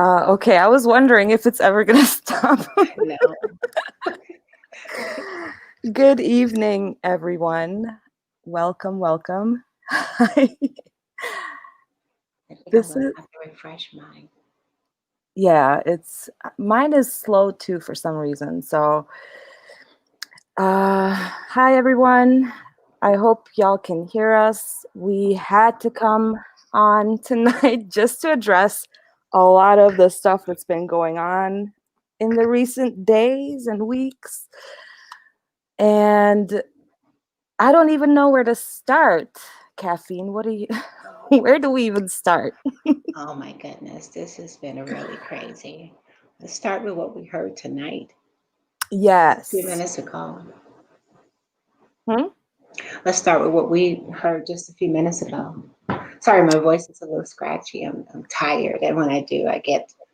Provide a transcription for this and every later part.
Okay, I was wondering if it's ever going to stop. No. Good evening, everyone. Welcome, welcome. Hi. I think I'm This gonna is, have to refresh mine. yeah, it's mine is slow too for some reason. So, hi, everyone. I hope y'all can hear us. We had to come on tonight just to address a lot of the stuff that's been going on in the recent days and weeks. And I don't even know where to start. Caffeine, what do you where do we even start? Oh my goodness, this has been a really crazy. Let's start with what we heard tonight, a few Yes. minutes ago. Hmm? Let's start with what we heard just a few minutes ago. Sorry, my voice is a little scratchy. I'm tired, and when I do,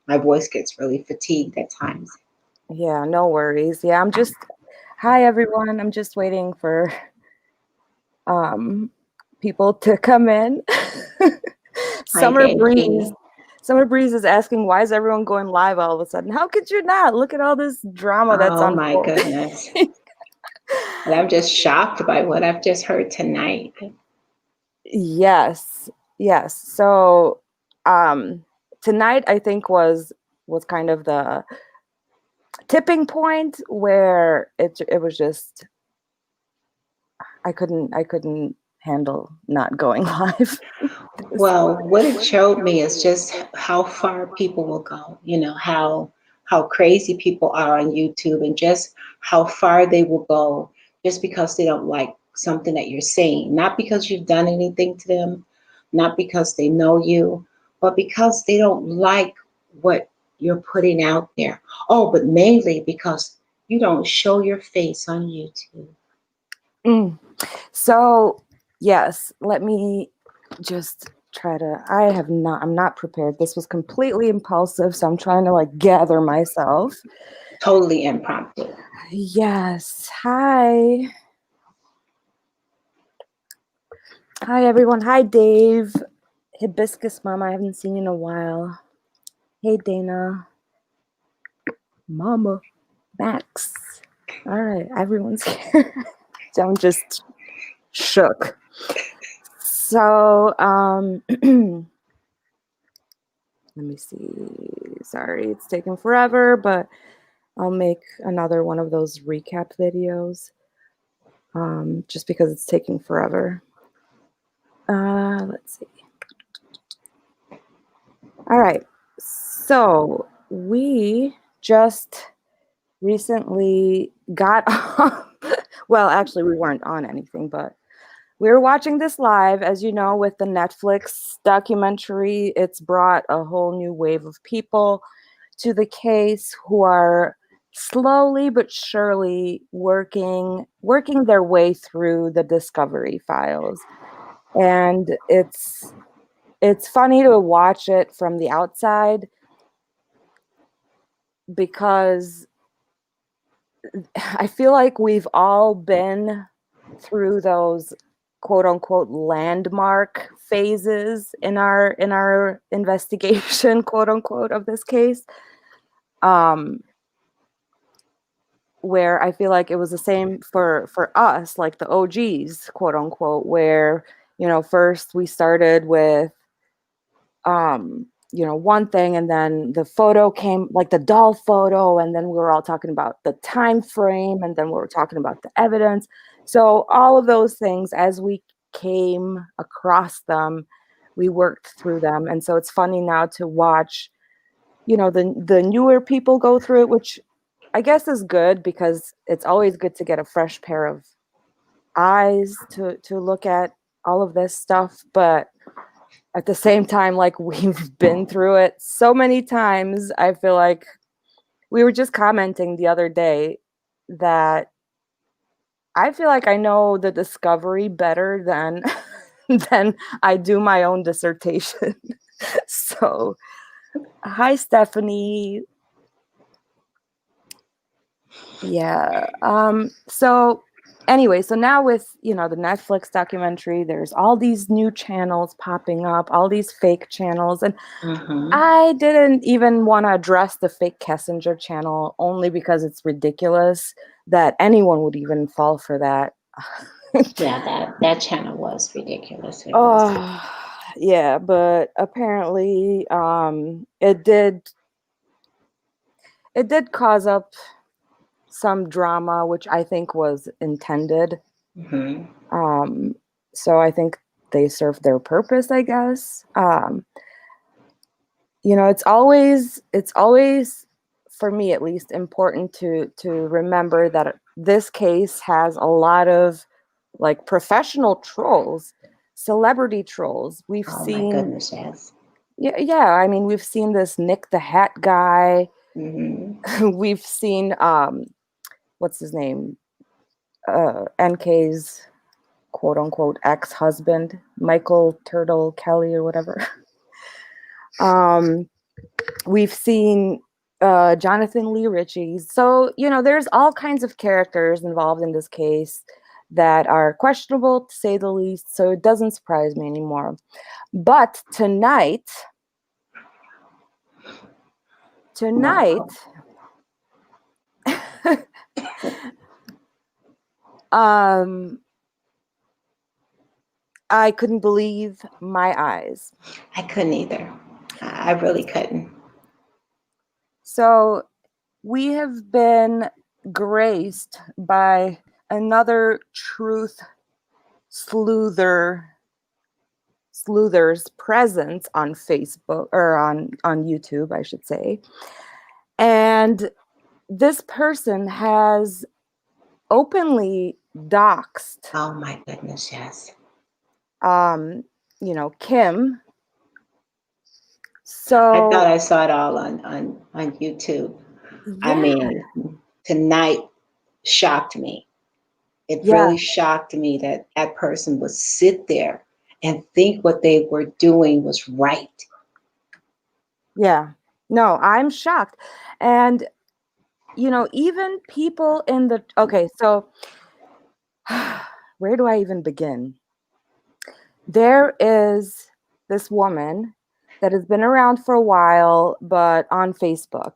my voice gets really fatigued at times. Yeah, no worries. Yeah, hi everyone. I'm just waiting for um people to come in. Hi, Summer Dave. Breeze. Summer Breeze is asking, why is everyone going live all of a sudden? How could you not? Look at all this drama that's Oh my unfolding. goodness. And I'm just shocked by what I've just heard tonight. Yes. Yes. So tonight I think was kind of the tipping point where it was just I couldn't handle not going live. Well, what it showed me is just how far people will go, how crazy people are on YouTube and just how far they will go just because they don't like something that you're saying. Not because you've done anything to them, not because they know you, but because they don't like what you're putting out there. Oh, but mainly because you don't show your face on YouTube. Mm. So yes, let me just try to I'm not prepared. This was completely impulsive, so I'm trying to like gather myself. Totally impromptu. Yes. Hi. Hi everyone. Hi Dave. Hibiscus Mama, I haven't seen you in a while. Hey Dana. Mama. Max. All right, everyone's here. I'm just shook. So, let me see. Sorry, it's taking forever, but I'll make another one of those recap videos. Just because it's taking forever. Let's see. All right. So we just recently got off. Well, actually, we weren't on anything, but we were watching this live. As you know, with the Netflix documentary, it's brought a whole new wave of people to the case who are slowly but surely working their way through the discovery files. And it's funny to watch it from the outside because I feel like we've all been through those quote unquote landmark phases in our investigation, quote unquote, of this case. Where I feel like it was the same for us, like the OGs, quote unquote, where, first we started with one thing, and then the photo came, like the doll photo, and then we were all talking about the time frame, and then we were talking about the evidence. So all of those things, as we came across them, we worked through them. And so it's funny now to watch, the newer people go through it, which I guess is good, because it's always good to get a fresh pair of eyes to look at all of this stuff. But at the same time, like, we've been through it so many times. I feel like we were just commenting the other day that I feel like I know the discovery better than than I do my own dissertation. So, hi Stephanie. Yeah. So Anyway, so now with, the Netflix documentary, there's all these new channels popping up, all these fake channels. And Mm-hmm. I didn't even want to address the fake Kessinger channel only because it's ridiculous that anyone would even fall for that. Yeah, that channel was ridiculous. It was. Oh, yeah, but apparently it did cause up some drama, which I think was intended. Mm-hmm. Um, so I think they served their purpose, I guess. It's always for me at least important to remember that this case has a lot of like professional trolls, celebrity trolls. We've Oh my seen goodness, yes. yeah, I mean we've seen this Nick the Hat guy. Mm-hmm. We've seen what's his name? NK's quote unquote ex-husband, Michael Turtle Kelly or whatever. um we've seen Jonathan Lee Ritchie's. So, there's all kinds of characters involved in this case that are questionable to say the least. So it doesn't surprise me anymore. But tonight, Wow. um, I couldn't believe my eyes. I couldn't either. I really couldn't. So we have been graced by another truth sleuthers presence on Facebook or on YouTube, I should say. And this person has openly doxed Oh my goodness, yes. Kim. I thought So I saw it all on YouTube. I yeah, mean, tonight shocked me. It yeah, really shocked me that that person would sit there and think what they were doing was right. yeah. No, I'm shocked. And even people in the okay, so where do I even begin? There is this woman that has been around for a while, but on Facebook.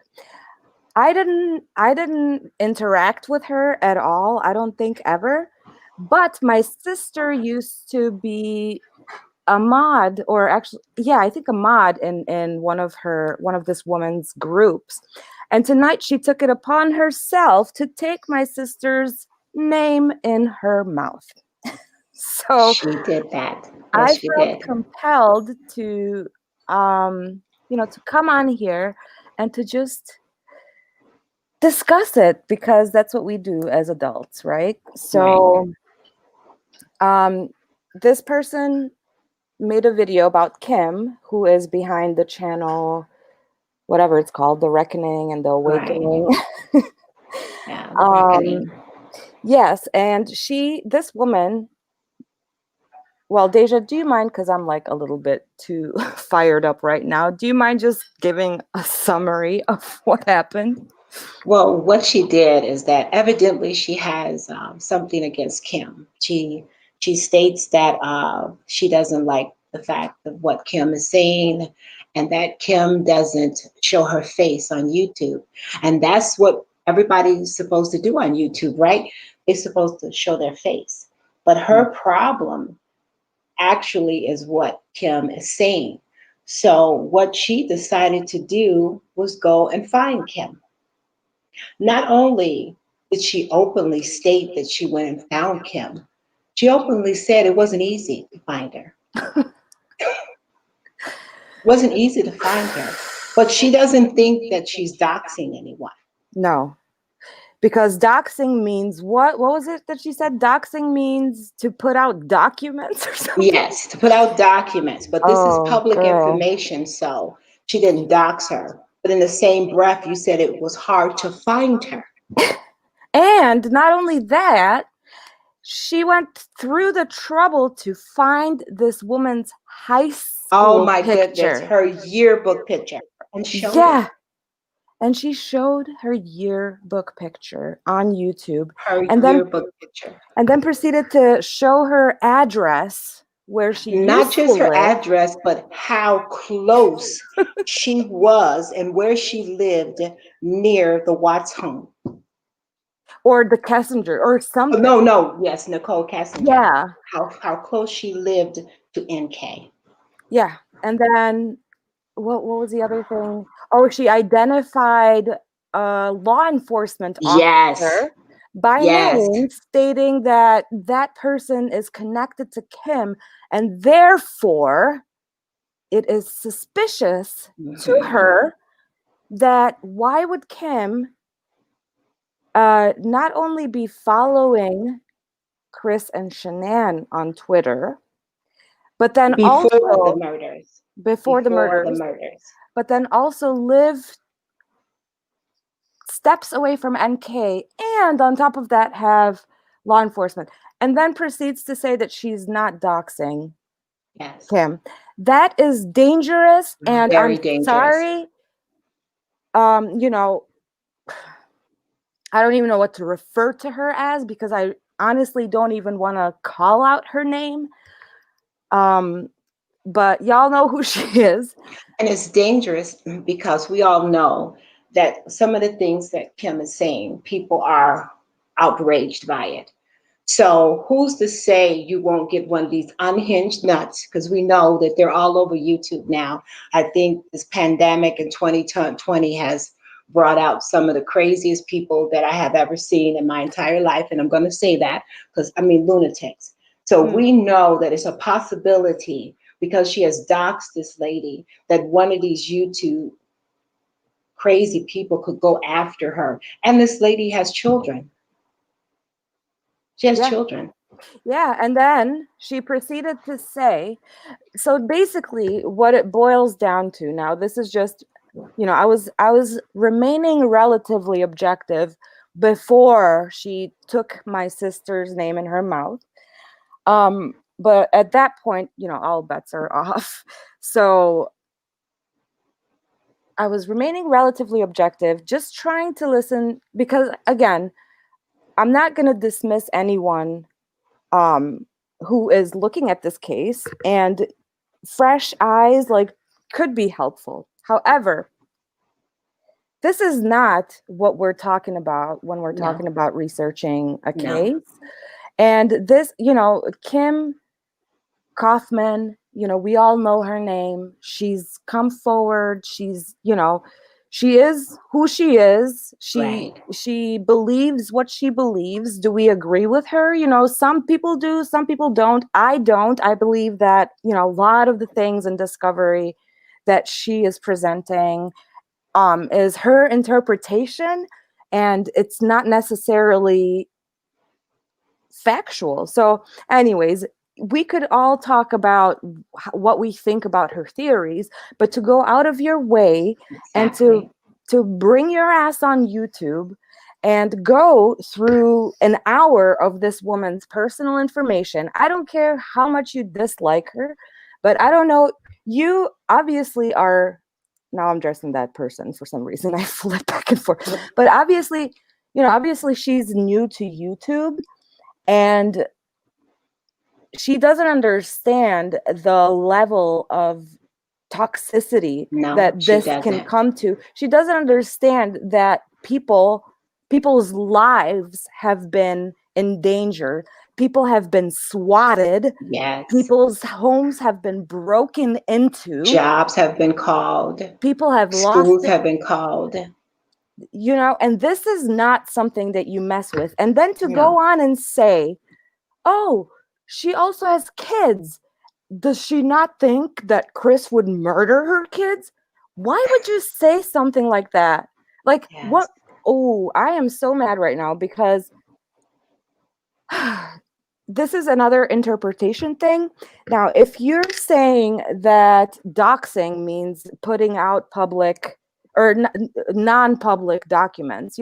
I didn't interact with her at all. I don't think ever. But my sister used to be a mod, or actually, yeah, I think a mod in one of this woman's groups. And tonight she took it upon herself to take my sister's name in her mouth. So She did that. Yes, I she felt did. compelled to come on here and to just discuss it because that's what we do as adults, right? Right. So, um, this person made a video about Kim, who is behind the channel, whatever it's called, The Reckoning and The Right. Awakening. Yeah, the reckoning. um, yes, and this woman, well, Deja, do you mind? Because I'm like a little bit too fired up right now. Do you mind just giving a summary of what happened? Well, what she did is that evidently she has something against Kim. She states that she doesn't like the fact of what Kim is saying, and that Kim doesn't show her face on YouTube, and that's what everybody's supposed to do on YouTube, right? They're supposed to show their face, but her problem actually is what Kim is saying. So what she decided to do was go and find Kim. Not only did she openly state that she went and found Kim, she openly said it wasn't easy to find her. It wasn't easy to find her. But she doesn't think that she's doxing anyone. No, because doxing means what? What was it that she said? Doxing means to put out documents or something? Yes, to put out documents, but this is Oh, public girl. information, so she didn't dox her. But in the same breath, you said it was hard to find her. And not only that, she went through the trouble to find this woman's high Oh school my goodness, picture. her yearbook picture and showed it. Yeah. and she showed her yearbook picture on YouTube, Her and then yearbook picture. proceeded to show her address where she Not used to just her live, address, but how close she was and where she lived near the Watts home. or the Kessinger or Oh, something. no, no, yes, Nicole Kessinger. Yeah, How close she lived to NK. yeah. And then what was the other thing? Oh, she identified a law enforcement Yes, officer by yes. name, stating that that person is connected to Kim, and therefore it is suspicious to Hmm. her that why would Kim not only be following Chris and Shanann on Twitter, but then Before the also murders. before the Before the murders, murders. but then also live steps away from NK, and on top of that have law enforcement, and then proceeds to say that she's not doxing Yes. Kim. That is dangerous, and I'm Very dangerous. sorry. You know, I don't even know what to refer to her as because I honestly don't even want to call out her name. Um, but y'all know who she is. And it's dangerous because we all know that some of the things that Kim is saying, people are outraged by it. So who's to say you won't get one of these unhinged nuts? Because we know that they're all over YouTube now. I think this pandemic in 2020 has brought out some of the craziest people that I have ever seen in my entire life. And I'm going to say that because I mean, lunatics. So Mm, we know that it's a possibility because she has doxed this lady that one of these YouTube crazy people could go after her. And this lady has children. She has yeah, children. yeah. And then she proceeded to say, so basically, what it boils down to now, this is just, I was remaining relatively objective before she took my sister's name in her mouth. But at that point, all bets are off. So I was remaining relatively objective, just trying to listen because, again, I'm not going to dismiss anyone um, who is looking at this case, and fresh eyes could be helpful. However, this is not what we're talking about when we're talking No, about researching a no. case. And this, Kim Kaufman, we all know her name. She's come forward. She is who she is. She Right. she believes what she believes. Do we agree with her? Some people do, some people don't. I don't. I believe that, a lot of the things in Discovery that she is presenting is her interpretation, and it's not necessarily factual. So, anyways, we could all talk about what we think about her theories, but to go out of your way and to Exactly. bring your ass on YouTube and go through an hour of this woman's personal information. I don't care how much you dislike her, but I don't know. You obviously are. Now I'm dressing that person for some reason. I flip back and forth. But obviously, obviously she's new to YouTube, and she doesn't understand the level of toxicity No, that she this can doesn't. come to. She doesn't understand that people's lives have been endangered. People have been swatted. Yes. People's homes have been broken into. Jobs have been called. People have lost Schools their, have been called. and this is not something that you mess with. And then to go No. on and say, oh, she also has kids. Does she not think that Chris would murder her kids? Why would you say something like that? Like, Yes. what? Oh, I am so mad right now because this is another interpretation thing. Now, if you're saying that doxing means putting out public or non-public documents,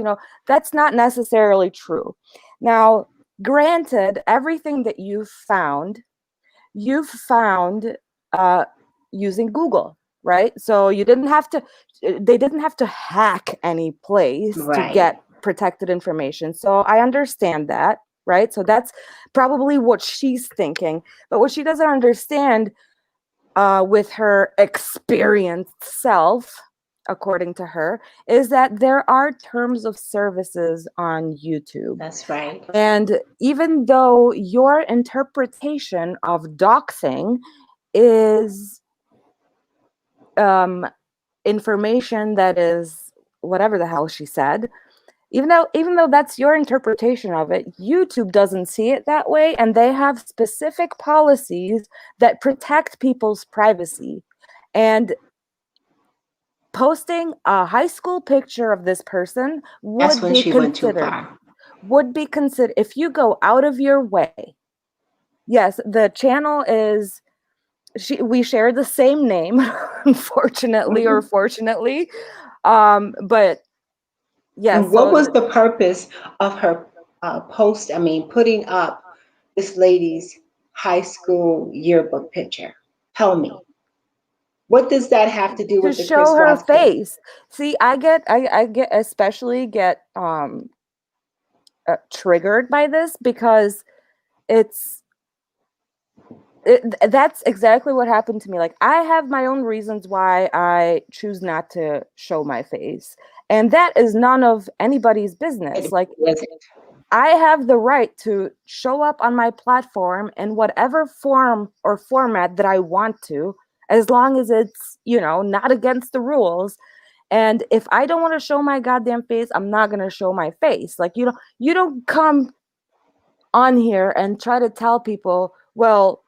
that's not necessarily true. Now, granted, everything that you've found uh, using Google. right? So you didn't have to, they didn't have to hack any place to Right. get protected information. So I understand that, right? So that's probably what she's thinking. But what she doesn't understand, with her experienced self, according to her, is that there are terms of services on YouTube. That's right. And even though your interpretation of doxing is um, information that is whatever the hell she said, even though that's your interpretation of it, YouTube doesn't see it that way, and they have specific policies that protect people's privacy. And posting a high school picture of this person That's would when be she went too considered far. if you go out of your way. Yes, the channel is, we share the same name, unfortunately or Mhm. fortunately. But yeah, And what so was the purpose of her post? I mean, putting up this lady's high school yearbook picture. Tell me, what does that have to do to with the show Chris her Watts case? face. See, I get especially get triggered by this because it's that's exactly what happened to me. Like, I have my own reasons why I choose not to show my face, and that is none of anybody's business. It Like, wasn't. I have the right to show up on my platform in whatever form or format that I want to, as long as it's, not against the rules. And if I don't want to show my goddamn face, I'm not going to show my face. Like, you don't come on here and try to tell people, well,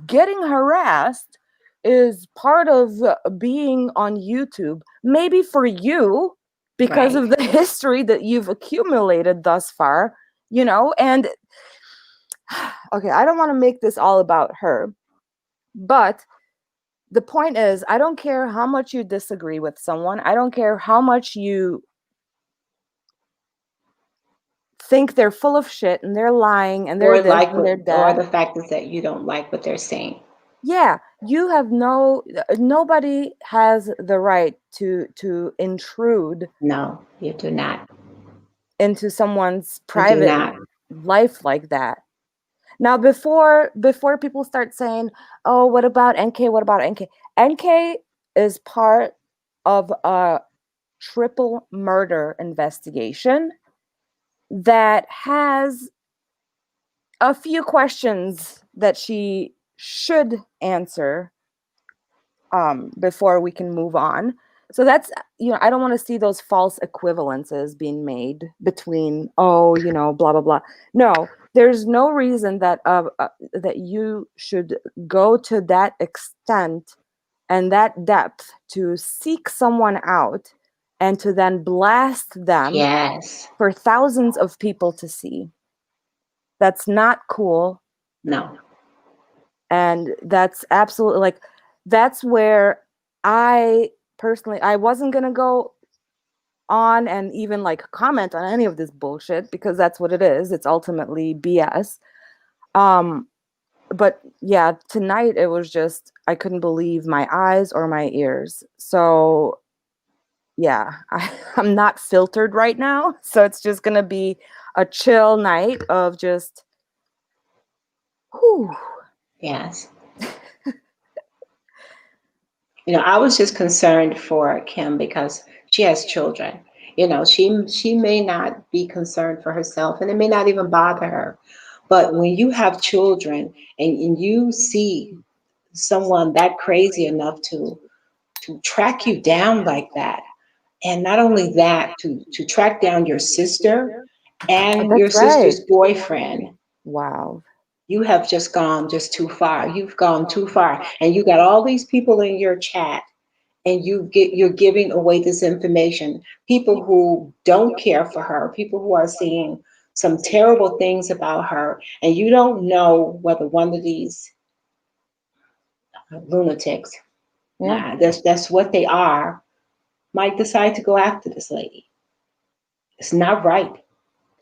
getting harassed is part of being on YouTube. Maybe for you, because Right. of the history that you've accumulated thus far, and okay, I don't want to make this all about her, but the point is, I don't care how much you disagree with someone. I don't care how much you think they're full of shit and they're lying and they're Or this like and they're what, or that. the fact is that you don't like what they're saying. Yeah, you have nobody has the right to intrude No, you do not. into someone's You do private not. life like that. Now, before people start saying, "Oh, what about NK? What about NK?" NK is part of a triple murder investigation that has a few questions that she should answer, before we can move on. So that's, I don't want to see those false equivalences being made between, oh, blah blah blah. No, there's no reason that you should go to that extent and that depth to seek someone out and to then blast them Yes. for thousands of people to see. That's not cool. No. And that's absolutely, like, that's where I personally, I wasn't going to go on and even like comment on any of this bullshit, because that's what it is. It's ultimately BS. um but yeah, tonight it was just, I couldn't believe my eyes or my ears. So yeah, I'm not filtered right now, so it's just going to be a chill night of just whew. Yes. I was just concerned for Kim because she has children. She may not be concerned for herself and it may not even bother her. But when you have children and you see someone that crazy enough to track you down like that, and not only that, to track down your sister and your That's right. sister's boyfriend, Wow. you have just gone just too far. You've gone too far. And you got all these people in your chat and you're giving away this information. People who don't care for her, people who are seeing some terrible things about her, and you don't know whether one of these lunatics, Yeah. that's what they are, might decide to go after this lady. It's not right.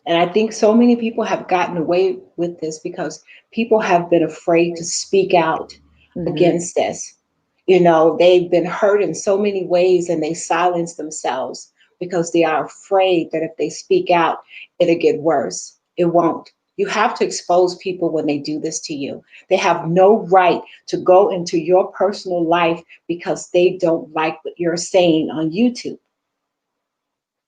And I think so many people have gotten away with this because people have been afraid to speak out Hmm. against this. They've been hurt in so many ways and they silence themselves because they are afraid that if they speak out, it'll get worse. It won't. You have to expose people when they do this to you. They have no right to go into your personal life because they don't like what you're saying on YouTube.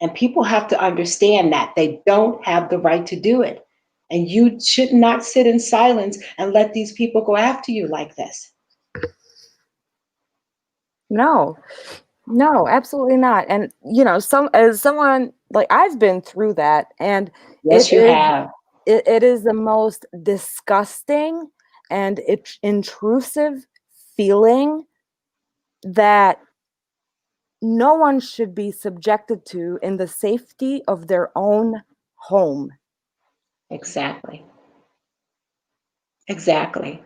And people have to understand that they don't have the right to do it. And you should not sit in silence and let these people go after you like this. No, no, absolutely not. And as someone like I've been through that, and it Yes, you is have. it is the most disgusting and intrusive feeling that no one should be subjected to in the safety of their own home. Exactly. Exactly.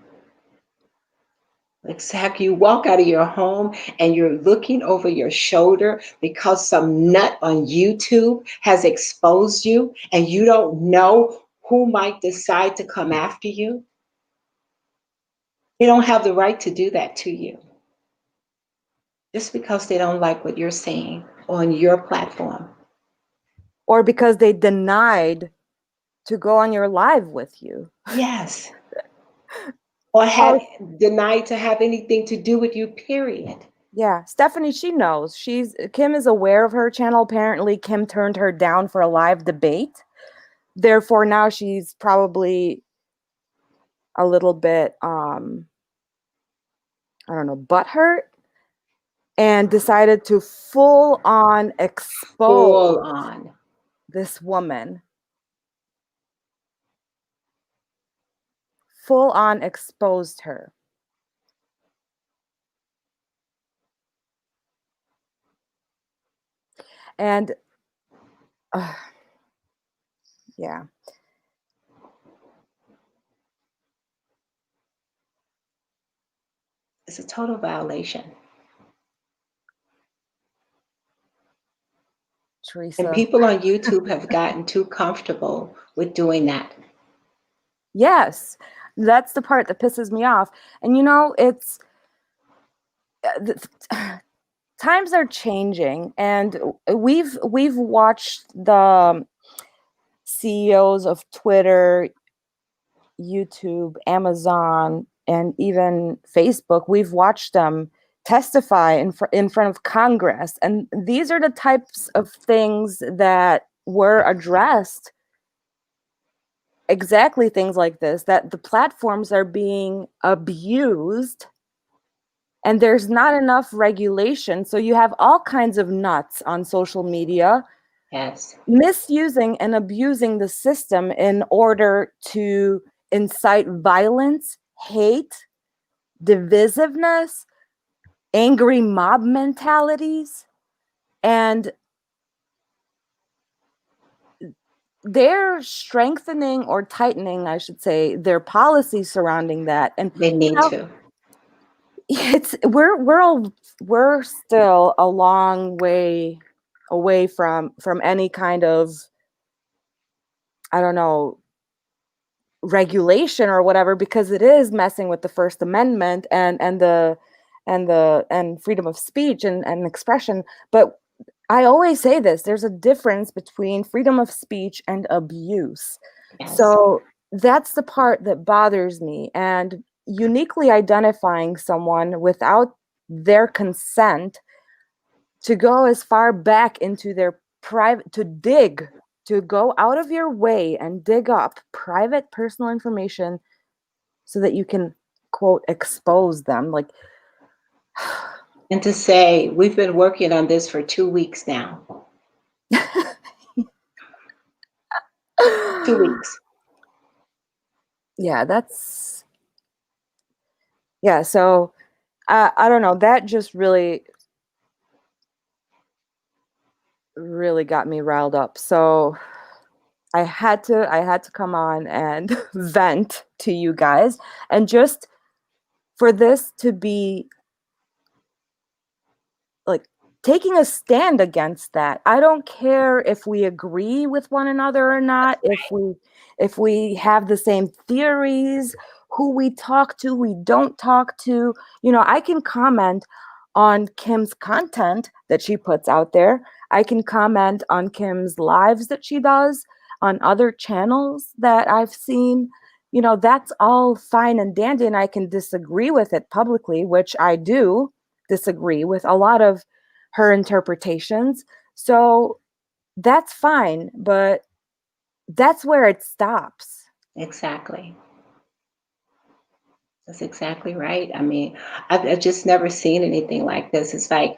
Exactly. You walk out of your home and you're looking over your shoulder because some nut on YouTube has exposed you and you don't know who might decide to come after you. They don't have the right to do that to you just because they don't like what you're saying on your platform. Or because they denied to go on your live with you. Yes. Or Oh, had denied to have anything to do with you, period. yeah. Stephanie, she knows. Kim is aware of her channel. Apparently, Kim turned her down for a live debate. Therefore, now she's probably a little bit I don't know, butthurt, and decided to full on Full expose on. this woman. Full on exposed her. And uh, yeah. It's a total violation. And Teresa. people on YouTube have gotten too comfortable with doing that. Yes. That's the part that pisses me off. And it's times are changing, and we've watched the CEOs of Twitter, YouTube, Amazon, and even Facebook. We've watched them testify in front of Congress, and these are the types of things that were addressed. Exactly, things like this, that the platforms are being abused and there's not enough regulation. So you have all kinds of nuts on social media Yes. misusing and abusing the system in order to incite violence, hate, divisiveness, angry mob mentalities. And they're strengthening, or tightening, I should say, their policies surrounding that. And They need to. we're still a long way away from any kind of, I don't know, regulation or whatever, because it is messing with the First Amendment and freedom of speech and expression. But I always say this: there's a difference between freedom of speech and abuse. Yes. So that's the part that bothers me. And uniquely identifying someone without their consent to go as far back into their private, to go out of your way and dig up private personal information so that you can, quote, expose them. Like, And to say, we've been working on this for 2 weeks now. 2 weeks. yeah, so I don't know, that just really got me riled up. So I had to come on and vent to you guys, and just for this to be like taking a stand against that. I don't care if we agree with one another or not, if we have the same theories, who we talk to, we don't talk to. You know, I can comment on Kim's content that she puts out there. I can comment on Kim's lives that she does on other channels that I've seen. You know, that's all fine and dandy, and I can disagree with it publicly, which I do disagree with a lot of her interpretations. So that's fine, but that's where it stops. Exactly. That's exactly right. I mean, I've just never seen anything like this. It's like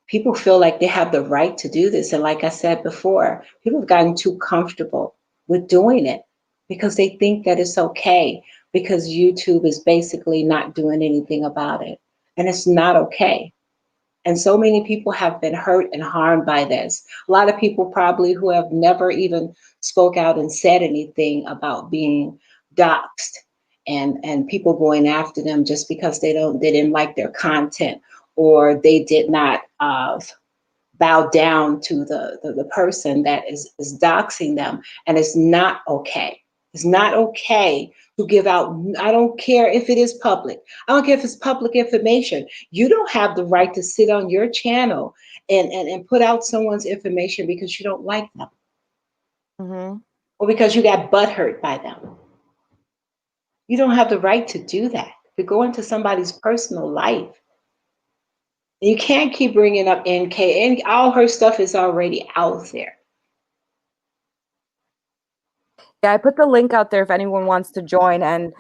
people feel like they have the right to do this. And like I said before, people have gotten too comfortable with doing it because they think that it's okay because YouTube is basically not doing anything about it. And it's not okay. And so many people have been hurt and harmed by this. A lot of people probably who have never even spoke out and said anything about being doxxed and people going after them just because they didn't like their content or they did not bow down to the person that is doxing them. And it's not okay. It's not okay to give out. I don't care if it is public. I don't care if it's public information. You don't have the right to sit on your channel and put out someone's information because you don't like them Mm-hmm. or because you got butthurt by them. You don't have the right to do that. To go into somebody's personal life. You can't keep bringing up NK, and all her stuff is already out there. Yeah, I put the link out there if anyone wants to join, and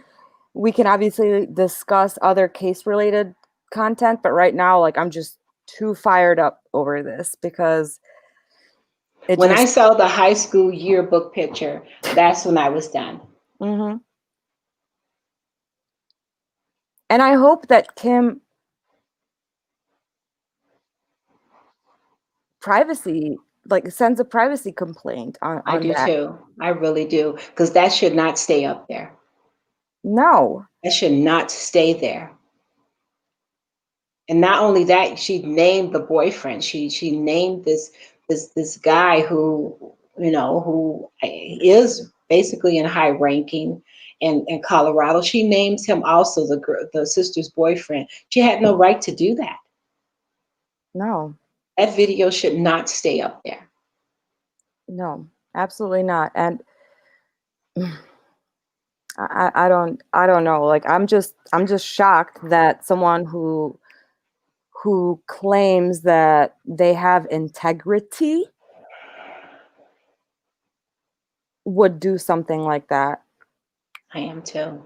we can obviously discuss other case related content, but right now, like, I'm just too fired up over this because it When I just saw the high school yearbook picture, that's when I was done. hmm. And I hope that Kim privacy like sends a privacy complaint I on do that. too. I really do. Because that should not stay up there. No. That should not stay there. And not only that, she named the boyfriend. She named this guy who, who is basically in high ranking in Colorado. She names him also the sister's boyfriend. She had no right to do that. No. That video should not stay up there. No. Absolutely not. And I don't know. Like, I'm just shocked that someone who claims that they have integrity would do something like that. I am too.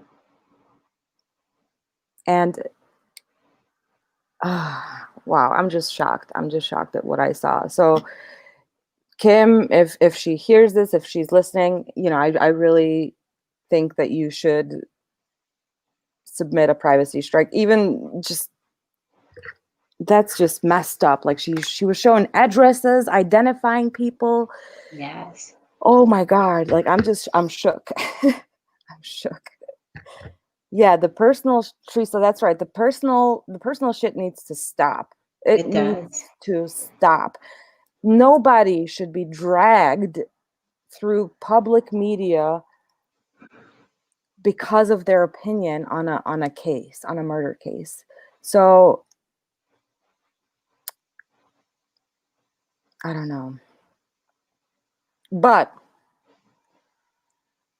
And wow, I'm just shocked. I'm just shocked at what I saw. So Kim, if she hears this, if she's listening, you know, I really think that you should submit a privacy strike. Even just that's just messed up. Like, she was showing addresses, identifying people. Yes. Oh my God. Like, I'm shook. I'm shook. Yeah, the personal Teresa, that's right. The personal shit needs to stop. It It does. needs to stop. Nobody should be dragged through public media because of their opinion on a case, on a murder case. So I don't know. But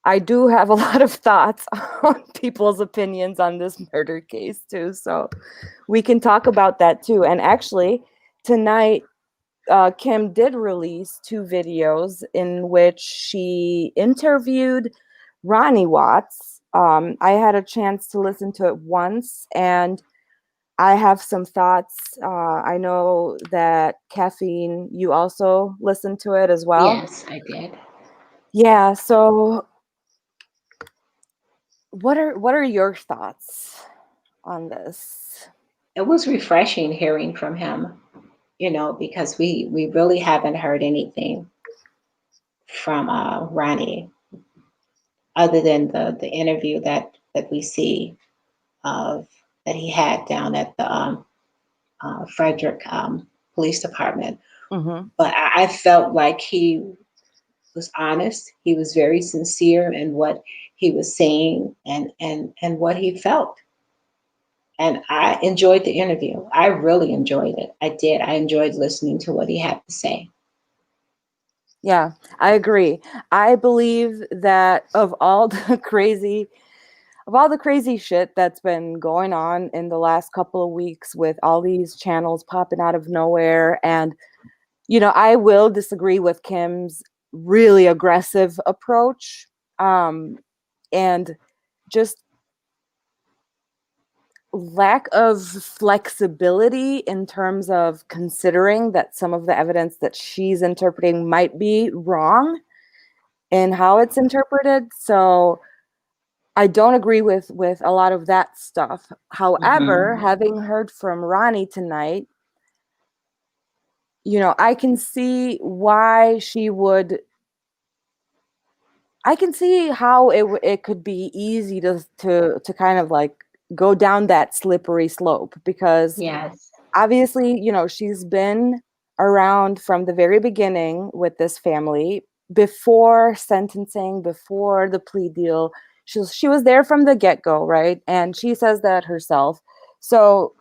I do have a lot of thoughts on people's opinions on this murder case too. So we can talk about that too. And actually, tonight, Kim did release 2 videos in which she interviewed Ronnie Watts. I had a chance to listen to it once, and I have some thoughts. I know that Caffeine, you also listened to it as well. Yes, I did. Yeah. So, what are your thoughts on this? It was refreshing hearing from him, because we really haven't heard anything from Ronnie other than the interview that we see of that he had down at the Frederick Police Department. Mm-hmm. But I felt like he was honest. He was very sincere in what he was saying and what he felt. And I enjoyed the interview. I really enjoyed it. I did. I enjoyed listening to what he had to say. Yeah, I agree. I believe that of all the crazy shit that's been going on in the last couple of weeks with all these channels popping out of nowhere, and I will disagree with Kim's really aggressive approach, and just lack of flexibility in terms of considering that some of the evidence that she's interpreting might be wrong in how it's interpreted. So I don't agree with a lot of that stuff. However, Hmm. having heard from Ronnie tonight, I can see why she would. I can see how it could be easy to kind of like go down that slippery slope, because Yes. obviously, she's been around from the very beginning with this family, before sentencing, before the plea deal. She was there from the get-go, right? And she says that herself. So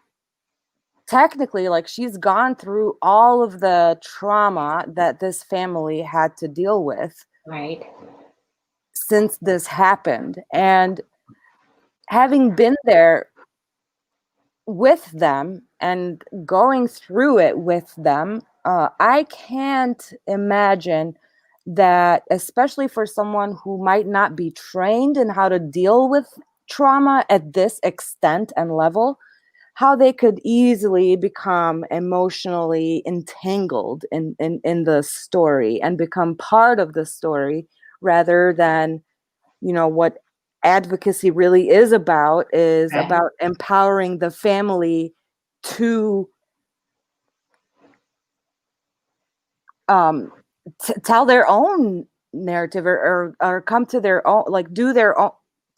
technically, like, she's gone through all of the trauma that this family had to deal with Right. since this happened. And having been there with them and going through it with them, I can't imagine that, especially for someone who might not be trained in how to deal with trauma at this extent and level, how they could easily become emotionally entangled in the story and become part of the story, rather than, what advocacy really is Right. about empowering the family to um tell their own narrative, or come to their own, like, do their own,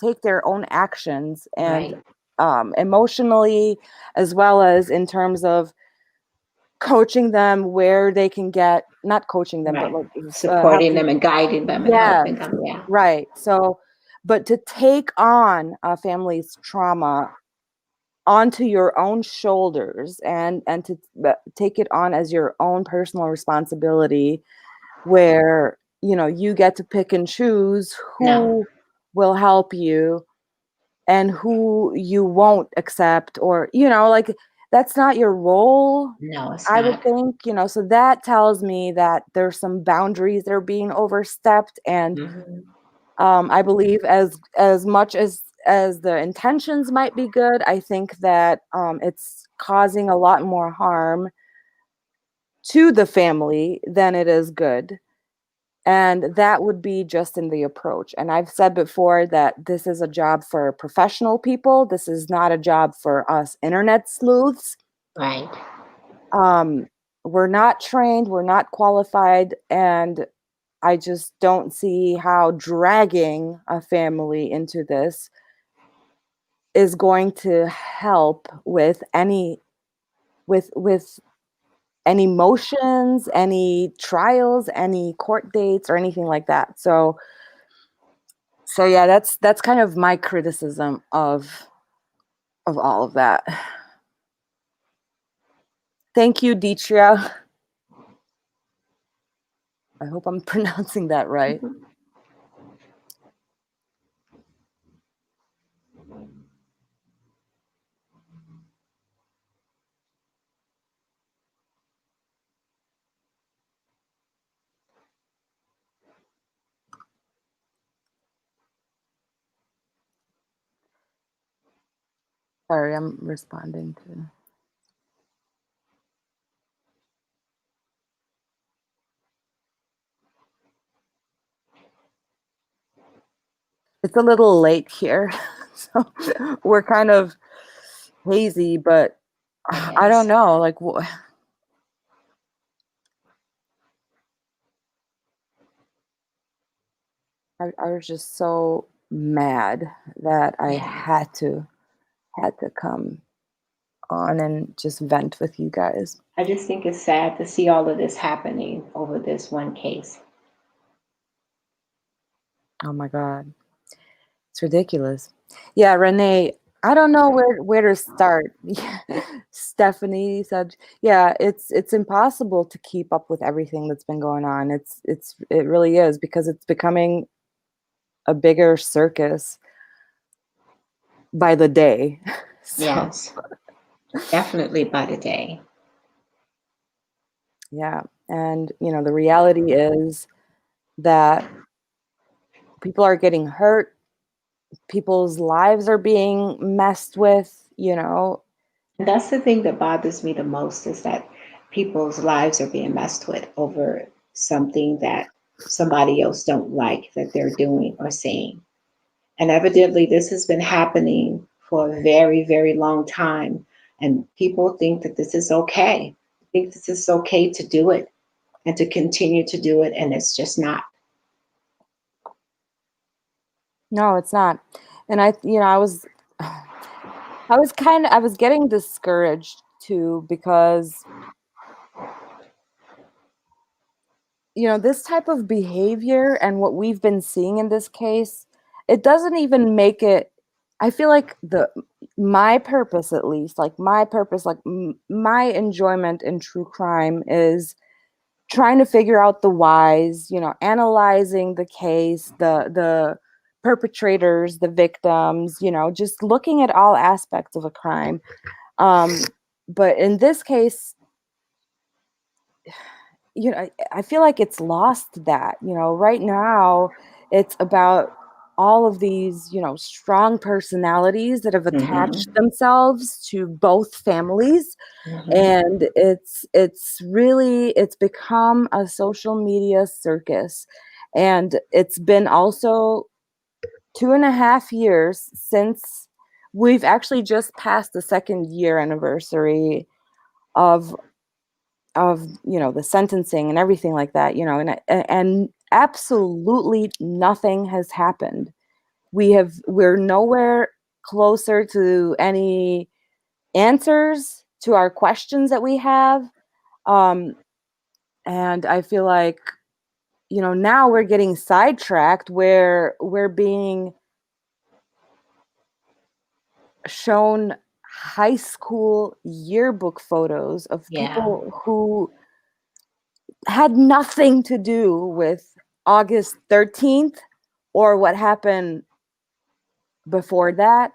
take their own actions, and Right. emotionally, as well as in terms of coaching them where they can get, not coaching them, but Right. like, Supporting helping. them and guiding them and Yes, helping them. Yeah. right. So, but to take on a family's trauma onto your own shoulders, and to take it on as your own personal responsibility, where you get to pick and choose No. who will help you and who you won't accept, or like, that's not your role, No, it's I would not. think. So that tells me that there's some boundaries that are being overstepped. And Hmm. I believe, as much as the intentions might be good, I think that it's causing a lot more harm to the family than it is good. And that would be just in the approach. And I've said before that this is a job for professional people. This is not a job for us internet sleuths. Right. Um, we're not trained, we're not qualified, and I just don't see how dragging a family into this is going to help with any motions, any trials, any court dates, or anything like that. So yeah, that's kind of my criticism of all of that. Thank you, Deetria. I hope I'm pronouncing that right. Mhm. Sorry, I'm responding to. It's a little late here, so we're kind of hazy, but I don't Yes. know. Like, I was just so mad that I Yeah. had to come on and just vent with you guys. I just think it's sad to see all of this happening over this one case. Oh my God. It's ridiculous. Yeah, Renee, I don't know where to start. Stephanie said, yeah, it's impossible to keep up with everything that's been going on. It really is because it's becoming a bigger circus by the day. So, Yes, definitely by the day. yeah, and the reality is that people are getting hurt, people's lives are being messed with. And that's the thing that bothers me the most is that people's lives are being messed with over something that somebody else don't like that they're doing or saying. And evidently, this has been happening for a very, very long time. And people think that this is okay. Think this is okay to do it and to continue to do it. And it's just not. No, it's not. And I was getting discouraged too because, this type of behavior and what we've been seeing in this case, it doesn't even make it. I feel like my purpose, at least, like my purpose, like my enjoyment in true crime is trying to figure out the whys, analyzing the case, the perpetrators, the victims, just looking at all aspects of a crime. But in this case, I feel like it's lost that. Right now it's about all of these, strong personalities that have attached Hmm. themselves to both families, Hmm. and it's become a social media circus. And it's been also 2.5 years since we've actually just passed the second year anniversary of the sentencing and everything like that, and absolutely nothing has happened. We're nowhere closer to any answers to our questions that we have. um and I feel like, now we're getting sidetracked where we're being shown high school yearbook photos of Yeah. people who had nothing to do with August 13th or what happened before that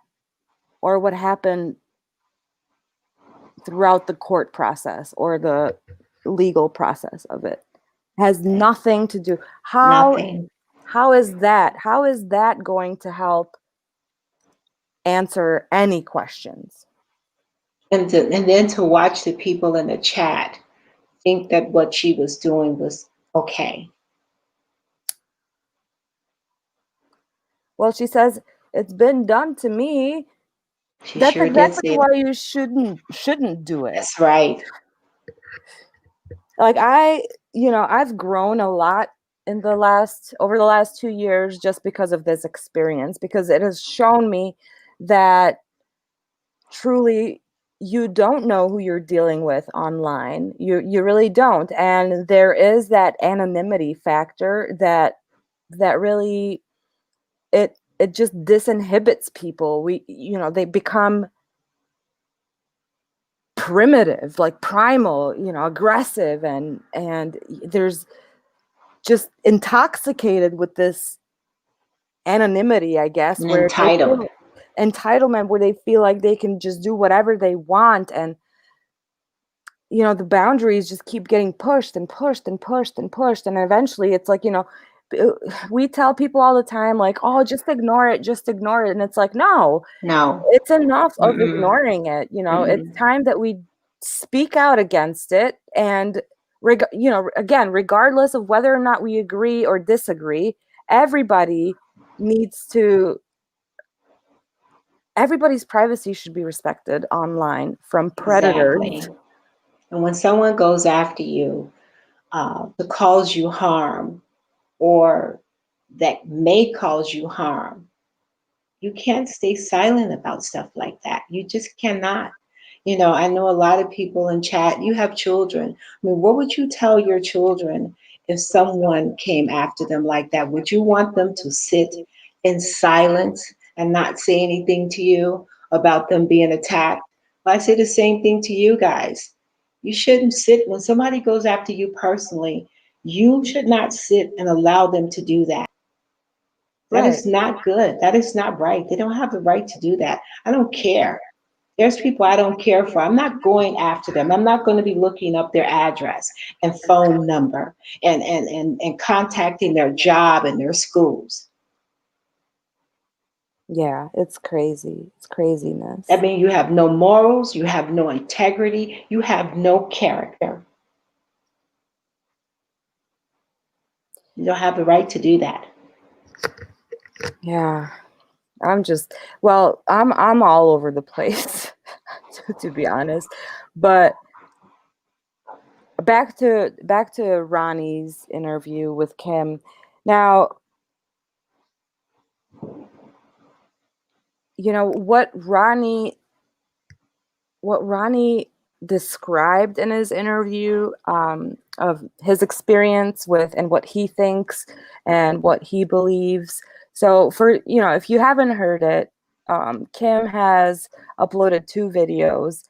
or what happened throughout the court process or the legal process of it. Has nothing to do. Nothing. How is that going to help answer any questions? And then to watch the people in the chat think that what she was doing was okay. Well, she says it's been done to me. She That's sure did exactly say why that. you shouldn't do it. That's right. Like I've grown a lot over the last 2 years just because of this experience, because it has shown me that truly you don't know who you're dealing with online. You really don't. And there is that anonymity factor that really, it just disinhibits people. They become primitive, like primal, aggressive, and there's just intoxicated with this anonymity, I guess, And where they entitled. feel entitlement, where they feel like they can just do whatever they want. And the boundaries just keep getting pushed and pushed and pushed and pushed, and eventually it's like, we tell people all the time, like, oh, just ignore it, and it's like, no, No. it's enough of Mm-mm. ignoring it. It's Mm-mm. time that we speak out against it. And again, regardless of whether or not we agree or disagree, everybody needs to everybody's privacy should be respected online from predators. Exactly. And when someone goes after you to cause you harm or that may cause you harm, you can't stay silent about stuff like that. You just cannot. I know a lot of people in chat, you have children. I mean, what would you tell your children if someone came after them like that? Would you want them to sit in silence and not say anything to you about them being attacked? Well, I say the same thing to you guys. You shouldn't sit when somebody goes after you personally. You should not sit and allow them to do that. That Right. is not good. That is not right. They don't have the right to do that. I don't care. There's people I don't care for. I'm not going after them. I'm not going to be looking up their address and phone number and contacting their job and their schools. Yeah, it's crazy. It's I craziness. mean, you have no morals, you have no integrity, you have no character. You don't have the right to do that. Yeah. I'm all over the place to be honest. But back to Ronnie's interview with Kim. Now, you know what Ronnie described in his interview, of his experience with and what he thinks and what he believes. So, if you haven't heard it, Kim has uploaded two videos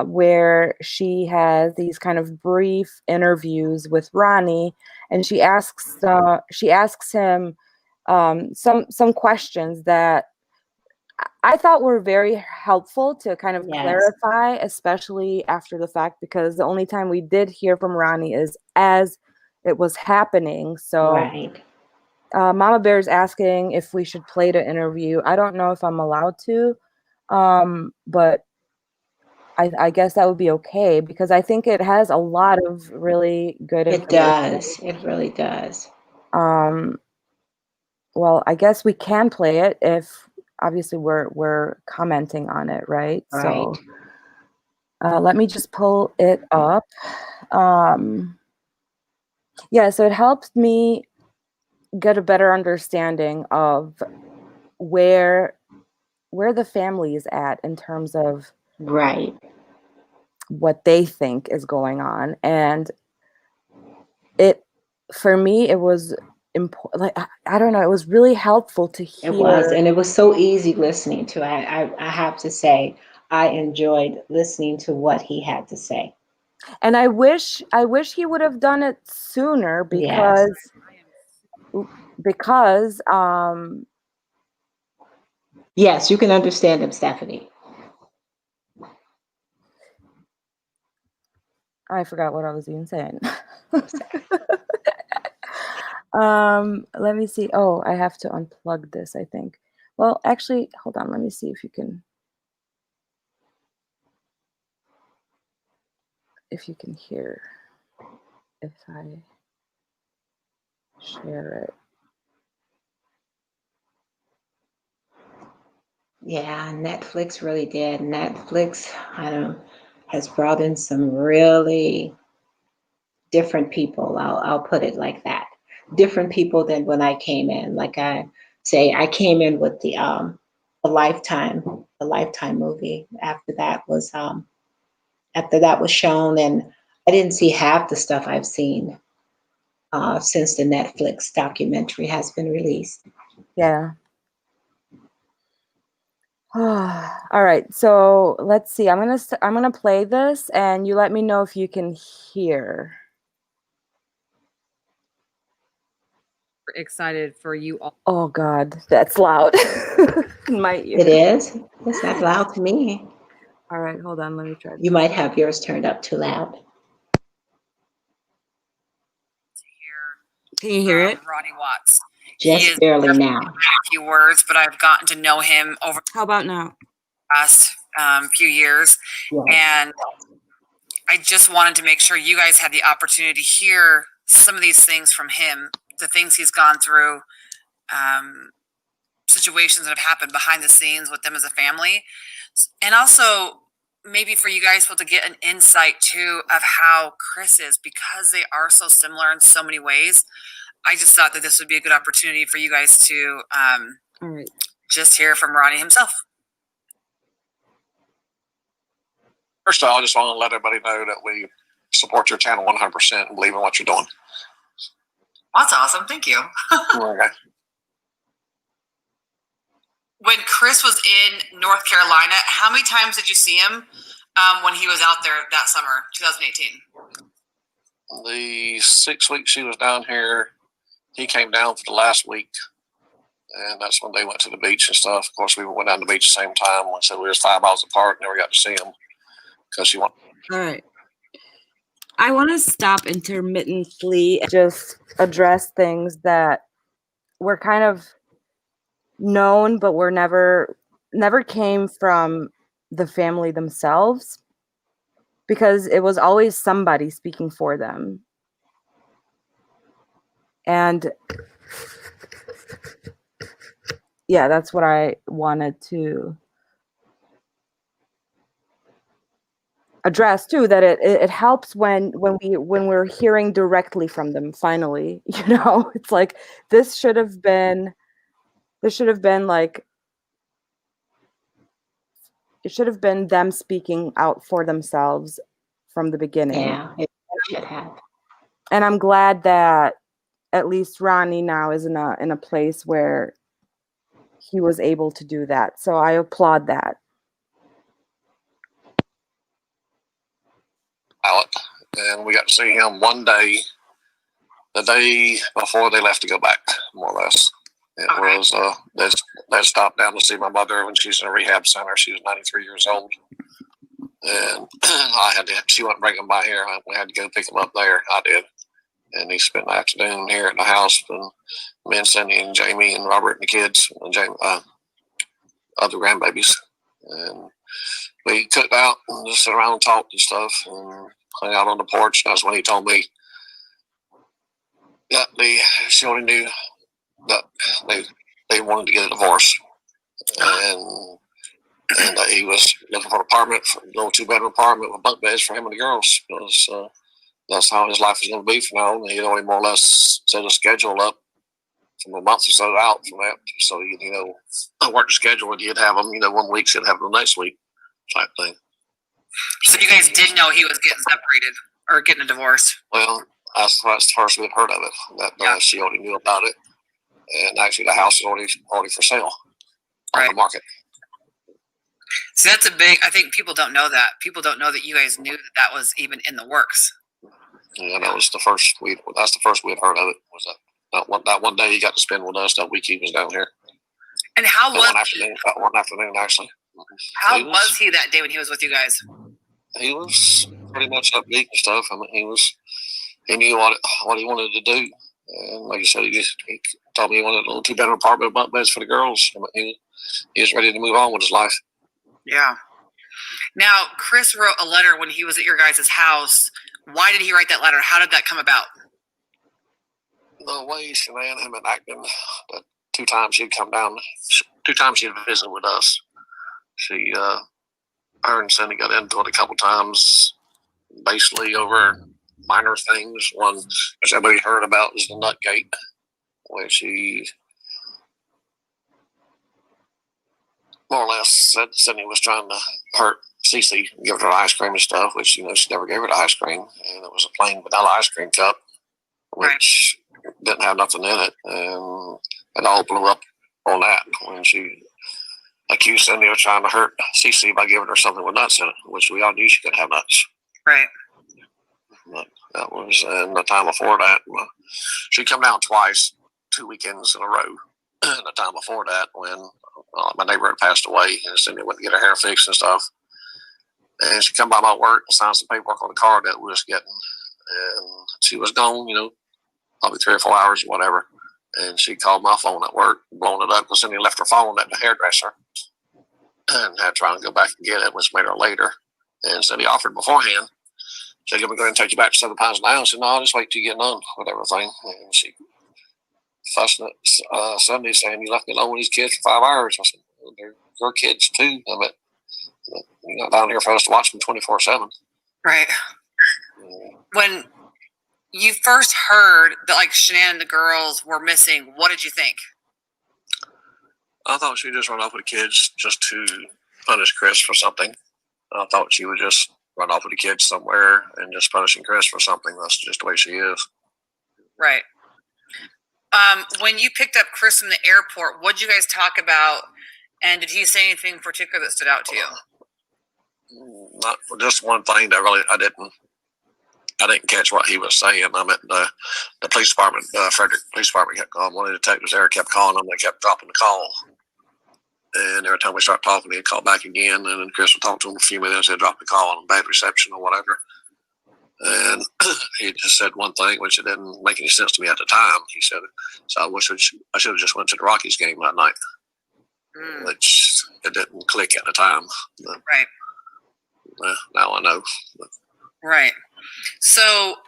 where she has these kind of brief interviews with Ronnie, and she asks him some questions that I thought were very helpful to kind of Yes, clarify, especially after the fact, because the only time we did hear from Ronnie is as it was happening. So, right. Mama Bear's asking if we should play the interview. I don't know if I'm allowed to, but I guess that would be okay because I think it has a lot of really good It information. does. It really does. Um, well, I guess we can play it if obviously we're commenting on it, right? Right. So. Let me just pull it up. Um, yeah, so it helps me get a better understanding of where where the family is at in terms of Right. what they think is going on, and it for me it was important. Like I don't know, it was really helpful to It was, hear. and it was so easy listening to. I have to say, I enjoyed listening to what he had to say. And I wish he would have done it sooner Yes, because yes, you can understand him, Stephanie. I forgot what I was even saying. I'm sorry. Let me see. Oh, I have to unplug this, I think. Well, actually, hold on. Let me see if you can hear if I share it. Yeah, Netflix really did. Netflix, I don't, has brought in some really different people. I'll put it like that. Different people than when I came in. Like I say, I came in with the Lifetime movie. After that was shown, and I didn't see half the stuff I've seen since the Netflix documentary has been released. Yeah. All right. So let's see. I'm gonna play this, and you let me know if you can hear. Excited for you all. Oh God, that's loud in my It ears. is. It's not loud to me. All right, hold on. Let me try You this. might have yours turned up too loud. Can you hear it? Ronnie Watts. He Just is barely definitely now. a few words, but I've gotten to know him over How about now? the past few years, Yes. and I just wanted to make sure you guys had the opportunity to hear some of these things from him, the things he's gone through, um, situations that have happened behind the scenes with them as a family, and also maybe for you guys to get an insight too of how Chris is, because they are so similar in so many ways. I just thought that this would be a good opportunity for you guys to All right. just hear from Ronnie himself. First of all, I just want to let everybody know that we support your channel 100% and believe in what you're doing. That's awesome. Thank you. Okay. When Chris was in North Carolina, how many times did you see him when he was out there that summer, 2018? The 6 weeks she was down here, he came down for the last week, and that's when they went to the beach and stuff. Of course, we went down to the beach at the same time. So we was 5 miles apart, never got to see him because she wanted. All right. I want to stop intermittently and just address things that were kind of known, but were never came from the family themselves, because it was always somebody speaking for them. And yeah, that's what I wanted to address too, that it helps when we're hearing directly from them finally. It's like this should have been like, it should have been them speaking out for themselves from the beginning. Yeah, it should have. And I'm glad that at least Ronnie now is in a place where he was able to do that. So I applaud that. Out, and we got to see him one day, the day before they left to go back, more or less. It was they stopped down to see my mother when she's in a rehab center. She was 93 years old, and she wouldn't bring him by here. We had to go pick him up there. I did, and he spent the afternoon here at the house, and me and Cindy and Jamie and Robert and the kids and Jamie, other grandbabies, and we cooked out and just sat around and talked and stuff and hung out on the porch. That's when he told me that she only knew that they wanted to get a divorce, and that he was looking for an apartment, for a little 2-bedroom apartment with bunk beds for him and the girls, because that's how his life was going to be from now on. He'd already more or less set a schedule up from a month or so out from that. So, I worked the schedule and he'd have them, 1 week, he'd have them the next week type thing. So you guys did know he was getting separated or getting a divorce? Well, that's the first we'd heard of it. That she already knew about it. And actually the house is already for sale on the market. So that's I think people don't know that. People don't know that you guys knew that was even in the works. Yeah, that's the first we had heard of it, was that one day he got to spend with us, that week he was down here. And how was one afternoon actually. How was he that day when he was with you guys? He was pretty much upbeat and stuff. I mean, he knew what he wanted to do, and like you said, he told me he wanted a little 2-bedroom apartment with bunk beds for the girls. I mean, he was ready to move on with his life. Yeah. Now, Chris wrote a letter when he was at your guys' house. Why did he write that letter? How did that come about? The way Shanann had been acting, the 2 times she'd come down, 2 times she'd visit with us. Her and Cindy got into it a couple times, basically over minor things. One, which everybody heard about, is the nut gate, where she more or less said Cindy was trying to hurt Cece, give her ice cream and stuff, which, she never gave her the ice cream. And it was a plain vanilla ice cream cup, which didn't have nothing in it. And it all blew up on that when she accused Cindy of trying to hurt Cece by giving her something with nuts in it, which we all knew she couldn't have nuts. Right. But that was, and the time before that, she'd come down twice, 2 weekends in a row. And the time before that, when my neighbor had passed away, and Cindy went to get her hair fixed and stuff. And she come by my work and signed some paperwork on the car that we was getting. And she was gone, probably 3 or 4 hours or whatever. And she called my phone at work, blown it up, because Cindy left her phone at the hairdresser and had to try and go back and get it, which made her later. And Cindy offered beforehand. She said, "I'm going to take you back to £7 an hour." I said, "No, I'll just wait till you get done with everything." And she fussed at Sunday saying, "You left me alone with these kids for 5 hours." I said, "Well, they're your kids too. I mean, you're not down here for us to watch them 24/7. Right. When you first heard that Shanann and the girls were missing, what did you think? I thought she'd just run off with the kids just to punish Chris for something. I thought she would just run off with the kids somewhere and just punishing Chris for something. That's just the way she is. Right. When you picked up Chris from the airport, what did you guys talk about? And did he say anything particular that stood out to you? Not just one thing that really I didn't catch what he was saying. I mean, the police department, Frederick Police Department, kept calling. One of the detectives there kept calling them. They kept dropping the call. And every time we start talking, he'd call back again. And then Chris would talk to him a few minutes. He'd drop the call on bad reception or whatever. And he just said one thing, which it didn't make any sense to me at the time. He said, "So I wish I should have just went to the Rockies game that night," which it didn't click at the time. But, right. Now I know. But, right. So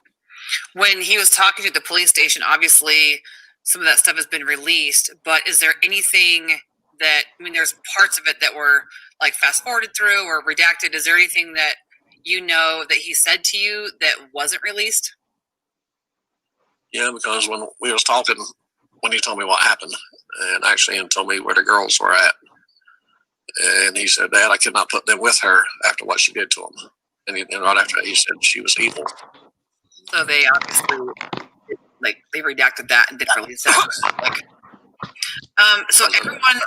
when he was talking to the police station, obviously some of that stuff has been released, but is there anything that, I mean, there's parts of it that were like fast forwarded through or redacted. Is there anything that you know that he said to you that wasn't released? Yeah, because when we was talking, when he told me what happened, and actually he told me where the girls were at, and he said, "Dad, I could not put them with her after what she did to them." And right after that, he said she was evil. So they obviously, like, they redacted that and didn't release that. Like, so everyone.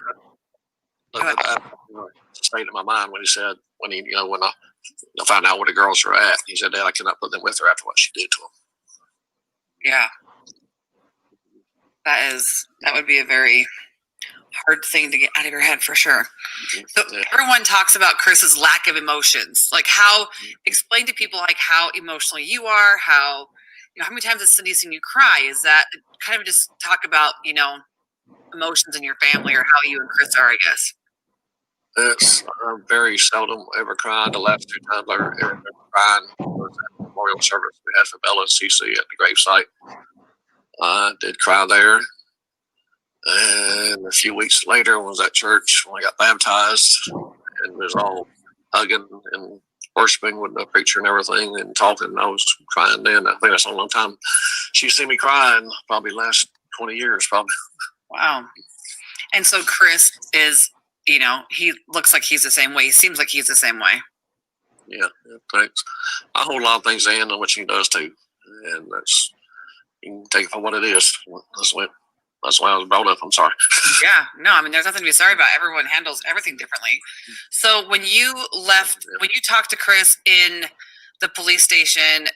That stayed in my mind when he said, when I found out where the girls were at, he said, "Dad, I cannot put them with her after what she did to them." Yeah. That would be a very hard thing to get out of your head for sure. So everyone talks about Chris's lack of emotions. Like, explain to people like how emotional you are, how many times has Cindy seen you cry? Is that kind of just talk about, emotions in your family or how you and Chris are, I guess? It's very seldom ever cried. The last 2 times I ever been crying was at the memorial service we had for Bella and Cece at the gravesite. I did cry there. And a few weeks later, I was at church when I got baptized, and we was all hugging and worshiping with the preacher and everything and talking. I was crying then. I think that's a long time. She's seen me crying probably last 20 years, probably. Wow. And so Chris is, he looks like he's the same way. He seems like he's the same way. Yeah, thanks. I hold a lot of things in, and what she does too. And you can take it for what it is. That's why I was brought up. I'm sorry. Yeah, no, I mean, there's nothing to be sorry about. Everyone handles everything differently. So when you left, when you talked to Chris in the police station,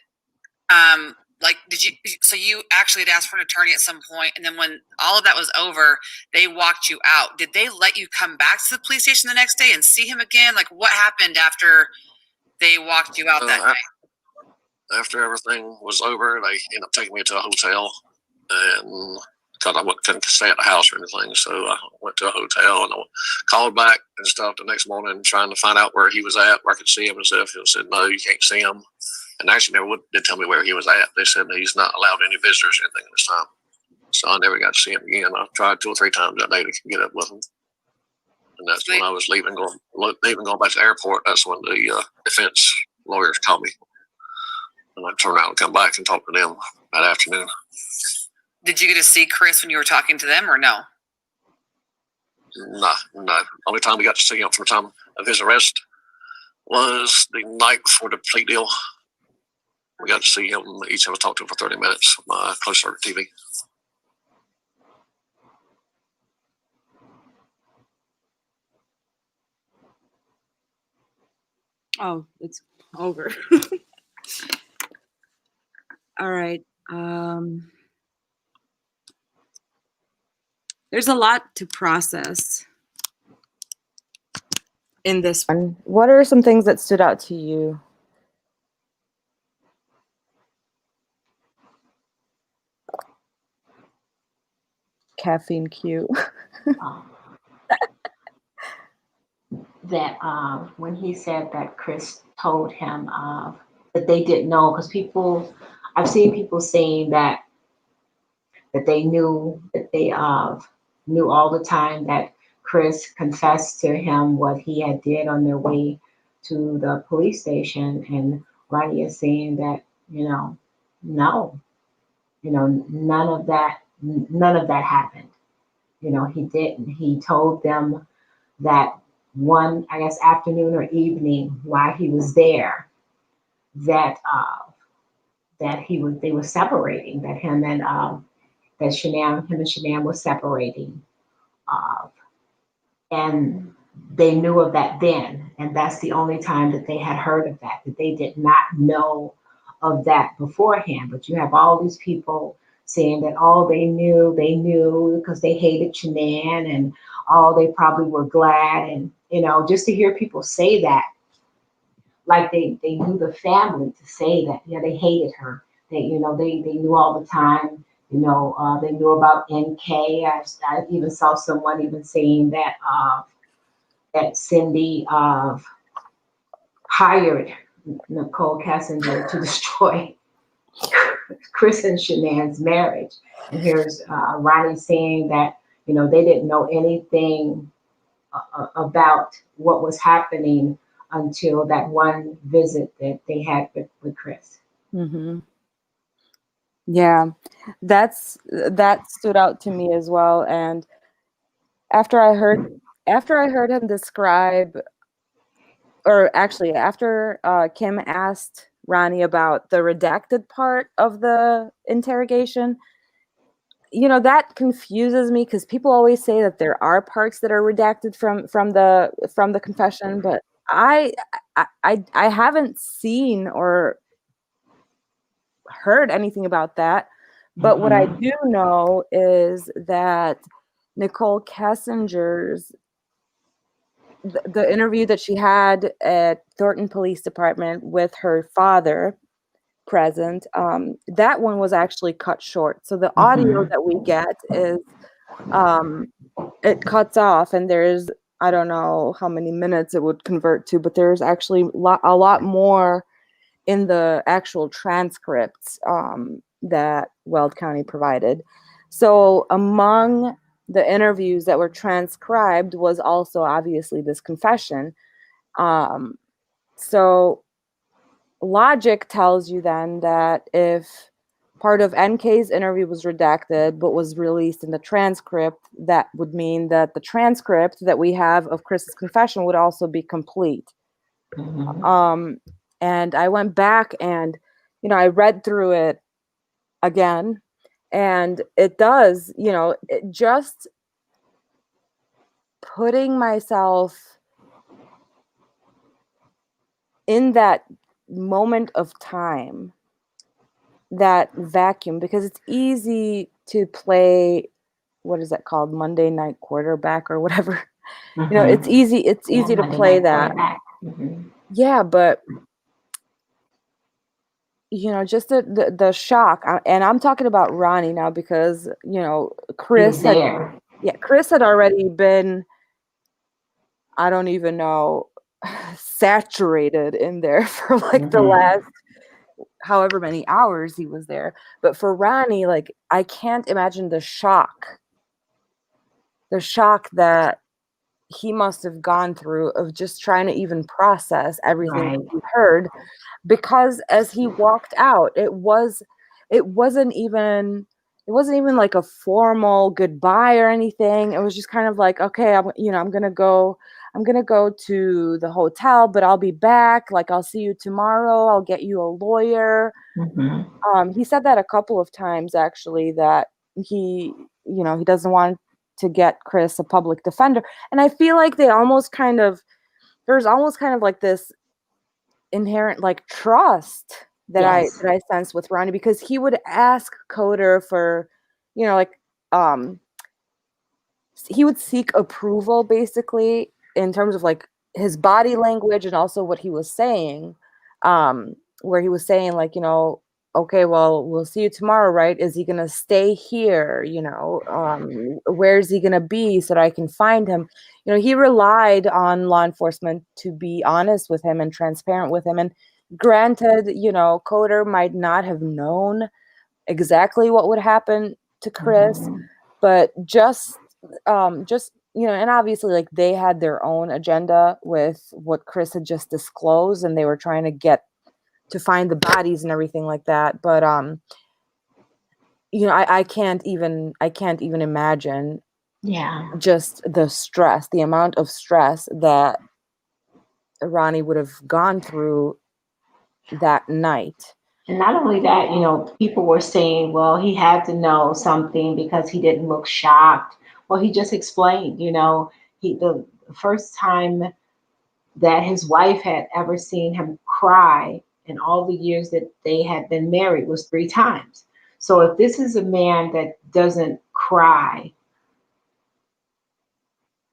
so you actually had asked for an attorney at some point, and then when all of that was over, they walked you out. Did they let you come back to the police station the next day and see him again? Like, what happened after they walked you out that day? After everything was over, they ended up taking me to a hotel, and because I couldn't stay at the house or anything, so I went to a hotel and I called back and stuff the next morning trying to find out where he was at, where I could see him and stuff. He said, "No, you can't see him." And actually never did tell me where he was at. They said that he's not allowed any visitors or anything this time. So I never got to see him again. I tried 2 or 3 times that day to get up with him. And that's when I was leaving, going back to the airport. That's when the defense lawyers called me. And I turned around and come back and talk to them that afternoon. Did you get to see Chris when you were talking to them or no? No. Only time we got to see him from the time of his arrest was the night before the plea deal. We got to see him. Each of us talked to him for 30 minutes on closed circuit TV. Oh, it's over. All right. There's a lot to process in this one. What are some things that stood out to you? Caffeine cue. That when he said that Chris told him that they didn't know, because I've seen people saying that they knew, that they knew all the time that Chris confessed to him what he had did on their way to the police station, and Ronnie is saying that no, none of that happened. He didn't. He told them that one, I guess, afternoon or evening while he was there, that they were separating, that him and that him and Shanann were separating. Uh, and they knew of that then. And that's the only time that they had heard of that they did not know of that beforehand. But you have all these people saying that all they knew because they hated Shanann and all they probably were glad. And, just to hear people say that, like they knew the family to say that, yeah, they hated her. They knew all the time. They knew about NK. I even saw someone even saying that Cindy hired Nicole Kessinger to destroy Chris and Shanann's marriage. And here's Ronnie saying that they didn't know anything about what was happening until that one visit that they had with Chris. Mm-hmm. Yeah, that stood out to me as well. And after I heard him describe, or actually after Kim asked Ronnie about the redacted part of the interrogation, that confuses me because people always say that there are parts that are redacted from the confession, but I haven't seen or heard anything about that. But what I do know is that Nicole Kessinger's the interview that she had at Thornton Police Department with her father present, that one was actually cut short. So the audio that we get is it cuts off, and there's, I don't know how many minutes it would convert to, but there's actually a lot more in the actual transcripts that Weld County provided. So among the interviews that were transcribed was also obviously this confession. So logic tells you then that if part of NK's interview was redacted but was released in the transcript, that would mean that the transcript that we have of Chris's confession would also be complete. And I went back and, I read through it again, and it does, it just putting myself in that moment of time, that vacuum, because it's easy to play, what is that called, Monday night quarterback or whatever. It's easy to play that. Yeah, but just the shock, and I'm talking about Ronnie now because Chris had already been, I don't even know, saturated in there for like the last however many hours he was there. But for Ronnie, like, I can't imagine the shock that he must have gone through of just trying to even process everything that he heard, because as he walked out, it wasn't even like a formal goodbye or anything. It was just kind of like, okay, I'm gonna go to the hotel, but I'll be back. Like, I'll see you tomorrow. I'll get you a lawyer. He said that a couple of times, actually, that he doesn't want to get Chris a public defender. And I feel like there's almost kind of like this inherent like trust that I sense with Ronnie, because he would ask Coder for, he would seek approval basically in terms of like his body language and also what he was saying, where he was saying like, okay, well, we'll see you tomorrow, right? Is he going to stay here? Where's he going to be so that I can find him? He relied on law enforcement to be honest with him and transparent with him. And granted, Coder might not have known exactly what would happen to Chris, but just and obviously like they had their own agenda with what Chris had just disclosed, and they were trying to find the bodies and everything like that. But I can't even imagine just the amount of stress that Ronnie would have gone through that night. And not only that, people were saying, well, he had to know something because he didn't look shocked. Well, he just explained, the first time that his wife had ever seen him cry in all the years that they had been married was 3 times. So if this is a man that doesn't cry,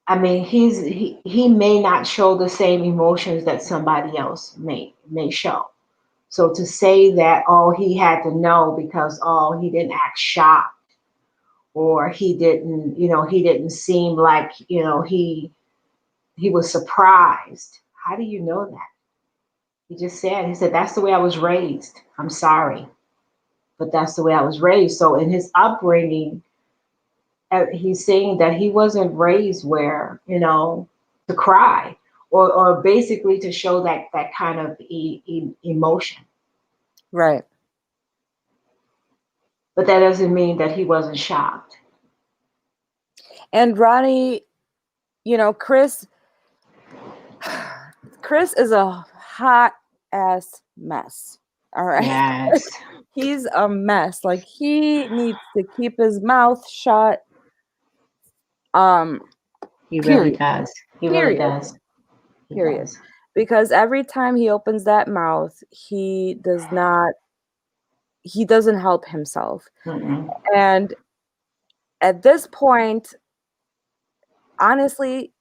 I mean, he may not show the same emotions that somebody else may show. So to say that, oh, he had to know because, oh, he didn't act shocked, or he didn't seem like, he was surprised. How do you know that? He said, that's the way I was raised. I'm sorry, but that's the way I was raised. So in his upbringing, he's saying that he wasn't raised where, to cry, or basically to show that kind of emotion. Right. But that doesn't mean that he wasn't shocked. And Ronnie, Chris is a hot ass mess. All right. Yes, He's a mess. Like, he needs to keep his mouth shut. he really Period. does. He really Period. does. He Period. does. Because every time he opens that mouth, he doesn't help himself. Mm-mm. And at this point, honestly,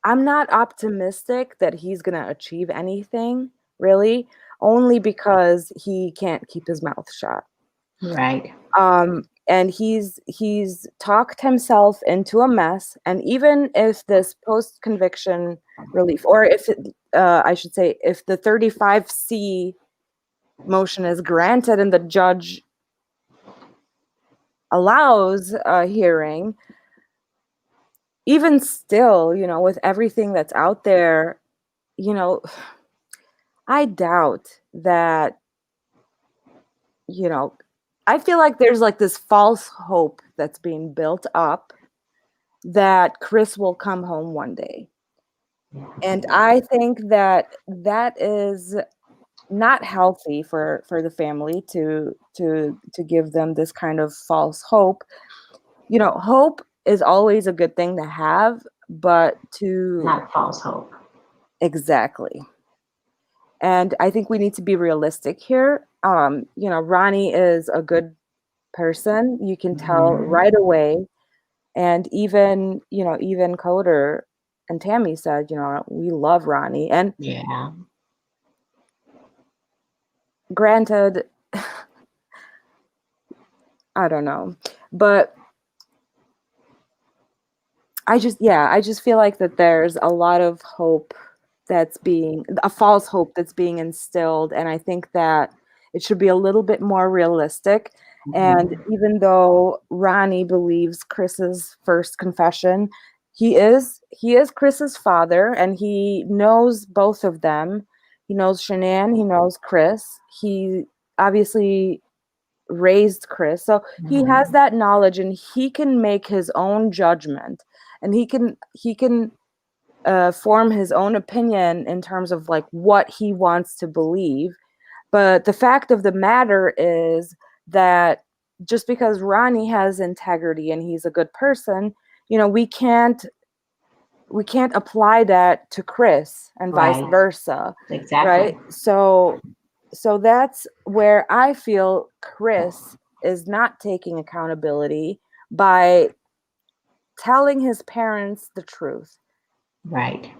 I'm not optimistic that he's going to achieve anything, really, only because he can't keep his mouth shut. Right. And he's talked himself into a mess. And even if this post-conviction relief, or if I should say, if the 35C motion is granted and the judge allows a hearing, even still, with everything that's out there, I doubt that, I feel like there's like this false hope that's being built up that Chris will come home one day. And I think that is not healthy for the family to give them this kind of false hope. Hope is always a good thing to have, but Not false hope. exactly. And I think we need to be realistic here. Ronnie is a good person. You can tell right away. And even Coder and Tammy said, we love Ronnie. And Yeah. granted, I don't know, but I just feel like that there's a lot of hope a false hope that's being instilled. And I think that it should be a little bit more realistic. And even though Ronnie believes Chris's first confession, he is Chris's father, and he knows both of them. He knows Shanann, he knows Chris. He obviously raised Chris. So he has that knowledge, and he can make his own judgment, and he can form his own opinion in terms of like what he wants to believe. But the fact of the matter is that just because Ronnie has integrity and he's a good person, we can't apply that to Chris and vice Right. versa. Exactly. Right? So that's where I feel Chris is not taking accountability by telling his parents the truth. Right.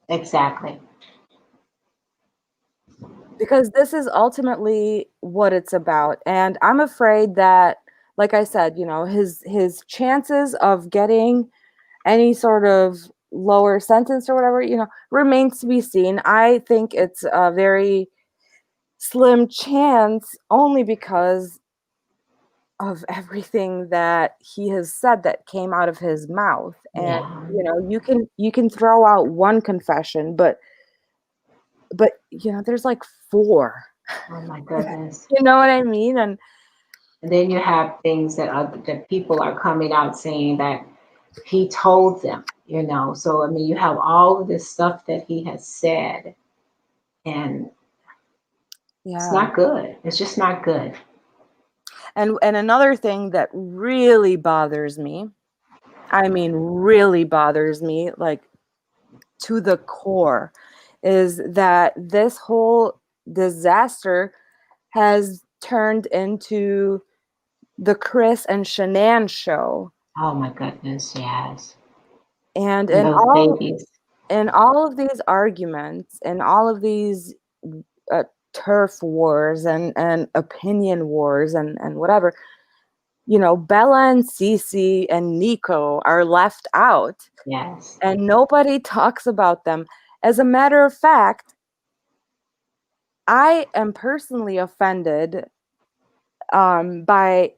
Exactly. Because this is ultimately what it's about. And I'm afraid that, like I said, his chances of getting any sort of lower sentence or whatever, remains to be seen. I think it's a very slim chance, only because of everything that he has said that came out of his mouth. And you can throw out one confession, but there's like 4. Oh my goodness. You know what I mean? And then you have things that people are coming out saying that he told them, So I mean, you have all of this stuff that he has said, and It's Yeah. not good. It's just not good. And another thing that really bothers me, I mean really bothers me, like to the core, is that this whole disaster has turned into the Chris and Shanann show. Oh my goodness, yes. And And those babies. in all of these arguments and all of these turf wars and opinion wars and whatever, you know, Bella and Cece and Nico are left out Yes. and nobody talks about them. As a matter of fact, I am personally offended by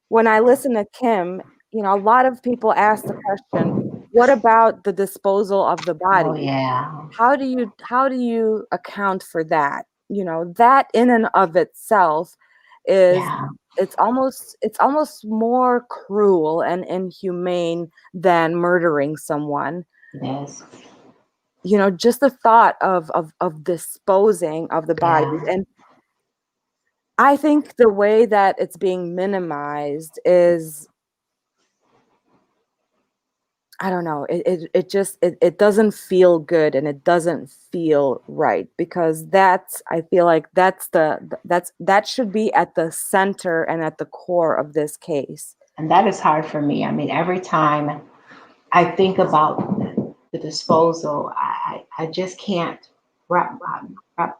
when I listen to Kim. You know, a lot of people ask the question, what about the disposal of the Oh bodies? yeah. How do you account for that? You know, that in and of itself is, Yeah. it's almost more cruel and inhumane than murdering someone. It is. You know, just the thought of disposing of the bodies. Yeah. And I think the way that it's being minimized is, I don't know, it just it doesn't feel good and it doesn't feel right, because that's, I feel like that should be at the center and at the core of this case. And that is hard for me. I mean, every time I think about the disposal, I just can't wrap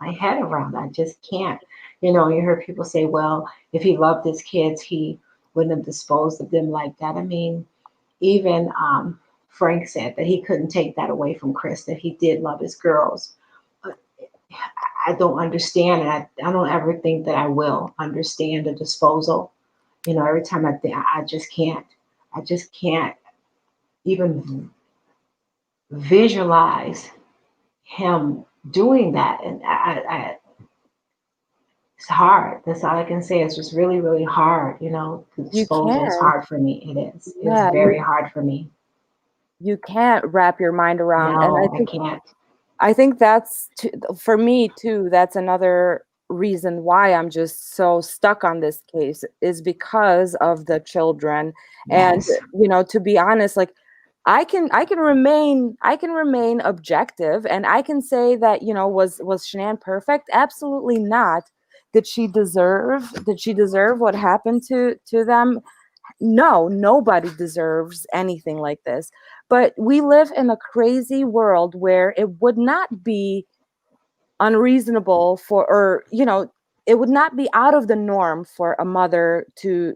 my head around it. I just can't. You know, you heard people say, well, if he loved his kids, he wouldn't have disposed of them like that. I mean, even Frank said that he couldn't take that away from Chris, that he did love his girls. But I don't understand, and I don't ever think that I will understand the disposal. You know, every time I think, I just can't. I just can't even visualize him doing that. And it's hard. That's all I can say. It's just really, really hard. You know, the You disposal is can't, hard for me. It is. It's yeah, very hard for me. you can't wrap your mind around. And No, I can't. I think that's for me too. That's another reason why I'm just so stuck on this case, is because of the children. And Yes. you know, to be honest, like I can remain objective and I can say that, you know, was Shanann perfect? Absolutely not. Did she deserve what happened to them? No, nobody deserves anything like this. But we live in a crazy world where it would not be unreasonable for, or, you know, it would not be out of the norm for a mother to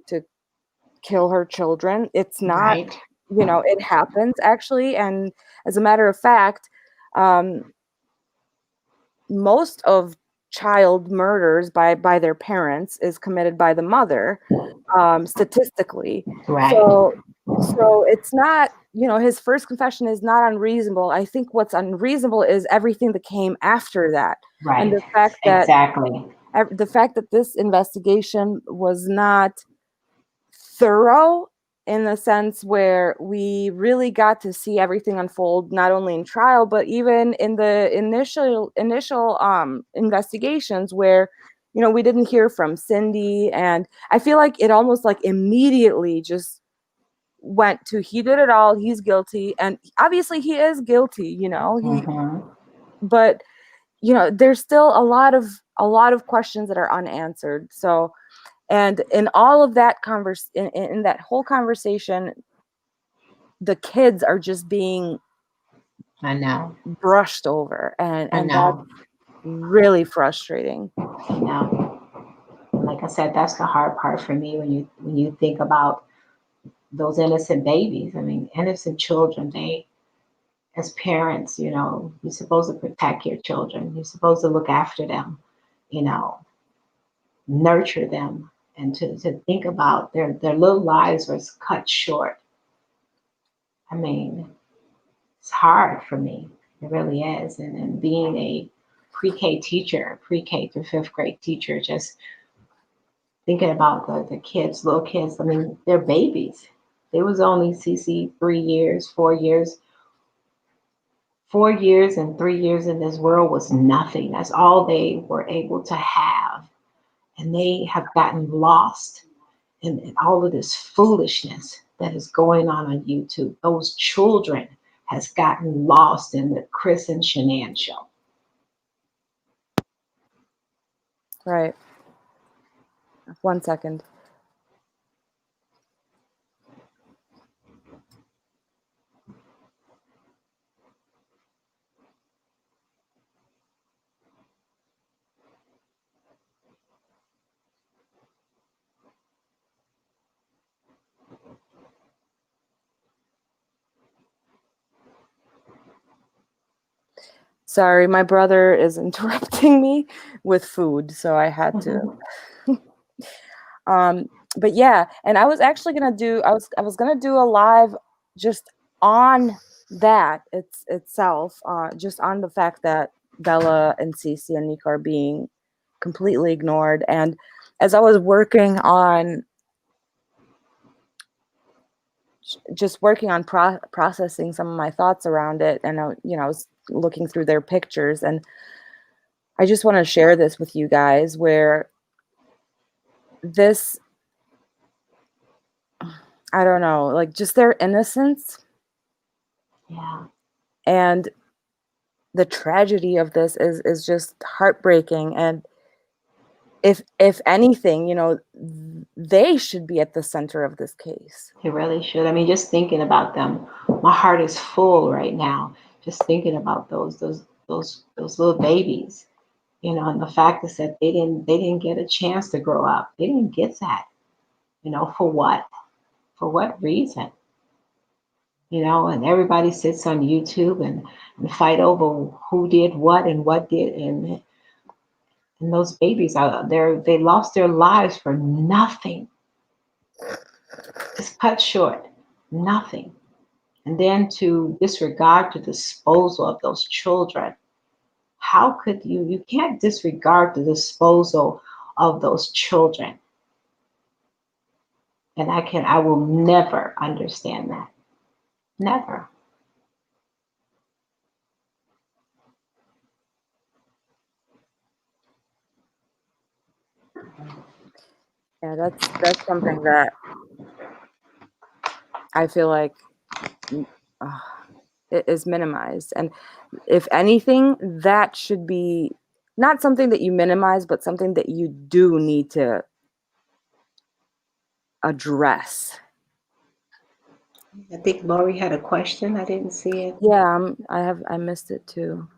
kill her children. It's not, Right. you know, it happens actually. And as a matter of fact, um, most of child murders by their parents is committed by the mother, statistically. Right. So it's not, you know, his first confession is not unreasonable. I think what's unreasonable is everything that came after that, and Right. Exactly. the fact that this investigation was not thorough, in the sense where we really got to see everything unfold, not only in trial but even in the initial investigations, where, you know, we didn't hear from Cindy. And I feel like it almost like immediately just went to, he did it all, he's guilty, and obviously he is guilty, you know, he, Hmm. but you know, there's still a lot of questions that are unanswered. So, and in all of that in that whole conversation, the kids are just being I know. brushed over, I and that's know. really frustrating. I know. Like I said, that's the hard part for me when you think about those innocent babies. I mean, innocent children. They, as parents, you know, you're supposed to protect your children. You're supposed to look after them. You know, nurture them, and to think about their little lives was cut short. I mean, it's hard for me. It really is. And being a pre-K teacher, pre-K through fifth grade teacher, just thinking about the kids, little kids. I mean, they're babies. They was only CC 3 years, 4 years. 4 years and 3 years in this world was nothing. That's all they were able to have. and they have gotten lost in all of this foolishness that is going on YouTube. Those children has gotten lost in the Chris and Shanann show. Right. 1 second. Sorry, my brother is interrupting me with food, so I had to. But yeah, and I was actually gonna do. I was gonna do a live just on that itself, just on the fact that Bella and Cece and Nico are being completely ignored. And as I was working on just working on processing some of my thoughts around it, and I was looking through their pictures, and I just want to share this with you guys, where this, I don't know, like just their innocence. Yeah. And the tragedy of this is just heartbreaking. And if anything, they should be at the center of this case. It really should. I mean, just thinking about them, my heart is full right now. Just thinking about those little babies, and the fact is that they didn't get a chance to grow up. They didn't get that, for what? For what reason? And everybody sits on YouTube and fight over who did what and what did, and those babies out there, they lost their lives for nothing. Just cut short, nothing. And then to disregard, to disposal of those children. How could you can't disregard the disposal of those children. And I will never understand that. Never. Yeah, that's something that I feel like it is minimized. And if anything, that should be not something that you minimize, but something that you do need to address. I think Lori had a question. I didn't see it. Yeah, I missed it too.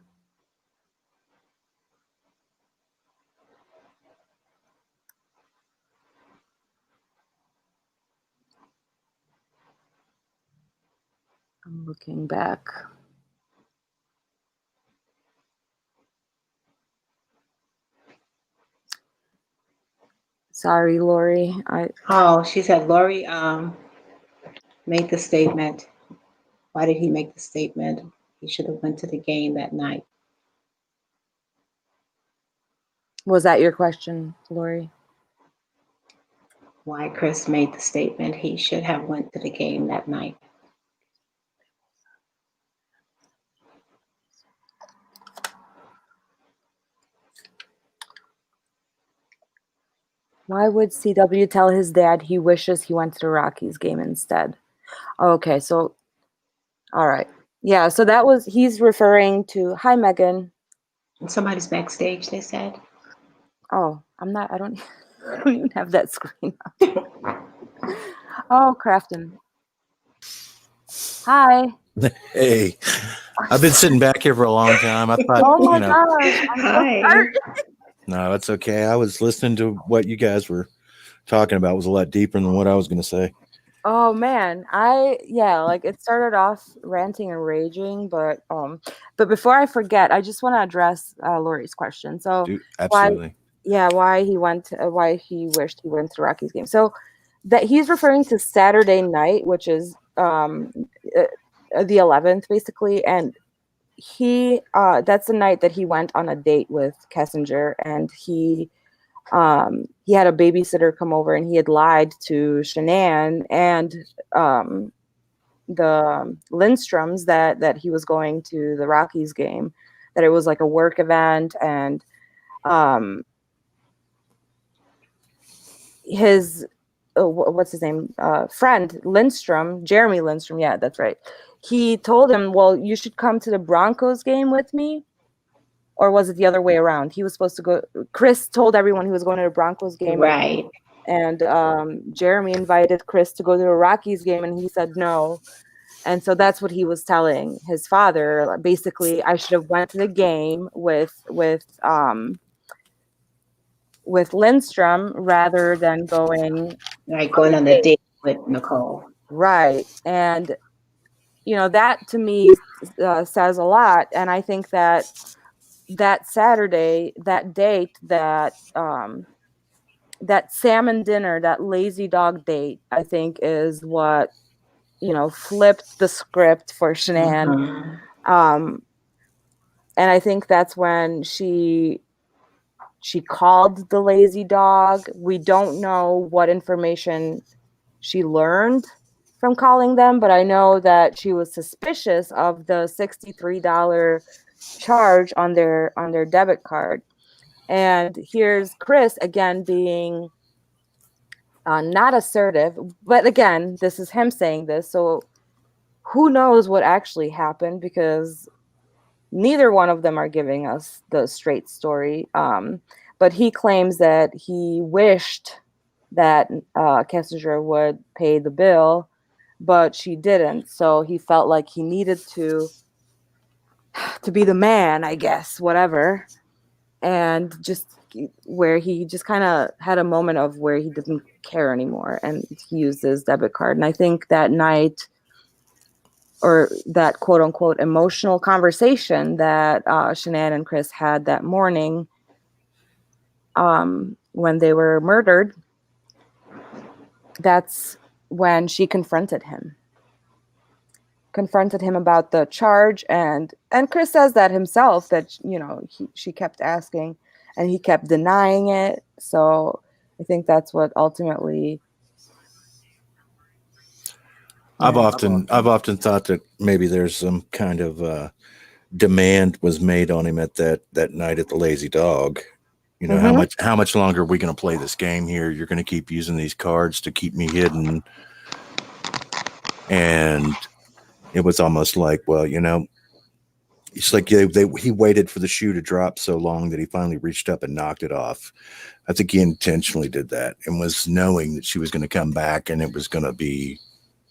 I'm looking back. Sorry, Lori. Oh, she said Lori made the statement. Why did he make the statement? He should have went to the game that night. Was that your question, Lori? Why Chris made the statement he should have went to the game that night. Why would CW tell his dad he wishes he went to the Rockies game instead? Okay, so, all right. Yeah, so he's referring to, hi, Megan. And somebody's backstage, they said. Oh, I don't even have that screen up. Oh, Crafton. Hi. Hey, I've been sitting back here for a long time. I thought, Oh my gosh. I'm so sorry. No, it's okay. I was listening to what you guys were talking about. It was a lot deeper than what I was going to say. Oh man, it started off ranting and raging, but before I forget, I just want to address Lori's question. So, Dude, absolutely. why he wished he went to the Rockies game. So that he's referring to Saturday night, which is the 11th, basically, and that's the night that he went on a date with Kessinger, and he had a babysitter come over, and he had lied to Shanann and the Lindstroms that he was going to the Rockies game, that it was like a work event, and his what's his name, friend Lindstrom, Jeremy Lindstrom, yeah, that's right. He told him, well, you should come to the Broncos game with me. Or was it the other way around? He was supposed to go. Chris told everyone he was going to the Broncos game, Right. and Jeremy invited Chris to go to the Rockies game, and he said no. And so that's what he was telling his father. Basically, I should have went to the game with Lindstrom rather than going Like going on a date with Nicole. right. And that to me says a lot. And I think that Saturday, that date, that salmon dinner, that lazy dog date, I think is what flipped the script for Shanann. Mm-hmm. And I think that's when she called the lazy dog. We don't know what information she learned from calling them, but I know that she was suspicious of the $63 charge on their debit card. And here's Chris again being not assertive, but again, this is him saying this, so who knows what actually happened, because neither one of them are giving us the straight story. But he claims that he wished that Kessinger would pay the bill, but she didn't. So he felt like he needed to be the man, I guess, whatever. And just where he just kind of had a moment of where he didn't care anymore, and he used his debit card. And I think that night, or that quote unquote emotional conversation that Shanann and Chris had that morning when they were murdered, that's when she confronted him about the charge. And Chris says that himself, that, she kept asking and he kept denying it. So I think that's what ultimately. I've often thought that maybe there's some kind of demand was made on him at that night at the Lazy Dog. How much longer are we going to play this game here? You're going to keep using these cards to keep me hidden. And it was almost like, well, it's like he waited for the shoe to drop so long that he finally reached up and knocked it off. I think he intentionally did that and was knowing that she was going to come back and it was going to be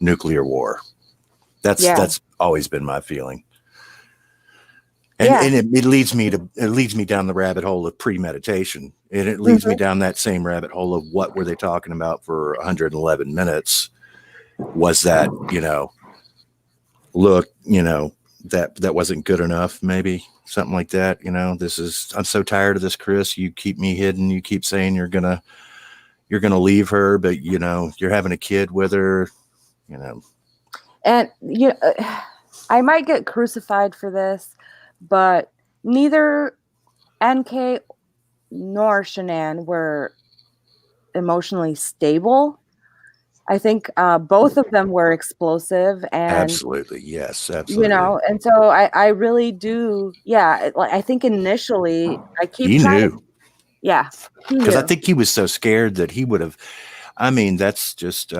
nuclear war. That's always been my feeling. And it leads me down the rabbit hole of premeditation. And it leads me down that same rabbit hole of what were they talking about for 111 minutes? Was that, look, that wasn't good enough, maybe something like that. I'm so tired of this, Chris. You keep me hidden. You keep saying you're going to leave her, but you're having a kid with her, And I might get crucified for this, but neither NK nor Shanann were emotionally stable. I think both of them were explosive, and absolutely, yes, absolutely. And so I really do, yeah. I think initially I keep he trying. knew, yeah, because I think he was so scared that he would have. I mean, that's just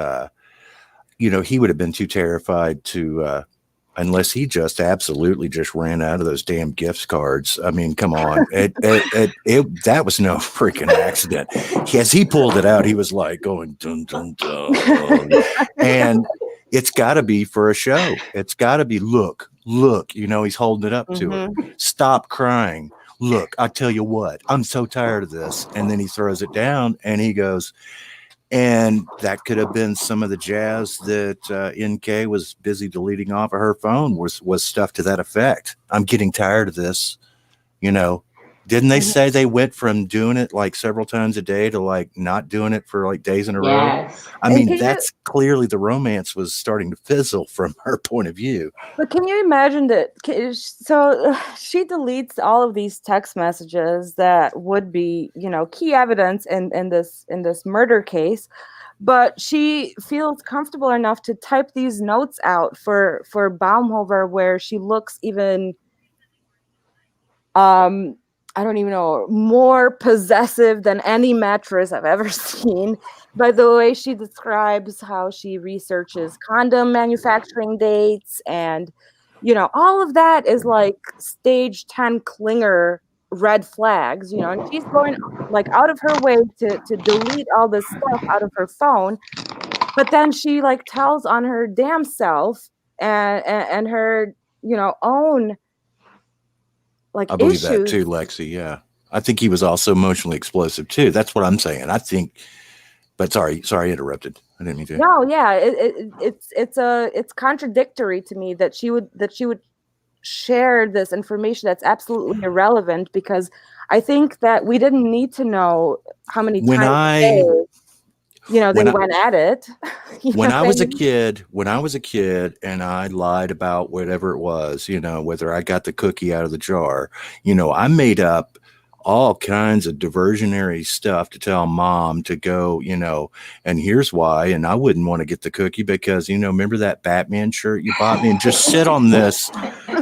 he would have been too terrified to. Unless he just absolutely just ran out of those damn gift cards. I mean, come on. That was no freaking accident. As he pulled it out, he was like going, dun, dun, dun. And it's got to be for a show. It's got to be, look, he's holding it up to her. Stop crying. Look, I tell you what, I'm so tired of this. And then he throws it down and he goes, and that could have been some of the jazz that NK was busy deleting off of her phone was stuff to that effect. I'm getting tired of this. Didn't they say they went from doing it like several times a day to like not doing it for like days in a row? I mean, that's clearly the romance was starting to fizzle from her point of view. But can you imagine that? So she deletes all of these text messages that would be, key evidence in this murder case, but she feels comfortable enough to type these notes out for Baumhofer, where she looks even I don't even know, more possessive than any mattress I've ever seen. By the way she describes how she researches condom manufacturing dates, and all of that is like stage 10 clinger red flags, and she's going like out of her way to delete all this stuff out of her phone, but then she like tells on her damn self and her own like I believe that issues. too, Lexi. Yeah. I think he was also emotionally explosive too. That's what I'm saying. I think, but sorry, I interrupted. I didn't mean to. No, yeah, it's contradictory to me that she would share this information that's absolutely irrelevant, because I think that we didn't need to know how many When times a day, I, they when I, went at it. You know when what I I was a mean? kid, and I lied about whatever it was, whether I got the cookie out of the jar, I made up all kinds of diversionary stuff to tell mom to go, and here's why. And I wouldn't want to get the cookie because, remember that Batman shirt you bought me, and just sit on this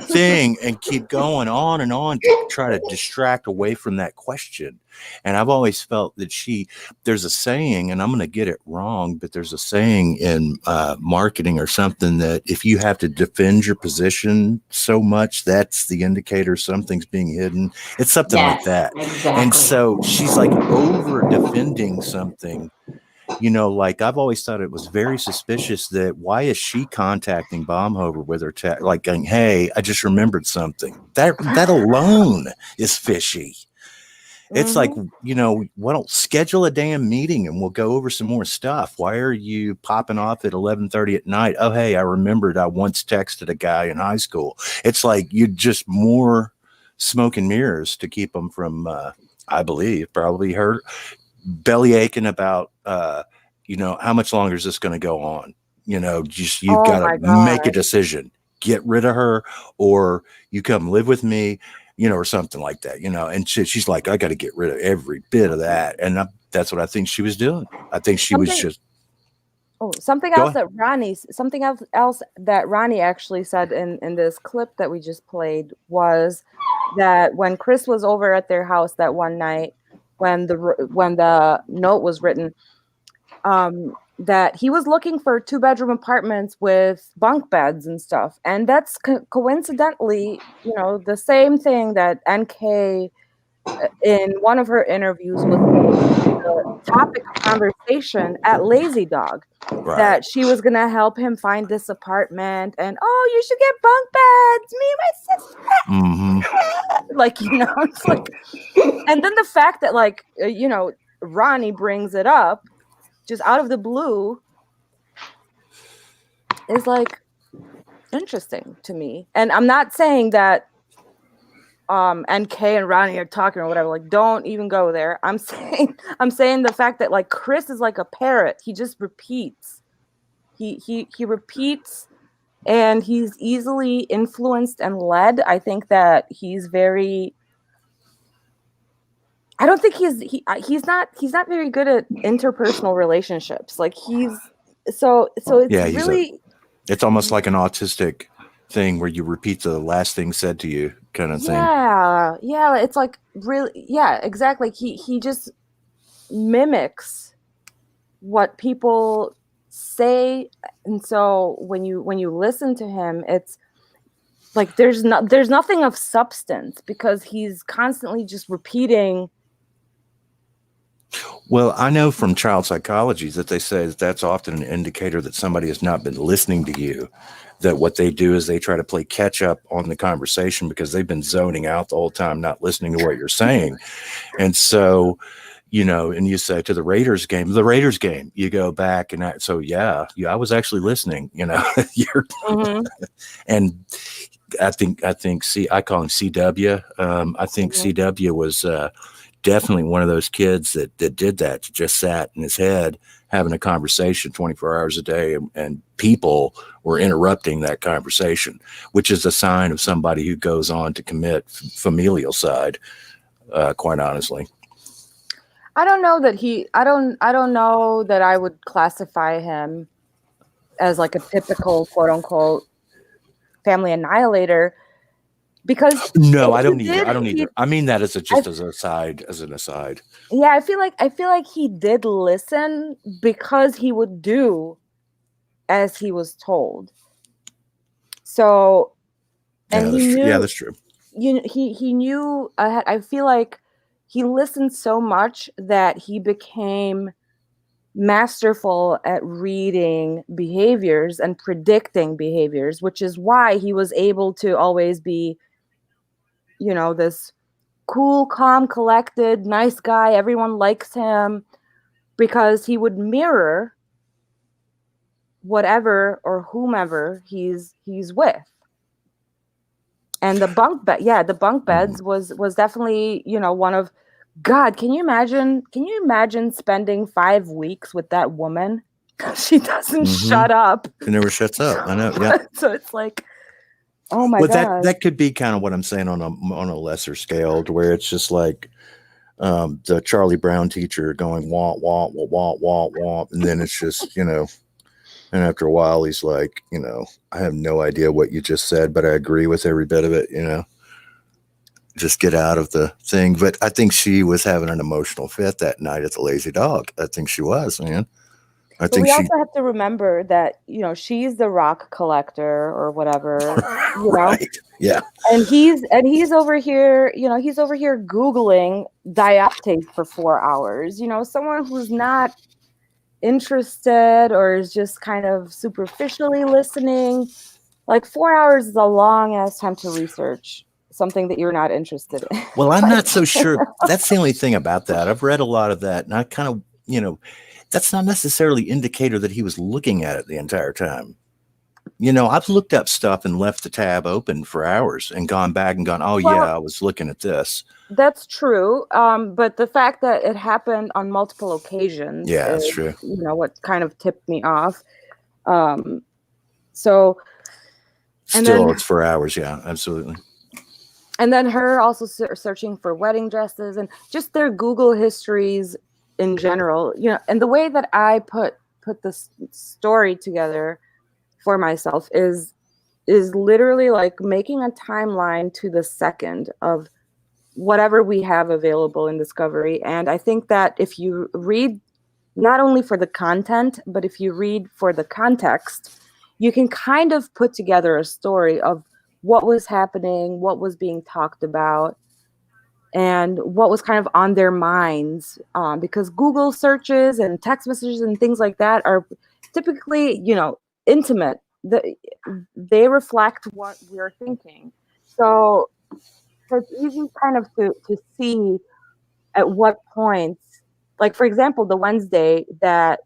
thing and keep going on and on to try to distract away from that question. And I've always felt that there's a saying, and I'm going to get it wrong, but there's a saying in marketing or something that if you have to defend your position so much, that's the indicator something's being hidden. It's something like Yes, that. And exactly. so she's like over defending something. Like I've always thought it was very suspicious that why is she contacting Baumhofer with her like going, hey, I just remembered something. That alone is fishy. It's like, Hmm. why don't schedule a damn meeting and we'll go over some more stuff. Why are you popping off at 11:30 at night? Oh, hey, I remembered I once texted a guy in high school. It's like you just more smoke and mirrors to keep them from, I believe, probably her belly aching about, how much longer is this going to go on? You've Oh got to my make a god. decision, get rid of her, or you come live with me, or something like that, and she's like, I got to get rid of every bit of that. And that's what I think she was doing. I think she was Something just, something go else ahead. that Ronnie actually said in this clip that we just played was that when Chris was over at their house that one night, when the note was written, that he was looking for 2-bedroom apartments with bunk beds and stuff, and that's coincidentally, the same thing that NK in one of her interviews was saying the topic of conversation at Lazy Dog, Right. that she was gonna help him find this apartment, and oh, you should get bunk beds, me and my Mm-hmm. sister, like it's like, and then the fact that like Ronnie brings it up just out of the blue is like interesting to me. And I'm not saying that NK and Ronnie are talking or whatever, like don't even go there. I'm saying the fact that like Chris is like a parrot. He just repeats. He repeats, and he's easily influenced and led. I think that he's very I don't think he's not very good at interpersonal relationships. Like so it's Yeah, really. it's almost like an autistic thing where you repeat the last thing said to you kind of thing. Yeah, yeah, it's like really, yeah, exactly. He just mimics what people say, and so when you listen to him, it's like there's nothing of substance because he's constantly just repeating. Well, I know from child psychology that they say that that's often an indicator that somebody has not been listening to you. That what they do is they try to play catch up on the conversation because they've been zoning out the whole time, not listening to what you're saying. And so, and you say to the Raiders game, you go back and so, yeah, I was actually listening, you're, Mhm, and I call him CW. I think mhm. CW was, definitely one of those kids that did that, just sat in his head having a conversation 24 hours a day, and people were interrupting that conversation, which is a sign of somebody who goes on to commit familial side, quite honestly. I don't know that I would classify him as like a typical quote unquote family annihilator. because No, I he don't either. did, I don't he, either. I mean that as I, as an aside. yeah, I feel like he did listen because he would do as he was told. So, and Yeah, he that's true. Yeah, knew, that's true. he knew ahead. I feel like he listened so much that he became masterful at reading behaviors and predicting behaviors, which is why he was able to always be, this cool, calm, collected, nice guy. Everyone likes him because he would mirror whatever or whomever he's with. And the bunk bed, yeah, the bunk beds was definitely, one of, God, can you imagine? Can you imagine spending 5 weeks with that woman? She doesn't shut up. She never shuts up. I know. Yeah. So it's like, oh my Well, God. that could be kind of what I'm saying on a lesser scale, to where it's just like the Charlie Brown teacher going womp womp womp womp womp womp, and then it's just and after a while he's like, I have no idea what you just said, but I agree with every bit of it. Just get out of the thing. But I think she was having an emotional fit that night at the Lazy Dog. I think she was, man. I But think we she. also have to remember that, she's the rock collector or whatever, Right. Yeah. and he's over here, he's over here Googling diaptase for 4 hours. Someone who's not interested or is just kind of superficially listening. Like 4 hours is a long ass time to research something that you're not interested in. Well, I'm not so sure. That's the only thing about that. I've read a lot of that, and I kind of, that's not necessarily indicator that he was looking at it the entire time. I've looked up stuff and left the tab open for hours and gone back and gone, oh, Well, yeah, I was looking at this. That's true. But the fact that it happened on multiple occasions Yeah, that's is, true. what kind of tipped me off. So, and Still, then, it's for hours. Yeah, absolutely. and then her also searching for wedding dresses and just their Google histories in general, and the way that I put this story together for myself is literally like making a timeline to the second of whatever we have available in Discovery. And I think that if you read not only for the content, but if you read for the context, you can kind of put together a story of what was happening, what was being talked about, and what was kind of on their minds. Because Google searches and text messages and things like that are typically, intimate. They reflect what we're thinking. So it's easy kind of to see at what points, like for example, the Wednesday that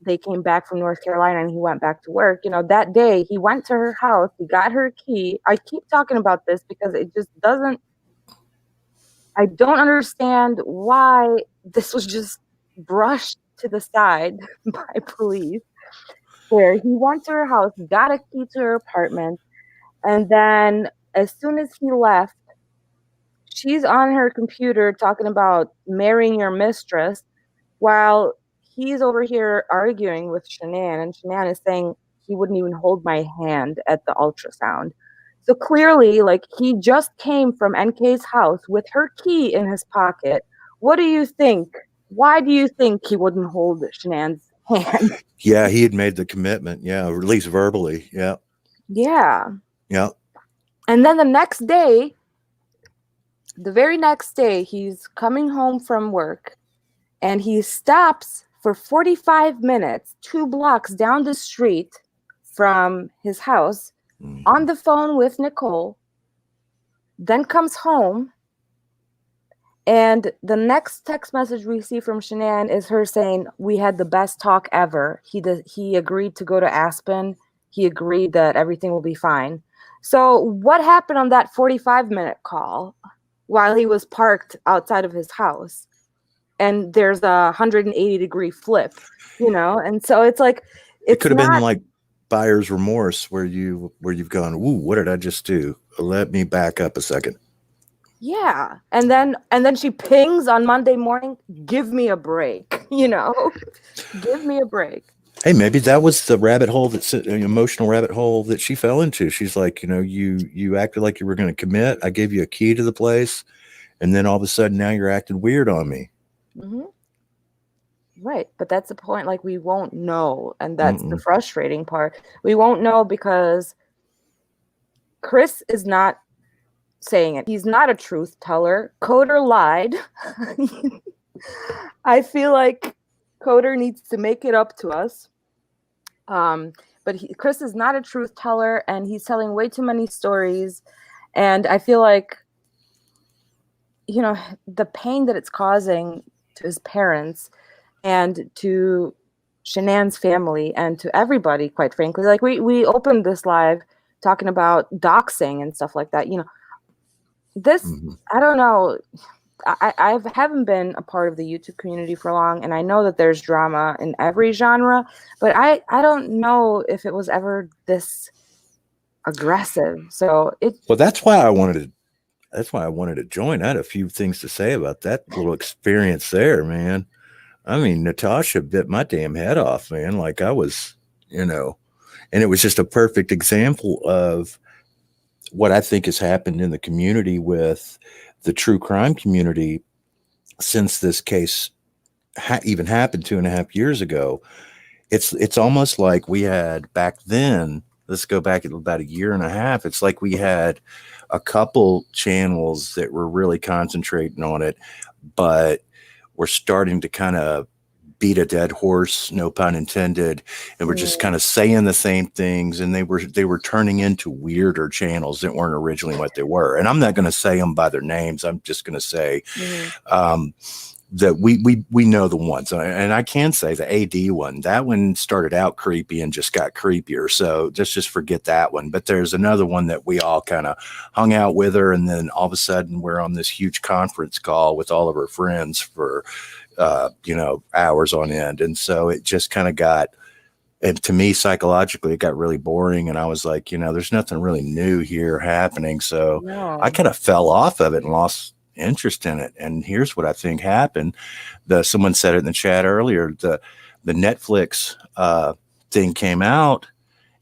they came back from North Carolina and he went back to work, that day he went to her house, he got her key. I keep talking about this because it just I don't understand why this was just brushed to the side by police, where he went to her house, got a key to her apartment, and then as soon as he left, she's on her computer talking about marrying your mistress while he's over here arguing with Shanann, and Shanann is saying he wouldn't even hold my hand at the ultrasound. So clearly, like, he just came from NK's house with her key in his pocket. What do you think? Why do you think he wouldn't hold Shanann's hand? Yeah, he had made the commitment. Yeah, or at least verbally. Yeah. Yeah. Yeah. And then the very next day, he's coming home from work and he stops for 45 minutes, 2 blocks down the street from his house, on the phone with Nicole, then comes home. And the next text message we see from Shanann is her saying, we had the best talk ever. He agreed to go to Aspen. He agreed that everything will be fine. So what happened on that 45-minute call while he was parked outside of his house? And there's a 180-degree flip, and so it's like it could have been like buyer's remorse, where you've gone, ooh, what did I just do? Let me back up a second. Yeah, and then she pings on Monday morning, give me a break, give me a break. Hey, maybe that was the rabbit hole that's an emotional rabbit hole that she fell into. She's like, you acted like you were going to commit. I gave you a key to the place, and then all of a sudden now you're acting weird on me. Hmm. Right. But that's the point. Like, we won't know. And that's the Mm-mm. frustrating part. We won't know because Chris is not saying it. He's not a truth teller. Coder lied. I feel like Coder needs to make it up to us. But Chris is not a truth teller, and he's telling way too many stories. And I feel like, the pain that it's causing to his parents and to Shanann's family and to everybody, quite frankly. Like, we opened this live talking about doxing and stuff like that. This, Mm-hmm. I don't know. I haven't been a part of the YouTube community for long, and I know that there's drama in every genre, but I don't know if it was ever this aggressive. So Well, that's why I wanted to join. I had a few things to say about that little experience there, man. I mean, Natasha bit my damn head off, man. Like I was, and it was just a perfect example of what I think has happened in the community with the true crime community since this case even happened 2.5 years ago. It's almost like we had back then. Let's go back about a year and a half. It's like we had a couple channels that were really concentrating on it, but we're starting to kind of beat a dead horse, no pun intended, and we're just kind of saying the same things, and they were turning into weirder channels that weren't originally what they were. And I'm not going to say them by their names. I'm just going to say that we know the ones, and I can say the AD one. That one started out creepy and just got creepier. So just forget that one. But there's another one that we all kind of hung out with her, and then all of a sudden we're on this huge conference call with all of her friends for hours on end. And so it just kind of got, and to me psychologically, it got really boring. And I was like, there's nothing really new here happening. So I kind of fell off of it and lost interest in it. And here's what I think happened. Someone said it in the chat earlier, the Netflix thing came out.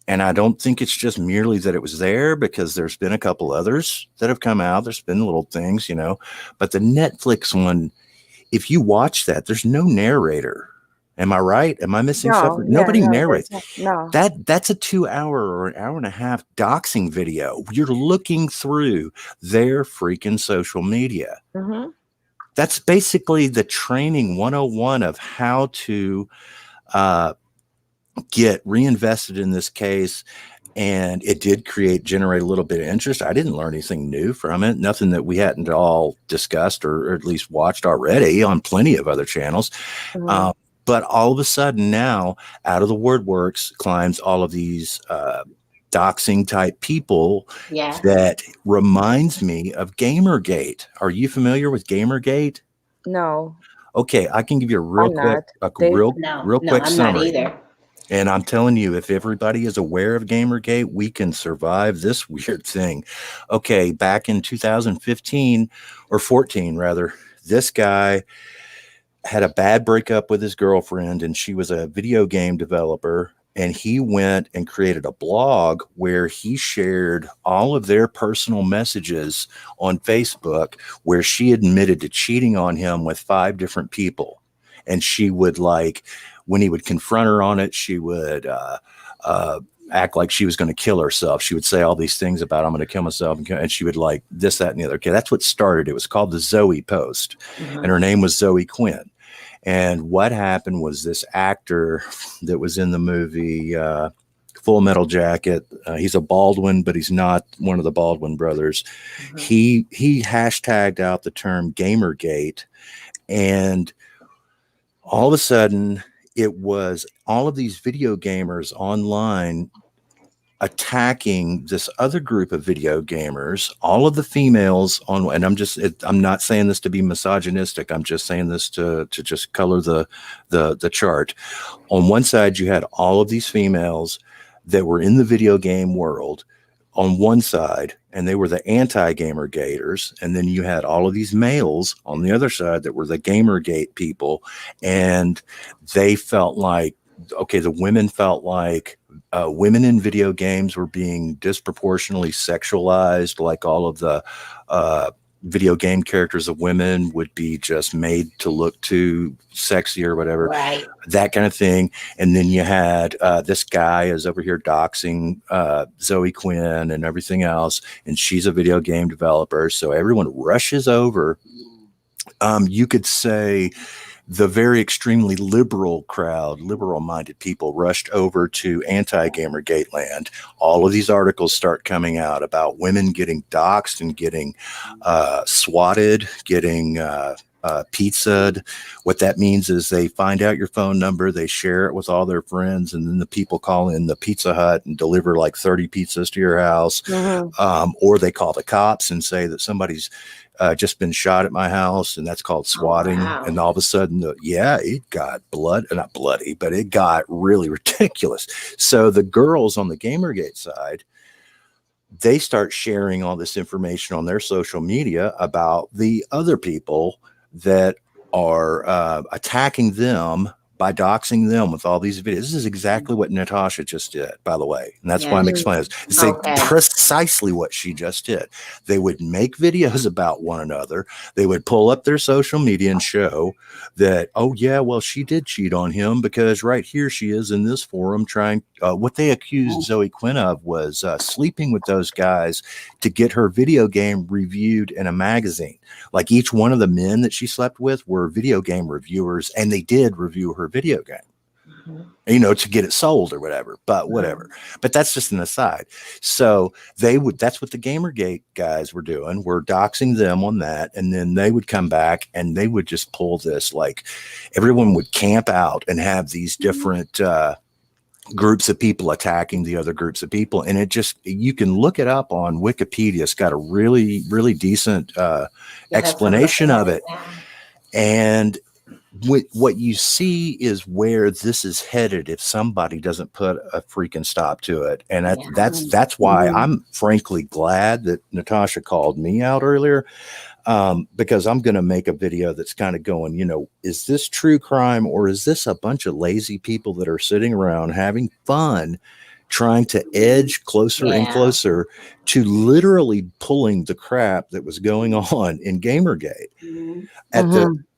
And I don't think it's just merely that it was there, because there's been a couple others that have come out. There's been little things, but the Netflix one, if you watch that, there's no narrator. Am I right? Am I missing something? Nobody narrates. No. That's a 2 hour or an hour and a half doxing video. You're looking through their freaking social media. Mm-hmm. That's basically the training 101 of how to get reinvested in this case. And it did generate a little bit of interest. I didn't learn anything new from it. Nothing that we hadn't all discussed or at least watched already on plenty of other channels. Mm-hmm. But all of a sudden now, out of the woodworks climbs all of these doxing type people. Yeah. That reminds me of Gamergate. Are you familiar with Gamergate? No. Okay, I can give you a real quick I'm summary. not either. And I'm telling you, if everybody is aware of Gamergate, we can survive this weird thing. Okay, back in 2015 or 14, rather, this guy had a bad breakup with his girlfriend, and she was a video game developer. And he went and created a blog where he shared all of their personal messages on Facebook, where she admitted to cheating on him with 5 different people. And she would, like, when he would confront her on it, she would act like she was going to kill herself. She would say all these things about, I'm going to kill myself. And she would like this, that, and the other. Okay, that's what started. It was called the Zoe Post. And her name was Zoe Quinn. And what happened was this actor that was in the movie Full Metal Jacket, he's a Baldwin, but he's not one of the Baldwin brothers. He hashtagged out the term Gamergate, and all of a sudden it was all of these video gamers online attacking this other group of video gamers, all of the females on, and I'm not saying this to be misogynistic. I'm just saying this to just color the chart. On one side, you had all of these females that were in the video game world on one side, and they were the anti-Gamergaters. And then you had all of these males on the other side that were the Gamergate people. And they felt like okay, the women felt like women in video games were being disproportionately sexualized, like all of the video game characters of women would be just made to look too sexy or whatever, Right. that kind of thing. And then you had this guy is over here doxing Zoe Quinn and everything else, and she's a video game developer, so everyone rushes over. You could say the very extremely liberal crowd, liberal-minded people rushed over to anti-Gamergate land. All of these articles start coming out about women getting doxxed and getting swatted, getting pizzaed. What that means is they find out your phone number, they share it with all their friends, and then the people call in the Pizza Hut and deliver like 30 pizzas to your house. Or they call the cops and say that somebody's just been shot at my house, and that's called swatting. Oh, wow. And all of a sudden, it got not bloody, but it got really ridiculous. So the girls on the Gamergate side, they start sharing all this information on their social media about the other people that are attacking them by doxing them with all these videos. This is exactly what Natasha just did, by the way. And that's why I'm explaining this. It's precisely what she just did. They would make videos about one another. They would pull up their social media and show that, oh, yeah, well, she did cheat on him because right here she is in this forum trying. What they accused Zoe Quinn of was sleeping with those guys to get her video game reviewed in a magazine. Like each one of the men that she slept with were video game reviewers, and they did review her video game, to get it sold or whatever, but whatever. But that's just an aside. So that's what the Gamergate guys were doing. We're doxing them on that. And then they would come back and they would just pull this, like everyone would camp out and have these different, groups of people attacking the other groups of people. And you can look it up on Wikipedia. It's got a really, really decent explanation of it. And what you see is where this is headed if somebody doesn't put a freaking stop to it. And that's why I'm frankly glad that Natasha called me out earlier, because I'm going to make a video that's kind of going, is this true crime or is this a bunch of lazy people that are sitting around having fun trying to edge closer and closer to literally pulling the crap that was going on in Gamergate?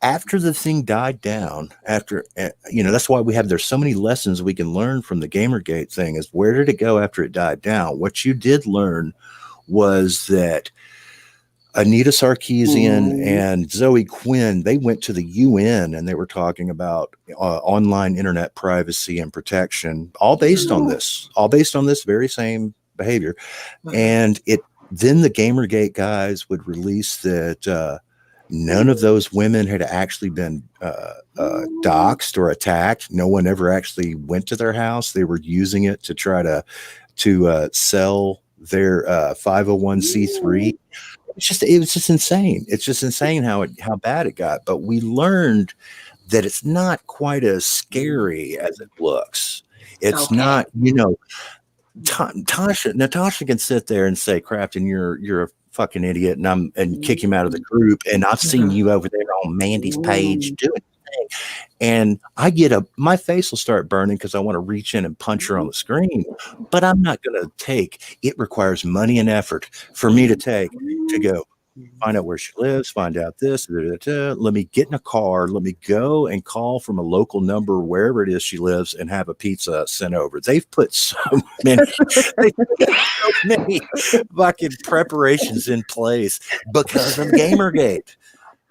After the thing died down, that's why there's so many lessons we can learn from the Gamergate thing. Is where did it go after it died down? What you did learn was that Anita Sarkeesian and Zoe Quinn, they went to the UN and they were talking about online internet privacy and protection, all based on this very same behavior. And then the Gamergate guys would release that none of those women had actually been doxxed or attacked. No one ever actually went to their house. They were using it to try to sell their 501c3. It was just insane. It's just insane how bad it got. But we learned that it's not quite as scary as it looks. It's not, Natasha can sit there and say, Crafton, you're a fucking idiot, and kick him out of the group. And I've seen you over there on Mandy's page doing thing. And my face will start burning because I want to reach in and punch her on the screen, but I'm not going to it requires money and effort for me to go find out where she lives, find out this, let me get in a car, let me go and call from a local number wherever it is she lives and have a pizza sent over. They've put so many fucking preparations in place because of Gamergate.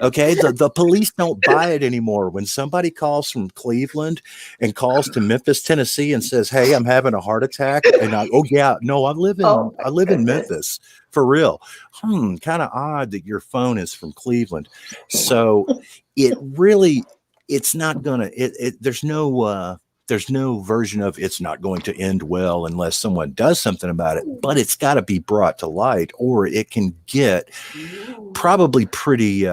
Okay, the police don't buy it anymore. When somebody calls from Cleveland and calls to Memphis, Tennessee, and says, "Hey, I'm having a heart attack," and I live in Memphis for real. Kind of odd that your phone is from Cleveland. So it's not gonna. There's no version of it's not going to end well unless someone does something about it. But it's got to be brought to light, or it can get probably pretty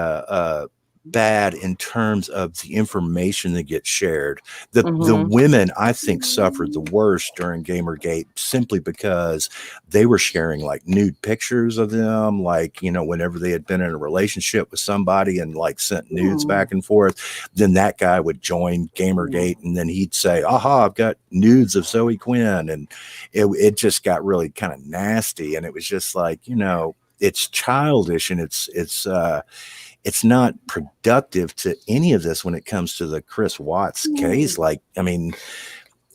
bad in terms of the information that gets shared. The Mhm. women, I think, suffered the worst during Gamergate simply because they were sharing like nude pictures of them, like, you know, whenever they had been in a relationship with somebody and like sent nudes back and forth, then that guy would join Gamergate and then he'd say, aha, I've got nudes of Zoe Quinn. And it just got really kind of nasty. And it was just like, you know, it's childish and it's not productive to any of this when it comes to the Chris Watts case. Like, I mean,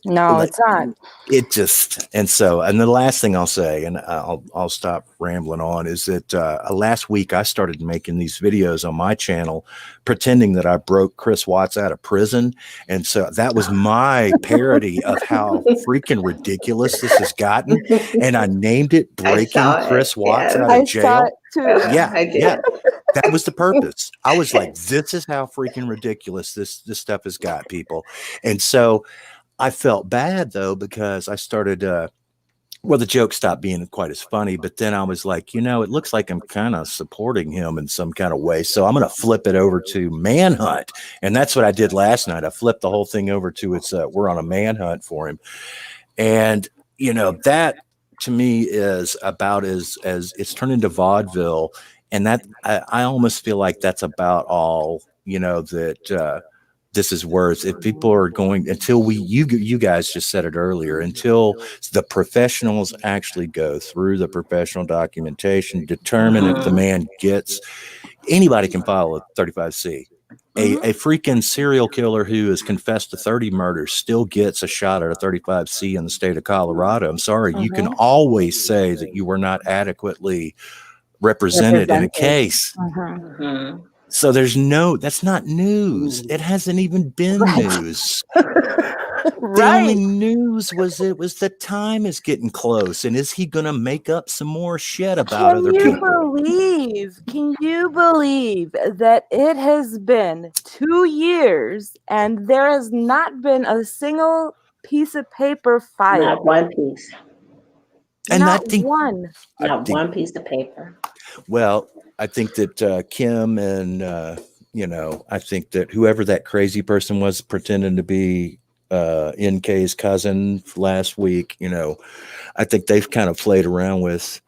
No, like it's not. it just, and the last thing I'll say, and I'll stop rambling on, is that last week I started making these videos on my channel pretending that I broke Chris Watts out of prison. And so that was my parody of how freaking ridiculous this has gotten. And I named it Breaking Chris Watts Out of I saw Jail. it too. Yeah, I did. yeah. That was the purpose. I was like, this is how freaking ridiculous this stuff has got, people. And so I felt bad though, because I started well, the joke stopped being quite as funny, but then I was like, you know, it looks like I'm kind of supporting him in some kind of way. So I'm going to flip it over to manhunt. And that's what I did last night. I flipped the whole thing over to we're on a manhunt for him. And, you know, that to me is about as it's turned into vaudeville. And that I almost feel like that's about all, you know, that this is worth. If people are going, until you guys just said it earlier, until the professionals actually go through the professional documentation, determine if the man gets, anybody can file a 35C. A freaking serial killer who has confessed to 30 murders still gets a shot at a 35C in the state of Colorado. I'm sorry, you can always say that you were not adequately represented in a case. So that's not news. It hasn't even been news. The only news was the time is getting close. And is he going to make up some more shit about other people? Can you believe that it has been 2 years and there has not been a single piece of paper filed? Not one piece. And not one. Not one piece of paper. Well, I think that Kim and, you know, I think that whoever that crazy person was pretending to be NK's cousin last week, you know, I think they've kind of played around with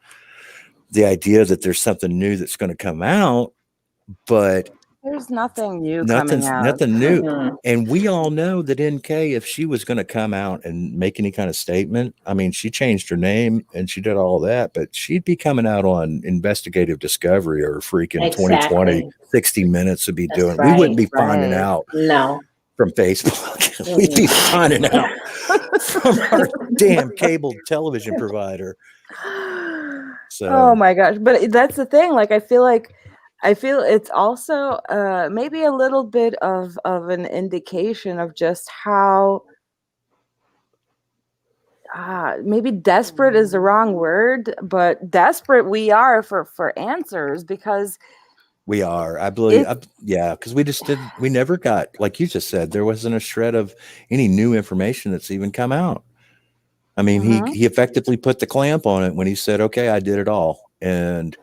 the idea that there's something new that's going to come out, but there's nothing new coming out. Nothing new. And we all know that NK, if she was going to come out and make any kind of statement, I mean, she changed her name and she did all that, but she'd be coming out on Investigative Discovery or freaking 2020, 60 Minutes would be doing. We wouldn't be finding out from Facebook. We'd be finding out from our damn cable television provider. So, oh my gosh. But that's the thing. Like, I feel it's also maybe a little bit of an indication of just how maybe desperate is the wrong word, but desperate we are for answers, because we are, I believe. Because we never got, like you just said, there wasn't a shred of any new information that's even come out. I mean, he effectively put the clamp on it when he said, okay, I did it all. And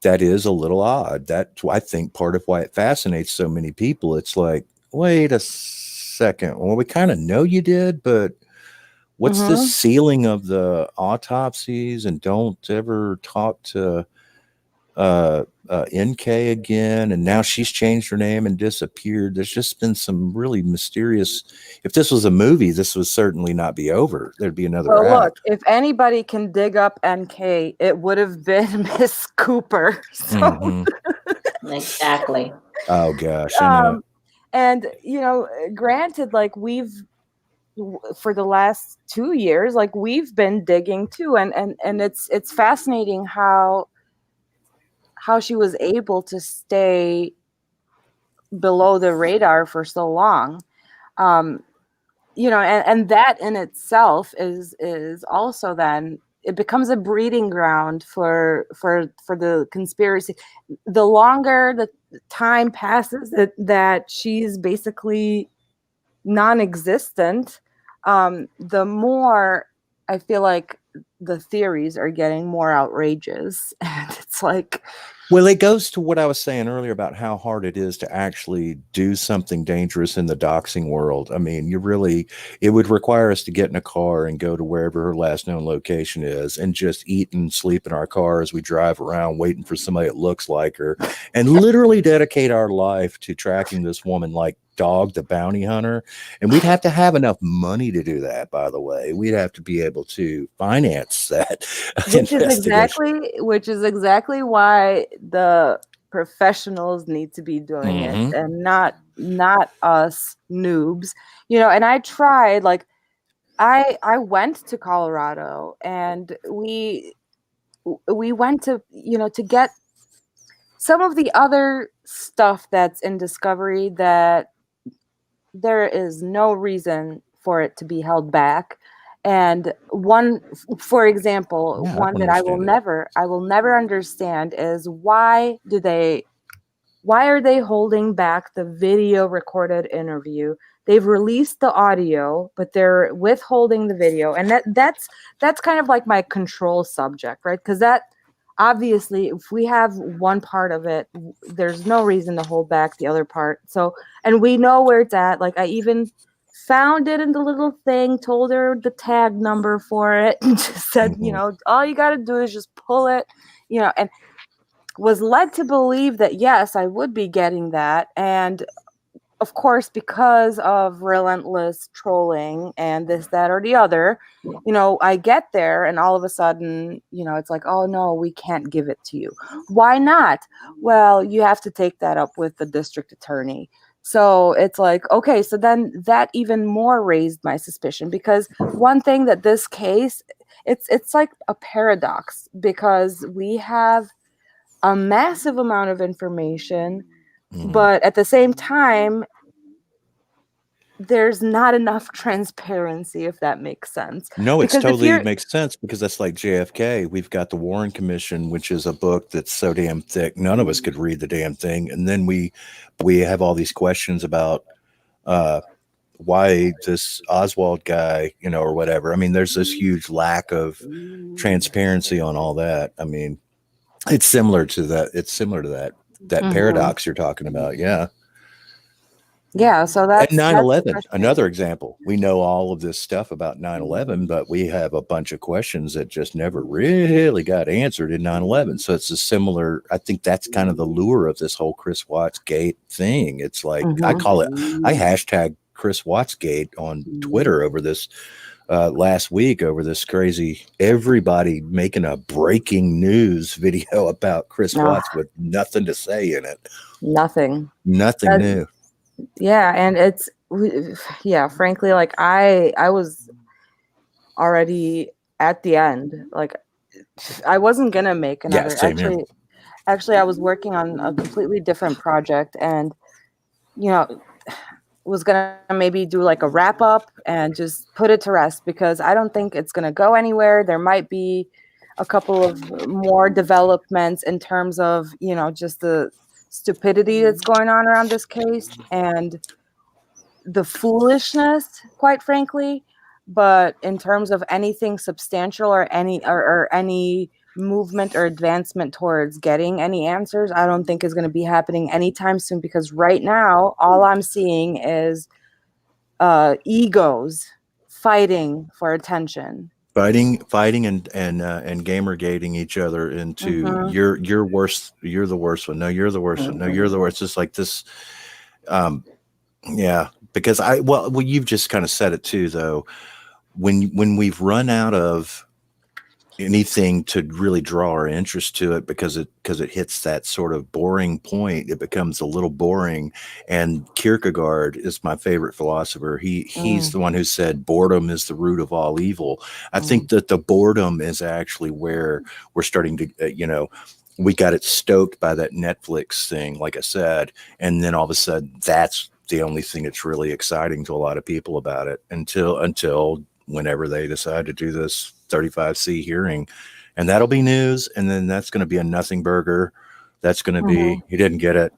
that is a little odd. That's, I think, part of why it fascinates so many people. It's like, wait a second. Well, we kind of know you did, but what's the ceiling of the autopsies? And don't ever talk to NK again. And now she's changed her name and disappeared. There's just been some really mysterious. If this was a movie, this would certainly not be over. There'd be another act. Look, if anybody can dig up NK, it would have been Miss Cooper. So. Exactly. Oh gosh. I know. And you know, granted, like for the last 2 years, like we've been digging too, and it's fascinating how she was able to stay below the radar for so long. You know, and that in itself is also then it becomes a breeding ground for the conspiracy. The longer the time passes that she's basically non-existent, the more I feel like the theories are getting more outrageous. And it's like, Well, it goes to what I was saying earlier about how hard it is to actually do something dangerous in the doxing world. I mean, it would require us to get in a car and go to wherever her last known location is and just eat and sleep in our car as we drive around waiting for somebody that looks like her and literally dedicate our life to tracking this woman like Dog the Bounty Hunter. And we'd have to have enough money to do that, by the way. We'd have to be able to finance that investigation. Which is exactly why the professionals need to be doing it Mhm. and not us noobs. And I tried, like, I went to Colorado, and we went to, to get some of the other stuff that's in Discovery that there is no reason for it to be held back. And for example, Yeah, I one don't that understand it. I will never understand is why are they holding back the video recorded interview? They've released the audio, but they're withholding the video. And that's kind of like my control subject, right? Because that, obviously, if we have one part of it, there's no reason to hold back the other part. So, and we know where it's at. Like, I even found it in the little thing, told her the tag number for it, and just said, Mhm. all you got to do is just pull it, and was led to believe that, yes, I would be getting that. And of course, because of relentless trolling and this, that, or the other, I get there and all of a sudden, it's like, oh no, we can't give it to you. Why not? Well, you have to take that up with the district attorney. So it's like, okay, so then that even more raised my suspicion, because one thing that this case, it's like a paradox, because we have a massive amount of information, Mhm. but at the same time, there's not enough transparency, if that makes sense. No, it's Because if totally you're makes sense because that's like JFK. We've got the Warren Commission, which is a book that's so damn thick, none of us could read the damn thing. And then we have all these questions about uh, why this Oswald guy, or whatever. I mean, there's this huge lack of transparency on all that. I mean, it's similar to that. It's similar to that Mhm. paradox you're talking about. Yeah. Yeah, so And that's 9/11, frustrating. another example. We know all of this stuff about 9/11, but we have a bunch of questions that just never really got answered in 9/11. So it's a similar, I think that's kind of the lure of this whole Chris Watts gate thing. It's like, Mhm. I hashtag Chris Watts gate on Twitter over this last week, over this crazy, everybody making a breaking news video about Chris Ugh, Watts with nothing to say in it. nothing. Nothing That, new. yeah, and yeah, frankly, like, I was already at the end. Like, I wasn't gonna make Yeah, another. same here. Actually, I was working on a completely different project, and you know, was gonna maybe do like a wrap up and just put it to rest, because I don't think it's gonna go anywhere. There might be a couple of more developments in terms of, just the stupidity that's going on around this case and the foolishness, quite frankly. But in terms of anything substantial, or any movement or advancement towards getting any answers, I don't think is going to be happening anytime soon, because right now all I'm seeing is egos fighting for attention. Fighting and gamergating each other into Hmm. you're worse, you're the worst one, no you're the worst one, no you're the worst, just like this. um yeah, because you've just kind of said it too, though. When we've run out of anything to really draw our interest to it, because it hits that sort of boring point, it becomes a little boring. And Kierkegaard is my favorite philosopher. He's Mm, the one who said boredom is the root of all evil. I mm, think that the boredom is actually where we're starting to we got it stoked by that Netflix thing, like I said, and then all of a sudden that's the only thing that's really exciting to a lot of people about it, until whenever they decide to do this 35C hearing, and that'll be news. And then that's going to be a nothing burger. That's going to be, mhm. he didn't get it.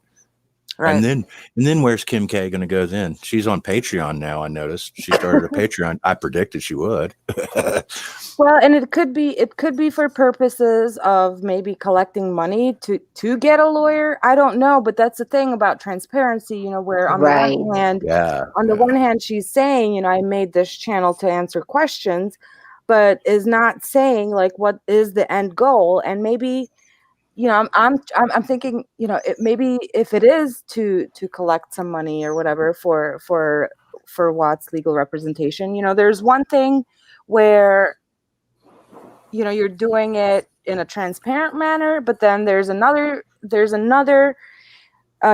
Right. And then where's Kim K going to go then? She's on Patreon now. I noticed she started a Patreon. I predicted she would. Well, and it could be for purposes of maybe collecting money to get a lawyer. I don't know, but that's the thing about transparency, where on the Right. one hand, Yeah. she's saying, I made this channel to answer questions, but is not saying like what is the end goal. And maybe, I'm thinking, maybe if it is to collect some money or whatever for Watts legal representation, there's one thing where you're doing it in a transparent manner, but then there's another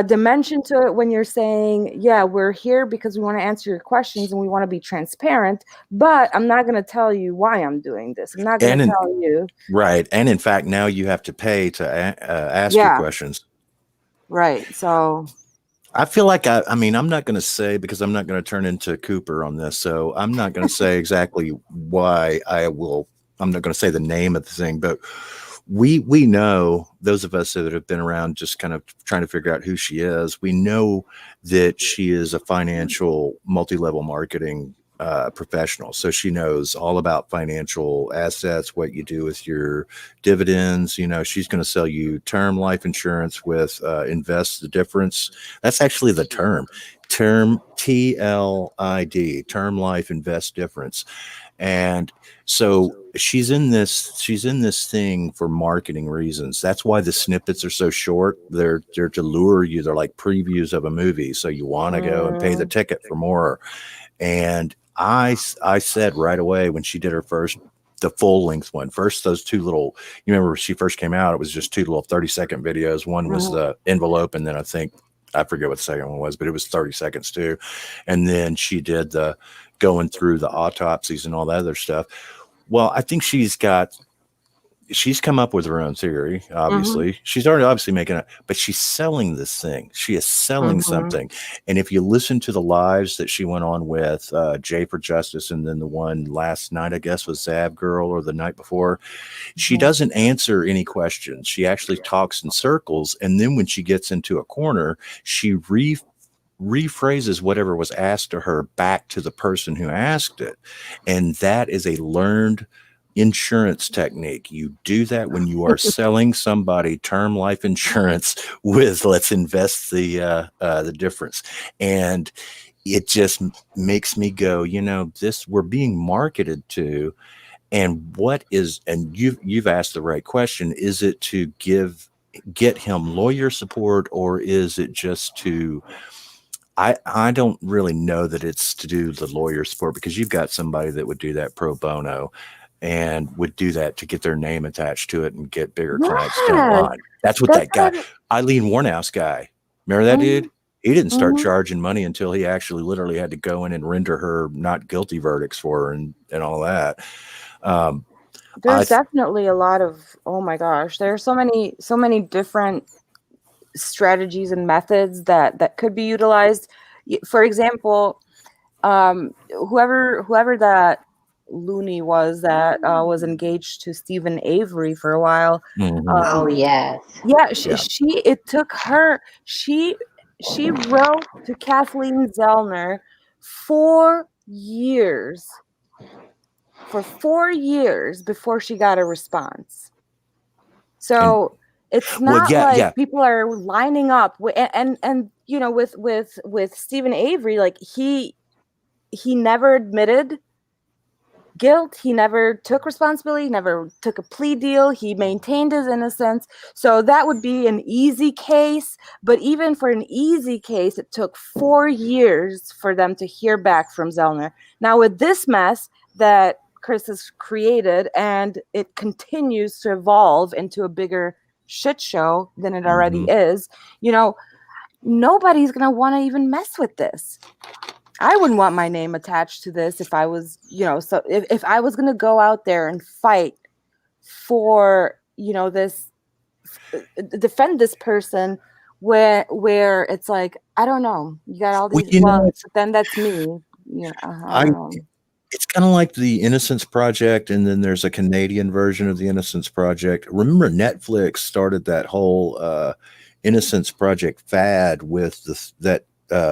dimension to it when you're saying, yeah, we're here because we want to answer your questions and we want to be transparent, but I'm not going to tell you why I'm doing this. I'm not going to tell you. Right. And in fact, now you have to pay to ask your questions. Right. So I feel like I'm not going to say, because I'm not going to turn into Cooper on this. So I'm not going to say exactly why I'm not going to say the name of the thing, but we know, those of us that have been around just kind of trying to figure out who she is, we know that she is a financial multi-level marketing professional. So she knows all about financial assets, what you do with your dividends. She's going to sell you term life insurance with invest the difference. That's actually the term TLID, term life invest difference. And so she's in this thing for marketing reasons. That's why the snippets are so short. They're to lure you. They're like previews of a movie. So you want to go and pay the ticket for more. And I said right away when she did the full length one, first, those two little, you remember when she first came out, it was just two little 30-second videos. One was the envelope. And then I forget what the second one was, but it was 30 seconds too. And then she did the going through the autopsies and all that other stuff. Well, I think she's come up with her own theory. Obviously, she's already obviously making it, but she's selling this thing. She is selling something. And if you listen to the lives that she went on with Jay for Justice, and then the one last night, I guess, was Zav Girl, or the night before, she doesn't answer any questions. She actually talks in circles. And then when she gets into a corner, she rephrases whatever was asked to her back to the person who asked it. And that is a learned insurance technique. You do that when you are selling somebody term life insurance with let's invest the difference. And it just makes me go, this we're being marketed to. And you've asked the right question. Is it to get him lawyer support, or is it just to, I don't really know that it's to do the lawyer support, because you've got somebody that would do that pro bono and would do that to get their name attached to it and get bigger clients down the line. That's what that guy, Eileen Warnouse guy, remember that dude? He didn't start charging money until he actually literally had to go in and render her not guilty verdicts for her and all that. There's definitely a lot of, oh my gosh, there are so many different strategies and methods that could be utilized. For example, whoever that loony was that was engaged to Stephen Avery for a while. Oh yes. Yeah, it took her. She wrote to Kathleen Zellner for 4 years before she got a response. So it's not people are lining up and with Stephen Avery, like he never admitted guilt. He never took responsibility, never took a plea deal. He maintained his innocence. So that would be an easy case. But even for an easy case, it took 4 years for them to hear back from Zellner. Now with this mess that Chris has created, and it continues to evolve into a bigger shit show than it already is, nobody's going to want to even mess with this. I wouldn't want my name attached to this if I was, so if I was going to go out there and fight for, this, defend this person where it's like, I don't know, you got all these, then that's me. It's kind of like the Innocence Project, and then there's a Canadian version of the Innocence Project. Remember, Netflix started that whole Innocence Project fad with that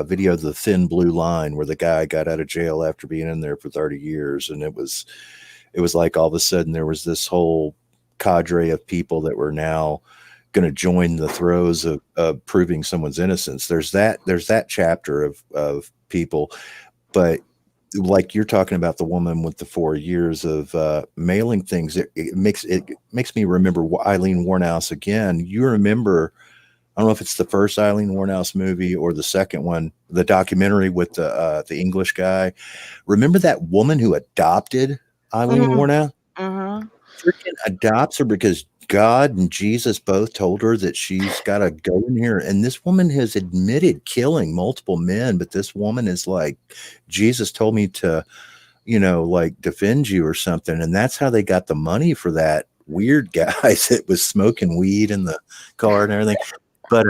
video, The Thin Blue Line, where the guy got out of jail after being in there for 30 years. And it was like all of a sudden there was this whole cadre of people that were now going to join the throes of proving someone's innocence. There's that chapter of people, but like you're talking about the woman with the 4 years of mailing things, it makes me remember Eileen Warnhouse again. You remember, I don't know if it's the first Eileen Warnhouse movie or the second one, the documentary with the English guy. Remember that woman who adopted Eileen Warnhouse? Freaking adopts her because God and Jesus both told her that she's got to go in here. And this woman has admitted killing multiple men, but this woman is like, Jesus told me to, like defend you or something. And that's how they got the money for that weird guy that was smoking weed in the car and everything. But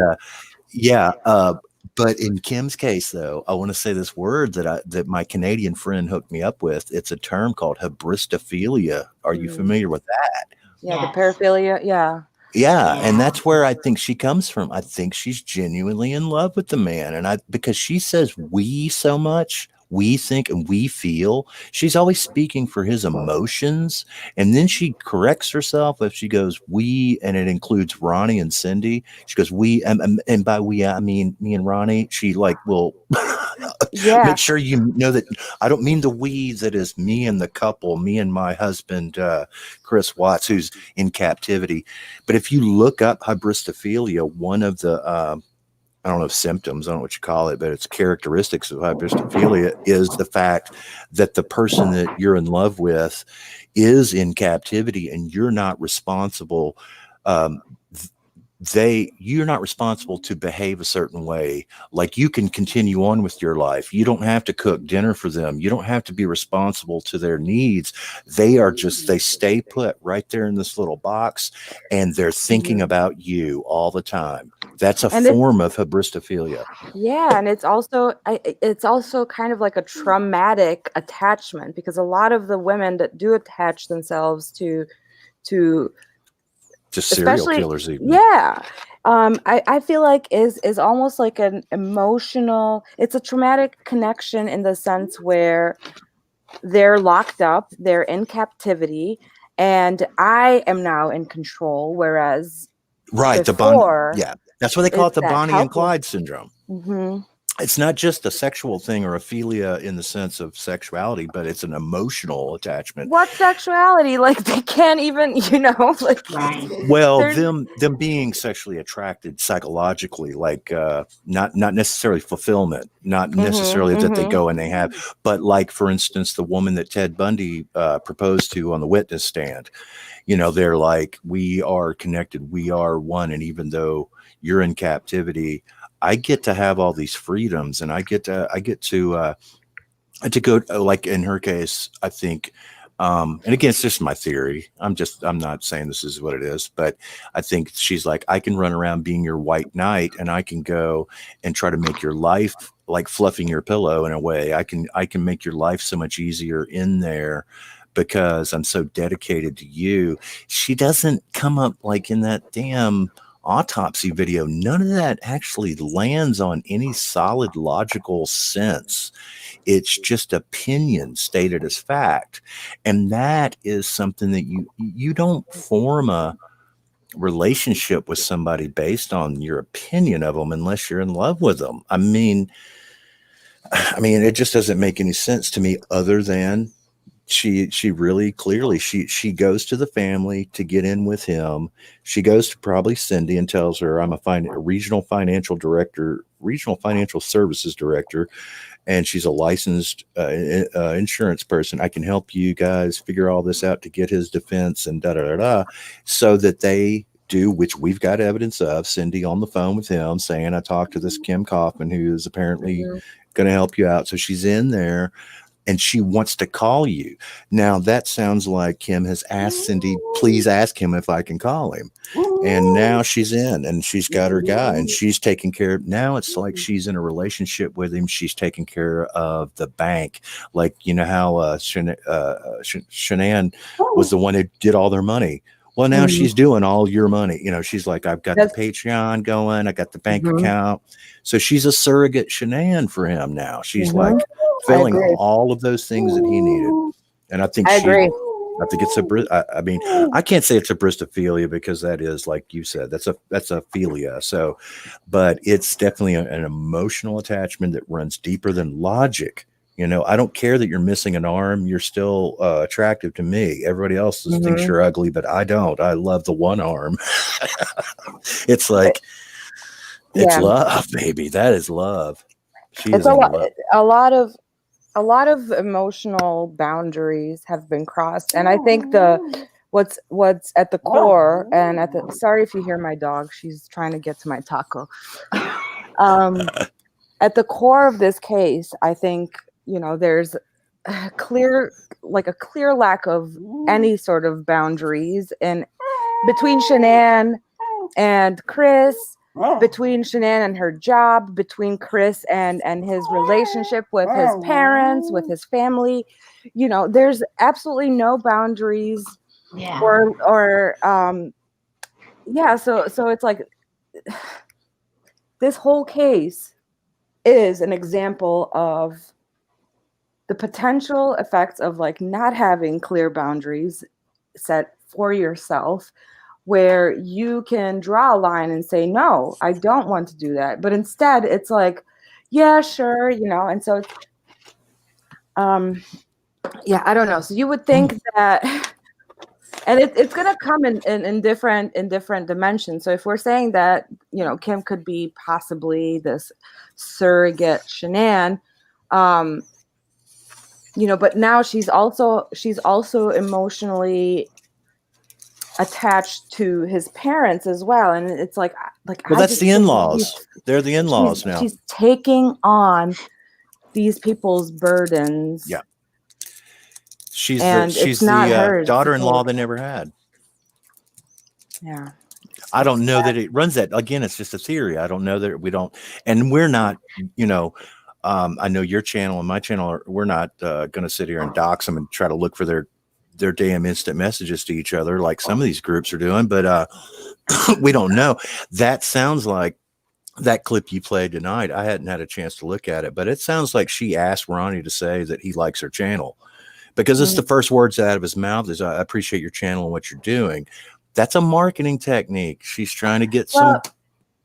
but in Kim's case, though, I want to say this word that my Canadian friend hooked me up with. It's a term called hybristophilia. Are you familiar with that? Yeah, the paraphilia. Yeah. Yeah, and that's where I think she comes from. I think she's genuinely in love with the man, and because she says we so much, we think and we feel. She's always speaking for his emotions, and then she corrects herself if she goes we, and it includes Ronnie and Cindy. She goes we, and by we I mean me and Ronnie. She will make sure you know that I don't mean the we that is me and the couple, me and my husband Chris Watts, who's in captivity. But if you look up hybristophilia, one of the I don't know if symptoms, I don't know what you call it, but it's characteristics of hybristophilia is the fact that the person that you're in love with is in captivity and you're not responsible. You're not responsible to behave a certain way. Like you can continue on with your life. You don't have to cook dinner for them. You don't have to be responsible to their needs. They stay put right there in this little box and they're thinking about you all the time. That's a form of hybristophilia. Yeah. And it's also kind of like a traumatic attachment, because a lot of the women that do attach themselves to serial killers even. Yeah. I feel like is almost like an emotional, it's a traumatic connection in the sense where they're locked up, they're in captivity, and I am now in control, whereas before, that's why they call it the Bonnie and Clyde syndrome. Mm-hmm. It's not just a sexual thing or a philia in the sense of sexuality, but it's an emotional attachment. What sexuality? Like they can't even, Well, them being sexually attracted psychologically, like not necessarily fulfillment, not necessarily that they go and they have, but like for instance, the woman that Ted Bundy proposed to on the witness stand. They're like, we are connected, we are one, and even though you're in captivity, I get to have all these freedoms, and I get to go, like in her case, I think, and again, it's just my theory. I'm not saying this is what it is, but I think she's like, I can run around being your white knight, and I can go and try to make your life like fluffing your pillow in a way. I can make your life so much easier in there because I'm so dedicated to you. She doesn't come up like in that damn autopsy video. None of that actually lands on any solid logical sense. It's just opinion stated as fact, and that is something that you don't form a relationship with somebody based on your opinion of them unless you're in love with them. I mean it just doesn't make any sense to me, other than she really clearly she goes to the family to get in with him. She goes to probably Cindy and tells her, I'm a regional financial services director, and she's a licensed insurance person. I can help you guys figure all this out to get his defense and so that they do, which we've got evidence of, Cindy on the phone with him saying, I talked to this Kim Kaufman who is apparently going to help you out. So she's in there and she wants to call you. Now that sounds like Kim has asked Cindy, please ask him if I can call him. And now she's in and she's got her guy and she's taking care of, now it's like she's in a relationship with him. She's taking care of the bank. Like, how Shanann was the one who did all their money. Well, now Mhm. she's doing all your money. She's like, I've got the That's Patreon going, I got the bank mhm, account. So she's a surrogate Shanann for him now. She's mhm. like I filling agree. all of those things that he needed. And I think I agree. I think it's I mean, I can't say it's a bristophilia because that is, like you said, that's a philia. So, but it's definitely an emotional attachment that runs deeper than logic. I don't care that you're missing an arm. You're still attractive to me. Everybody else thinks Mhm. you're ugly, but I don't. I love the one arm. It's like, it's Yeah, love, baby. That is love. She it's is in love. a lot of a lot of emotional boundaries have been crossed, and I think what's at the core, and at the sorry if you hear my dog, she's trying to get to my taco. um at the core of this case, I think, there's a clear a clear lack of any sort of boundaries in between Shanann and Chris, between Shanann and her job, between Chris and his relationship with his parents, with his family. There's absolutely no boundaries, Yeah. or yeah, so it's like this whole case is an example of the potential effects of like not having clear boundaries set for yourself, where you can draw a line and say, no, I don't want to do that. But instead it's like, yeah, sure, and so um yeah, I don't know. So you would think that, and it's going to come in different dimensions. So if we're saying that, Kim could be possibly this surrogate Shanann, um but now she's also emotionally attached to his parents as well, and it's like Well, I that's just the think in-laws. They're the in-laws now. she's taking on these people's burdens. Yeah. She's and it's not hers to daughter-in-law take. they never had. Yeah, I it's don't know that it runs that. Again, it's just a theory. I don't know that we don't, and we're not, I know your channel and my channel we're not going to sit here and dox them and try to look for their damn instant messages to each other like some of these groups are doing, but we don't know. That sounds like that clip you played tonight. I hadn't had a chance to look at it, but it sounds like she asked Ronnie to say that he likes her channel, because it's the first words out of his mouth is, I appreciate your channel and what you're doing. That's a marketing technique. She's trying to get well,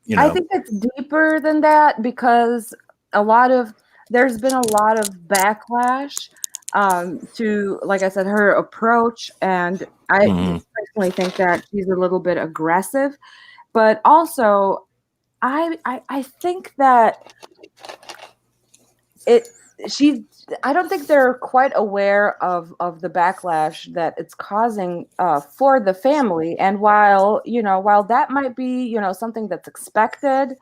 some, I think it's deeper than that, because there's been a lot of backlash to, like I said, her approach, and I personally think that she's a little bit aggressive, but also I think that it she I don't think they're quite aware of the backlash that it's causing for the family. And while that might be, something that's expected,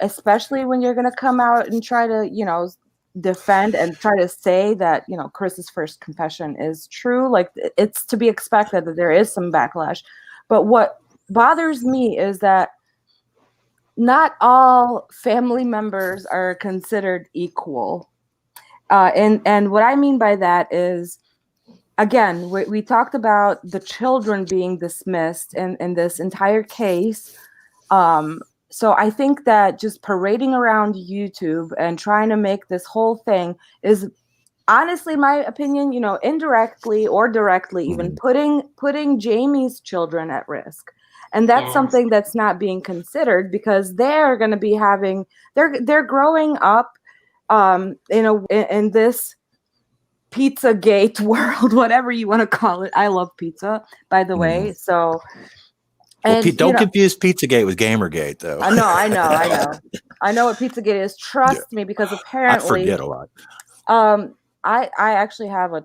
especially when you're going to come out and try to, defend and try to say that, Chris's first confession is true, like it's to be expected that there is some backlash. But what bothers me is that not all family members are considered equal. And what I mean by that is, again, we talked about the children being dismissed in this entire case. So I think that just parading around YouTube and trying to make this whole thing is, honestly, my opinion, indirectly or directly, even putting Jamie's children at risk. And that's something that's not being considered, because they're going to be they're growing up in this Pizzagate world, whatever you want to call it. I love pizza, by the way. So, well, and don't confuse Pizzagate with Gamergate, though. I know what Pizzagate is. Trust me, because I apparently, forget a lot. I actually have a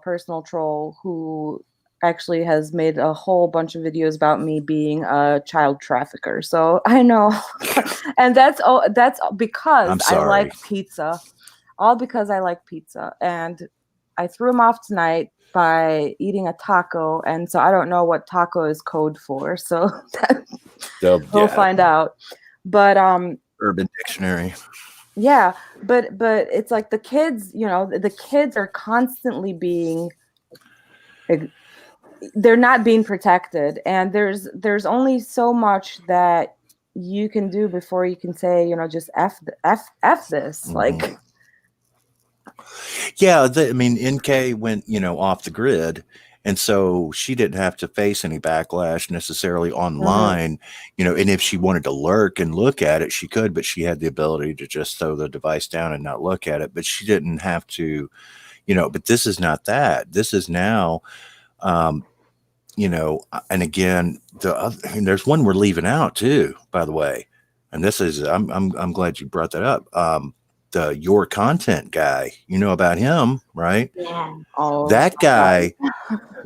personal troll, who actually has made a whole bunch of videos about me being a child trafficker. So I know, and that's because I like pizza. All because I like pizza, and I threw him off tonight by eating a taco, and so I don't know what taco is code for. So we'll find out. But Urban Dictionary. yeah, but it's like the kids are constantly being they're not being protected, and there's only so much that you can do before you can say, just f this. Mhm. Like, Yeah, I mean, NK went, off the grid, and so she didn't have to face any backlash necessarily online, and if she wanted to lurk and look at it, she could, but she had the ability to just throw the device down and not look at it, but she didn't have to, but this is not that. This is now, and again, there's one we're leaving out too, by the way, and this is, I'm glad you brought that up. The Your Content guy, you know about him, right? Yeah. oh, That guy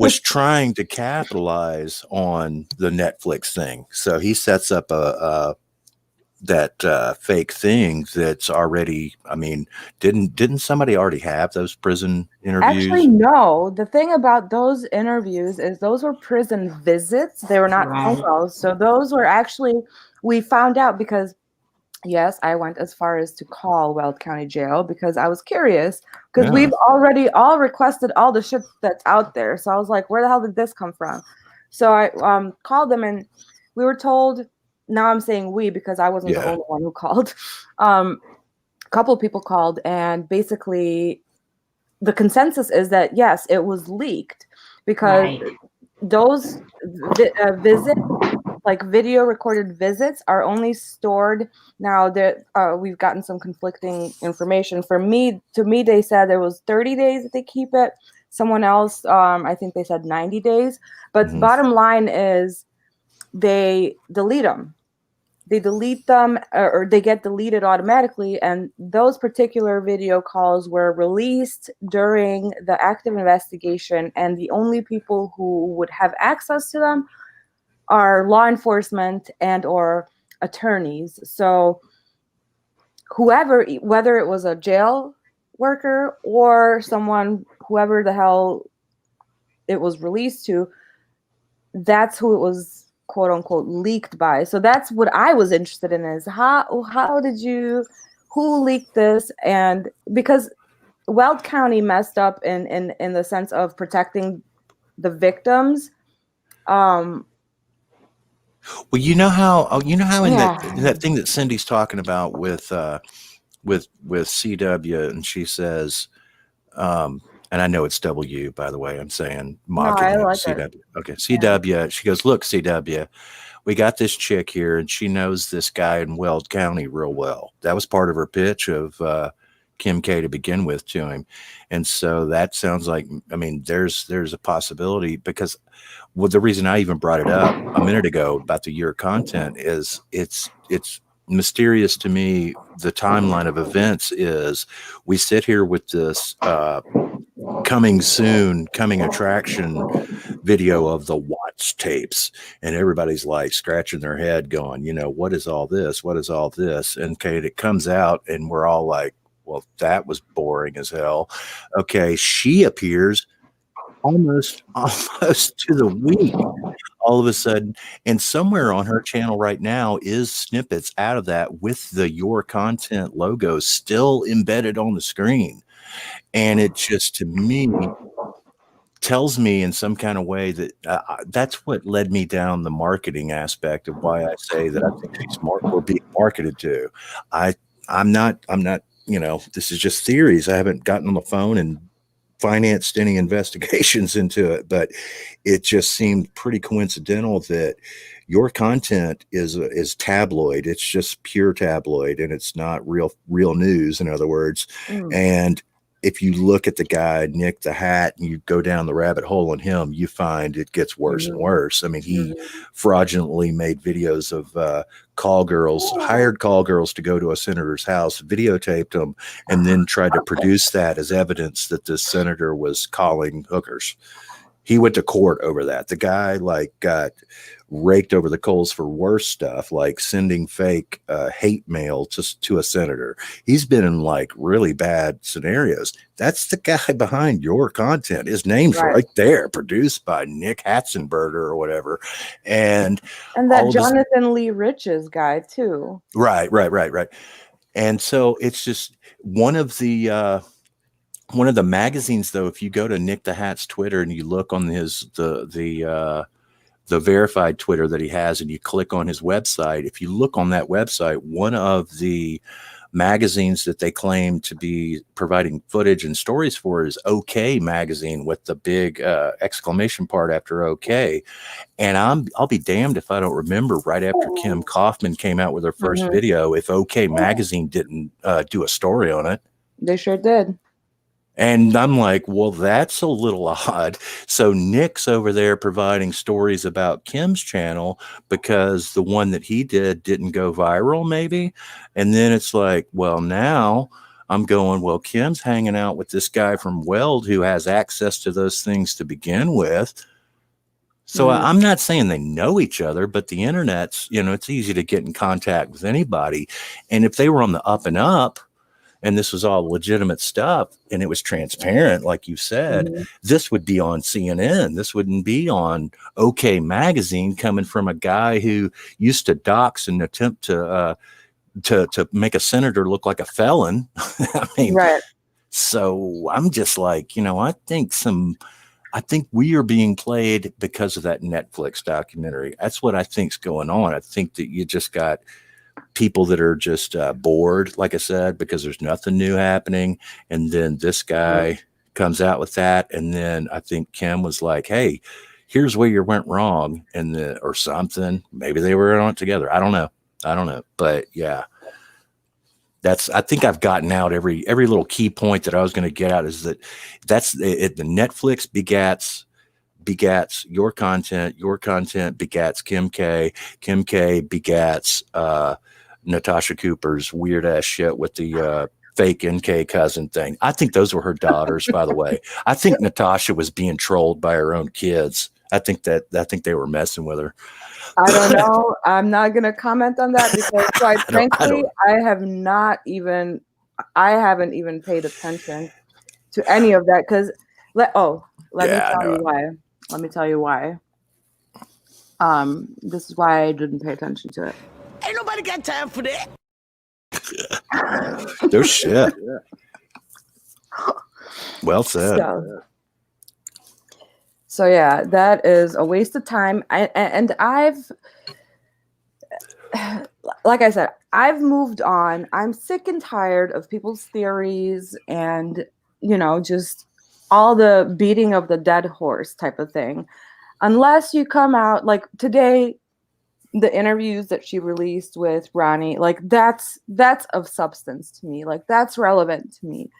was trying to capitalize on the Netflix thing. So he sets up that fake thing that's already, I mean, didn't somebody already have those prison interviews? actually, no. The thing about those interviews is those were prison visits. They were not phone Right. calls. So those were actually, we found out because, yes, I went as far as to call Weld County Jail because I was curious, because Yeah. we've already all requested all the shit that's out there. So I was like, where the hell did this come from? So I called them, and we were told, now I'm saying we because I wasn't the Yeah. only one who called. A couple of people called, and basically the consensus is that, yes, it was leaked because Right. those visits, like video recorded visits, are only stored now. That we've gotten some conflicting information. To me, they said there was 30 days that they keep it. Someone else, I think they said 90 days. But Mhm. bottom line is they delete them. They delete them, or they get deleted automatically. And those particular video calls were released during the active investigation, and the only people who would have access to them are law enforcement and or attorneys. So whoever, whether it was a jail worker or someone, whoever the hell it was released to, that's who it was quote unquote leaked by. So that's what I was interested in, is how did you, who leaked this? And because Weld County messed up in the sense of protecting the victims. Well, in Yeah. that thing that Cindy's talking about with CW, and she says, and I know it's W, by the way, I'm saying, No, mocking I him, like it. CW. Okay, CW. She goes, look, CW, we got this chick here, and she knows this guy in Weld County real well. That was part of her pitch of Kim K to begin with to him, and so that sounds like, I mean, there's a possibility, because the reason I even brought it up a minute ago about the Your Content is it's mysterious to me. The timeline of events is, we sit here with this coming attraction video of the Watts tapes, and everybody's like scratching their head going, what is all this? What is all this? And okay, it comes out, and we're all like, well, that was boring as hell. Okay, she appears almost to the week all of a sudden, and somewhere on her channel right now is snippets out of that with the Your Content logo still embedded on the screen. And it just, to me, tells me in some kind of way that that's what led me down the marketing aspect of why I say that I think we're being marketed to. I'm not, this is just theories. I haven't gotten on the phone and financed any investigations into it, but it just seemed pretty coincidental that Your Content is tabloid. It's just pure tabloid, and it's not real news, in other words. And if you look at the guy Nick the Hat and you go down the rabbit hole on him, you find it gets worse and worse. I mean, he fraudulently made videos of hired call girls to go to a senator's house, videotaped them, and then tried to produce that as evidence that this senator was calling hookers. He went to court over that. The guy got raked over the coals for worse stuff, like sending fake hate mail to a senator. He's been in really bad scenarios. That's the guy behind Your Content. His name's right there, produced by Nick Hatzenberger or whatever. And that Jonathan Lee Riches guy too. Right. And so it's just one of the one of the magazines, though, if you go to Nick the Hat's Twitter and you look on the verified Twitter that he has, and you click on his website, if you look on that website, one of the magazines that they claim to be providing footage and stories for is OK Magazine with the big exclamation part after OK. And I'll be damned if I don't remember right after Kim Kaufman came out with her first video, if OK Magazine didn't do a story on it. They sure did. And I'm like, well, that's a little odd. So Nick's over there providing stories about Kim's channel because the one that he didn't go viral, maybe. And then it's like, well, now I'm going, well, Kim's hanging out with this guy from Weld who has access to those things to begin with. So I'm not saying they know each other, but the internet's, it's easy to get in contact with anybody. And if they were on the up and up, and this was all legitimate stuff, and it was transparent, like you said, this would be on CNN. This wouldn't be on OK Magazine, coming from a guy who used to dox and attempt to make a senator look like a felon. I mean, Right. So I'm just like, I think we are being played because of that Netflix documentary. That's what I think's going on. I think that you just got people that are just bored, like I said, because there's nothing new happening. And then this guy comes out with that. And then I think Kim was like, hey, here's where you went wrong. Or something. Maybe they were on it together. I don't know. But yeah, I think I've gotten out every little key point that I was going to get out is that's it. The Netflix begats your content begats Kim K begats Natasha Cooper's weird ass shit with the fake NK cousin thing. I think those were her daughters, by the way. I think Natasha was being trolled by her own kids. I think they were messing with her. I don't know. I'm not going to comment on that because, quite frankly, I haven't even paid attention to any of that. Because let me tell you why. This is why I didn't pay attention to it. Ain't nobody got time for that. No shit. Well said. So yeah, that is a waste of time. And I've, like I said, I've moved on. I'm sick and tired of people's theories and, just all the beating of the dead horse type of thing. Unless you come out like today, the interviews that she released with Ronnie, like that's of substance to me. Like that's relevant to me.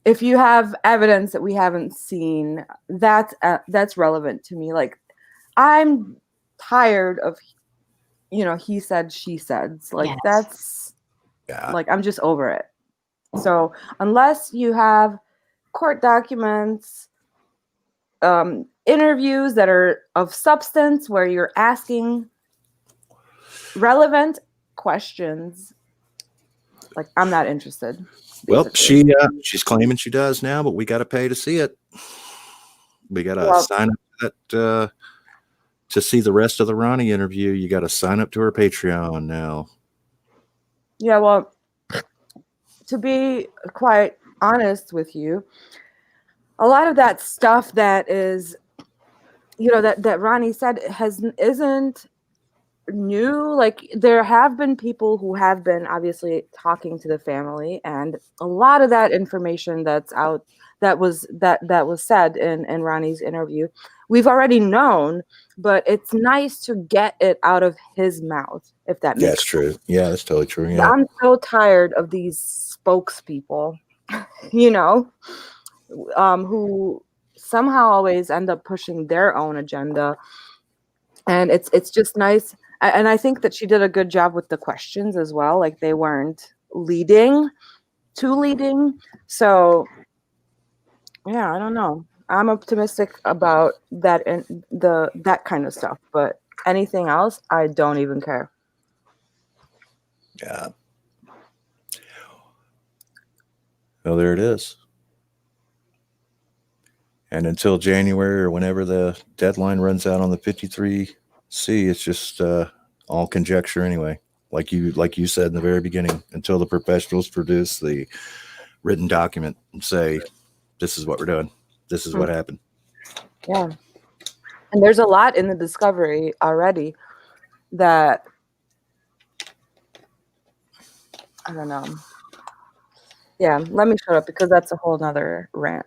If you have evidence that we haven't seen, that's relevant to me. Like I'm tired of, he said, she said. Like that's like I'm just over it. So unless you have court documents, interviews that are of substance where you're asking relevant questions, like I'm not interested. Well, she's claiming she does now, but we got to pay to see it. We got to sign up to see the rest of the Ronnie interview. You got to sign up to her Patreon now. Yeah, well, to be quite honest with you, a lot of that stuff that is, that Ronnie said isn't new. Like there have been people who have been obviously talking to the family, and a lot of that information that's out that was said in Ronnie's interview we've already known, but it's nice to get it out of his mouth, if that makes sense. That's true. Yeah, that's totally true. Yeah. I'm so tired of these spokespeople, who somehow always end up pushing their own agenda. And it's just nice. And I think that she did a good job with the questions as well. Like they weren't leading. So yeah, I don't know. I'm optimistic about that and that kind of stuff. But anything else, I don't even care. Yeah. Well, there it is. And until January or whenever the deadline runs out on the 53C, it's just all conjecture anyway. Like you said in the very beginning, until the professionals produce the written document and say, this is what we're doing. This is what happened. Yeah. And there's a lot in the discovery already that, I don't know. Yeah, let me shut up because that's a whole nother rant.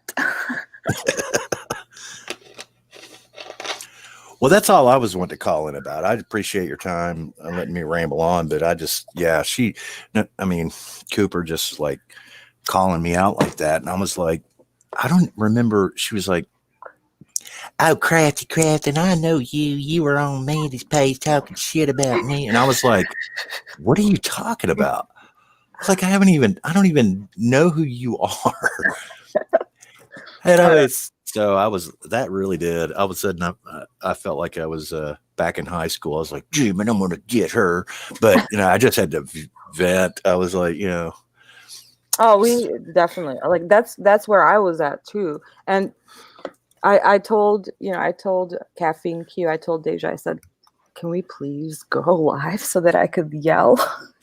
Well, that's all I was wanting to call in about. I appreciate your time and letting me ramble on, but I just, Cooper just like calling me out like that. And I was like, I don't remember. She was like, oh, Crafty, and I know you were on Mandy's page talking shit about me. And I was like, what are you talking about? It's like, I don't even know who you are. And that really did. All of a sudden, I felt like I was back in high school. I was like, gee, man, I'm going to get her. But, I just had to vent. I was like, Oh, we definitely, like, that's where I was at too. And I told Caffeine Q, I told Deja, I said, can we please go live so that I could yell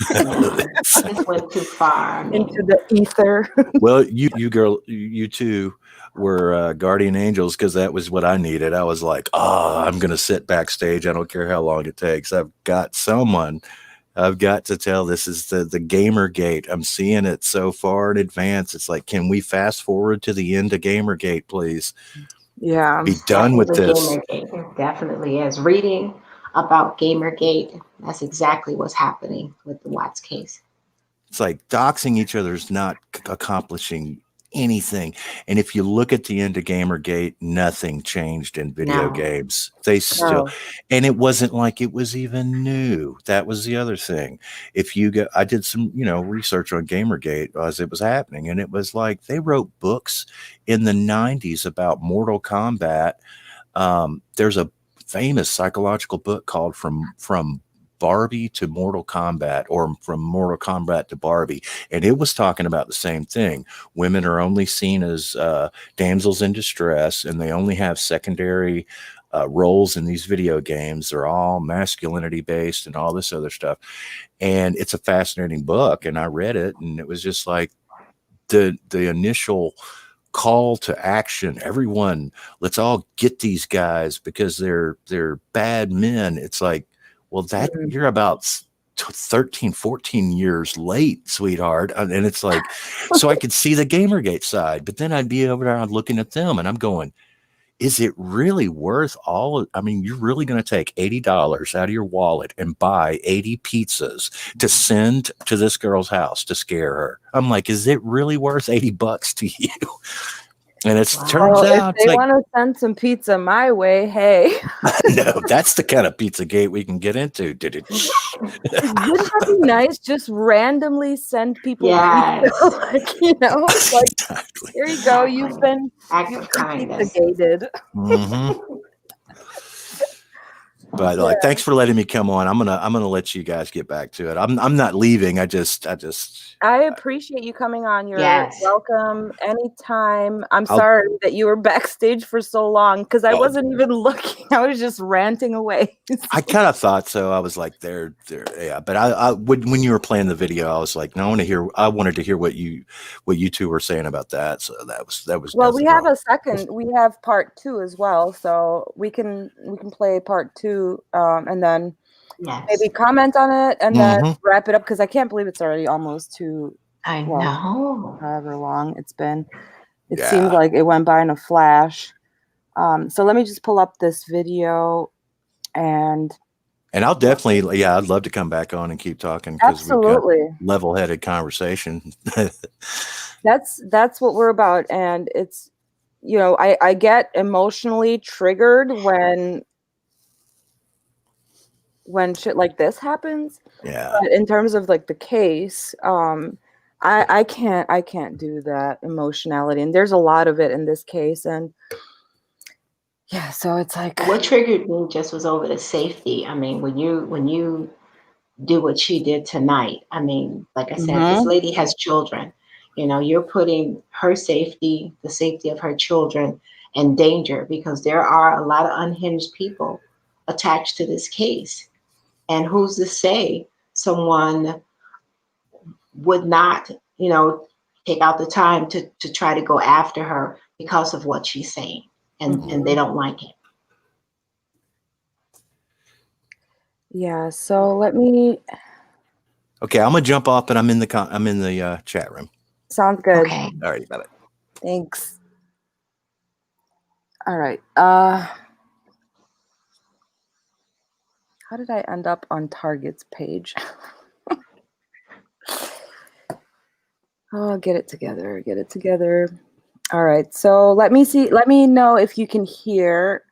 This went too far. into the ether? Well, you two were guardian angels because that was what I needed. I was like, I'm going to sit backstage. I don't care how long it takes. I've got to tell this is the Gamergate. I'm seeing it so far in advance. It's like, can we fast forward to the end of Gamergate, please? Yeah. Be done with this. Gamergate definitely is. Reading about Gamergate, that's exactly what's happening with the Watts case. It's like doxing each other is not accomplishing anything. And if you look at the end of Gamergate, nothing changed in video games. They still, and it wasn't like it was even new. That was the other thing. I did some, research on Gamergate as it was happening. And it was like, they wrote books in the 90s about Mortal Kombat. There's a famous psychological book called From Barbie to Mortal Kombat, or From Mortal Kombat to Barbie. And it was talking about the same thing. Women are only seen as damsels in distress, and they only have secondary roles in these video games. They're all masculinity based and all this other stuff. And it's a fascinating book. And I read it, and it was just like the initial call to action. Everyone, let's all get these guys because they're bad men. It's like, well, that you're about 13, 14 years late, sweetheart. And it's like, so I could see the Gamergate side, but then I'd be over there looking at them and I'm going, is it really worth you're really going to take $80 out of your wallet and buy 80 pizzas to send to this girl's house to scare her? I'm like, is it really worth $80 to you? And turns out, if they want to send some pizza my way, hey. No, that's the kind of Pizzagate we can get into. Wouldn't that be nice? Just randomly send people pizza, exactly. Here you go. You've been Pizzagated. Mm-hmm. But thanks for letting me come on. I'm gonna let you guys get back to it. I'm not leaving. I appreciate you coming on. You're welcome anytime. I'm sorry that you were backstage for so long because I wasn't even looking. I was just ranting away. I kind of thought so. I was like, there, yeah. But I when you were playing the video, I was like, no, I wanted to hear what you two were saying about that. So that was. Well, we have we have part 2 as well, so we can play part 2, and then. Yes. Maybe comment on it and then wrap it up because I can't believe it's already almost 2. I know. However long it's been. It seems like it went by in a flash. So let me just pull up this video and I'll definitely, I'd love to come back on and keep talking because we've got level-headed conversation. That's what we're about. And it's, I get emotionally triggered when shit like this happens. Yeah. But in terms of like the case, I can't do that emotionality. And there's a lot of it in this case. And so it's like what triggered me just was over the safety. I mean, when you do what she did tonight, I mean, like I said, this lady has children. You're putting her safety, the safety of her children in danger because there are a lot of unhinged people attached to this case. And who's to say someone would not, take out the time to try to go after her because of what she's saying, and they don't like it. Yeah, so let me. Okay, I'm gonna jump off, and I'm in the chat room. Sounds good. Okay. All right, got it. Thanks. All right. How did I end up on Target's page? Oh, get it together. Get it together. All right. So let me see. Let me know if you can hear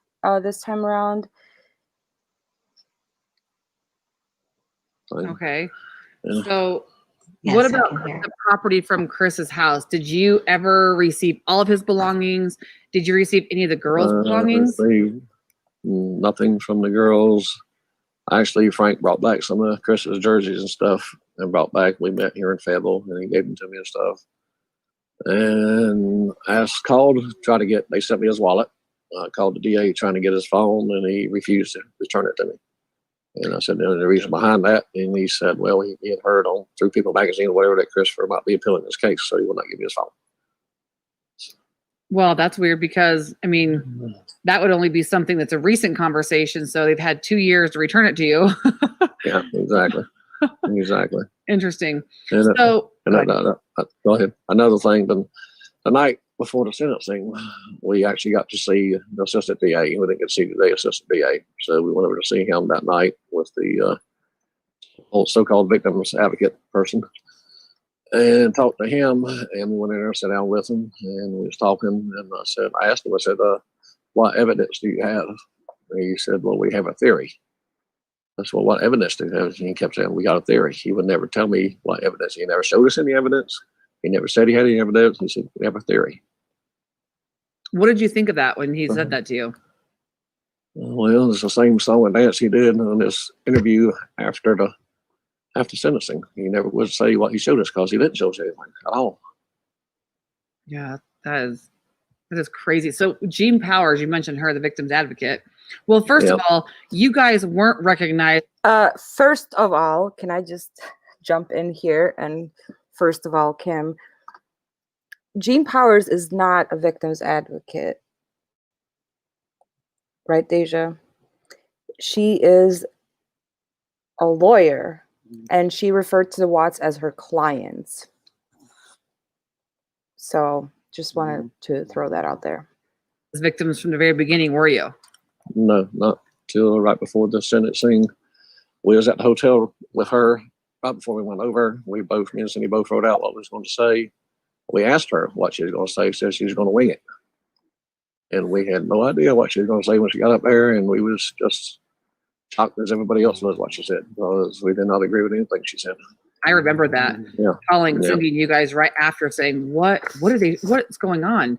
this time around. Okay. Yeah. So Yes, what I about can hear. the property from Chris's house? Did you ever receive all of his belongings? Did you receive any of the girls' belongings? Nothing from the girls. Actually, Frank brought back some of Chris's jerseys and stuff and brought back. We met here in Fayetteville and he gave them to me and stuff. And I called, tried to get, they sent me his wallet. I called the DA trying to get his phone and he refused to return it to me. And I said, the reason behind that. And he said, well, he had heard on through People Magazine or whatever that Christopher might be appealing this case, so he will not give me his phone. Well, that's weird because, I mean, that would only be something that's a recent conversation. So they've had 2 years to return it to you. Yeah, exactly. Exactly. Interesting. And, So go ahead. Another thing, the night before the sentencing, we actually got to see the assistant DA. We didn't get to see the assistant DA. So we went over to see him that night with the so-called victims advocate person and talked to him. And we went in there and sat down with him and we was talking. And I asked him, what evidence do you have? And he said, well, we have a theory. I said, well, what evidence do you have? And he kept saying, we got a theory. He would never tell me what evidence. He never showed us any evidence. He never said he had any evidence. He said, we have a theory. what did you think of that when he said that to you? Well, it's the same song and dance he did in this interview after sentencing. He never would say what he showed us because he didn't show us anything at all. Yeah, that is crazy. So Jean Powers, you mentioned her, the victim's advocate. Well, first of all, you guys weren't recognized. First of all, can I just jump in here? And first of all, Kim, Jean Powers is not a victim's advocate. Right, Deja? She is a lawyer, and she referred to the Watts as her clients. So just wanted to throw that out there. As victims from the very beginning, were you? No, not till right before the sentencing. We was at the hotel with her right before we went over. Me and Cindy both wrote out what we was going to say. We asked her what she was going to say. She said she was going to wing it. And we had no idea what she was going to say when she got up there. And we was just shocked as everybody else was what she said, because we did not agree with anything she said. I remember that. Yeah. Calling Yeah. Cindy and you guys right after saying, what's going on?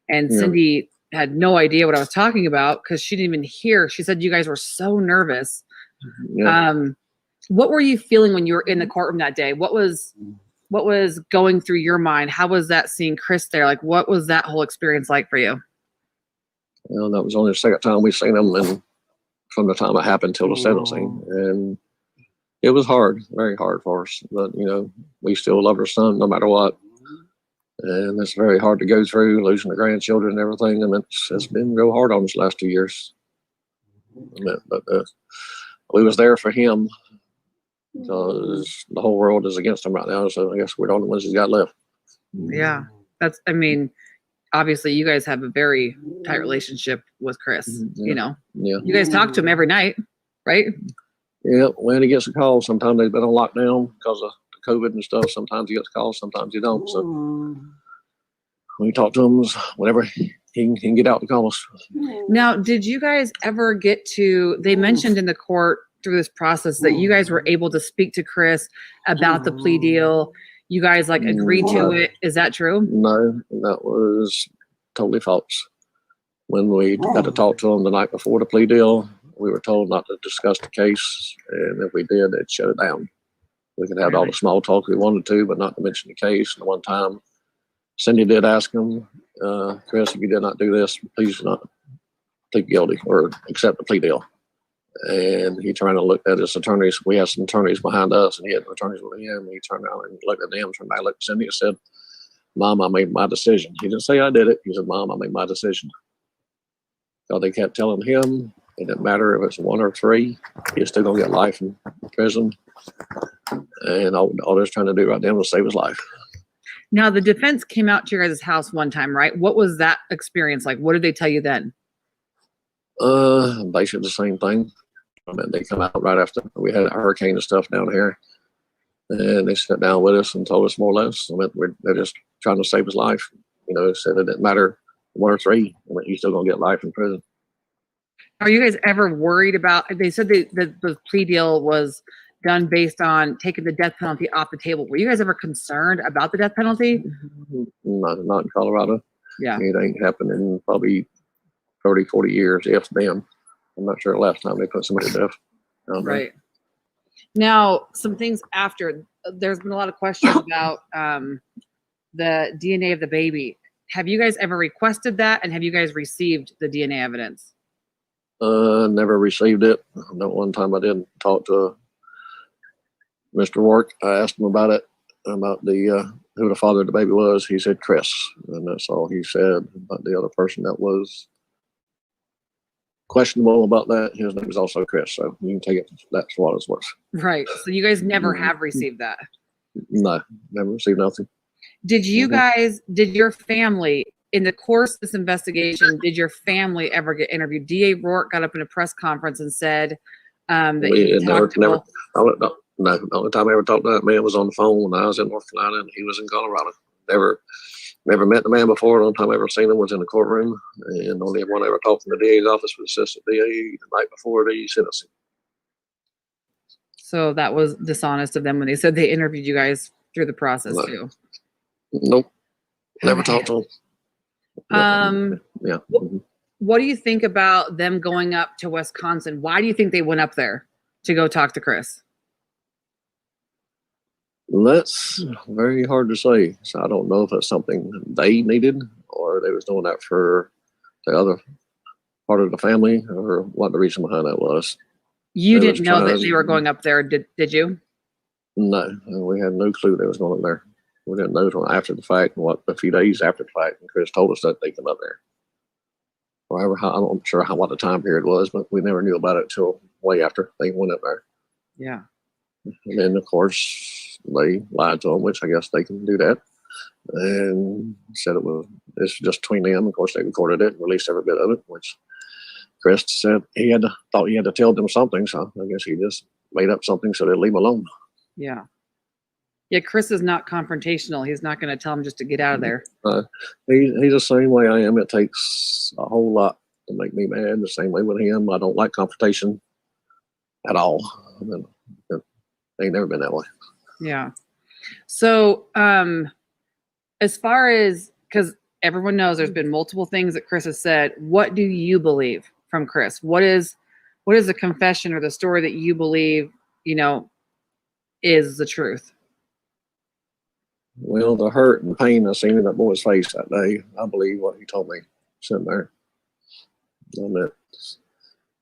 And Yeah. Cindy had no idea what I was talking about because she didn't even hear. She said you guys were so nervous. Yeah. What were you feeling when you were in the courtroom that day? What was going through your mind? How was that seeing Chris there? Like, what was that whole experience like for you? Well, that was only the second time we've seen him, and from the time it happened till the sentencing, and it was hard, very hard for us. But we still love our son no matter what, and it's very hard to go through losing the grandchildren and everything, and it's been real hard on us the last 2 years. But we was there for him because the whole world is against him right now. So I guess we're the only ones he's got left. Yeah, obviously you guys have a very tight relationship with Chris. Yeah. Yeah. You guys talk to him every night, right? Yeah, when he gets a call, sometimes they've been on lockdown because of the COVID and stuff. Sometimes he gets calls, sometimes he don't. So we talk to him whenever he can get out to call us. Now, did you guys ever they mentioned in the court through this process that you guys were able to speak to Chris about the plea deal? You guys agreed to it. Is that true? No, that was totally false. When we got to talk to him the night before the plea deal, we were told not to discuss the case, and if we did, they'd shut it down. We could have all the small talk we wanted to, but not to mention the case. And one time, Cindy did ask him, Chris, if you did not do this, please do not plead guilty or accept the plea deal. And he turned and looked at his attorneys. We had some attorneys behind us, and he had attorneys with him. He turned around and looked at them, turned back, looked at Cindy and said, Mom, I made my decision. He didn't say I did it. He said, Mom, I made my decision. So they kept telling him it didn't matter if it's 1 or 3, he's still going to get life in prison. And all they're trying to do right now is save his life. Now, the defense came out to your guys' house one time, right? What was that experience like? What did they tell you then? Basically the same thing. I mean, they come out right after we had a hurricane and stuff down here. And they sat down with us and told us more or less. I mean, they're just trying to save his life. You know, said it didn't matter 1 or 3. I mean, he's still going to get life in prison. Are you guys ever worried about, they said the plea deal was done based on taking the death penalty off the table. Were you guys ever concerned about the death penalty? Not in Colorado. Yeah. It ain't happened in probably 30, 40 years, if then. I'm not sure the last time they put somebody to death. Right. Now, some things after, there's been a lot of questions about the DNA of the baby. Have you guys ever requested that? And have you guys received the DNA evidence? Never received it. That one time I did talk to Mr. Work. I asked him about it, about the who the father of the baby was. He said Chris, and that's all he said. About the other person that was questionable about that, his name is also Chris. So you can take it that's what it's worth. Right. So you guys never have received that. No, never received nothing. Did you guys? Did your family? In the course of this investigation, did your family ever get interviewed? DA Rourke got up in a press conference and said that he talked to both. No, the only time I ever talked to that man was on the phone when I was in North Carolina and he was in Colorado. Never met the man before. The only time I ever seen him was in the courtroom, and the only one I ever talked from the DA's office was assistant DA the night before the sentencing. So that was dishonest of them when they said they interviewed you guys through the process too. Nope, never talked to him. Yeah. What do you think about them going up to Wisconsin? Why do you think they went up there to go talk to Chris? That's very hard to say. So I don't know if it's something they needed or they was doing that for the other part of the family or what the reason behind that was. You didn't know that they were going up there, did you? No, we had no clue they was going up there. We didn't know until after the fact, a few days after the fact, and Chris told us that they come up there. However, I'm not sure what the time period was, but we never knew about it till way after they went up there. Yeah. And then, of course, they lied to them, which I guess they can do that, and said it's just between them. Of course, they recorded it and released every bit of it, which Chris said thought he had to tell them something, so I guess he just made up something so they'd leave him alone. Yeah. Yeah, Chris is not confrontational. He's not going to tell him just to get out of there. He's the same way I am. It takes a whole lot to make me mad. The same way with him. I don't like confrontation at all. I mean, it ain't never been that way. Yeah. So, as far as, because everyone knows there's been multiple things that Chris has said. What do you believe from Chris? What is the confession or the story that you believe, is the truth? Well, the hurt and pain I seen in that boy's face that day, I believe what he told me sitting there.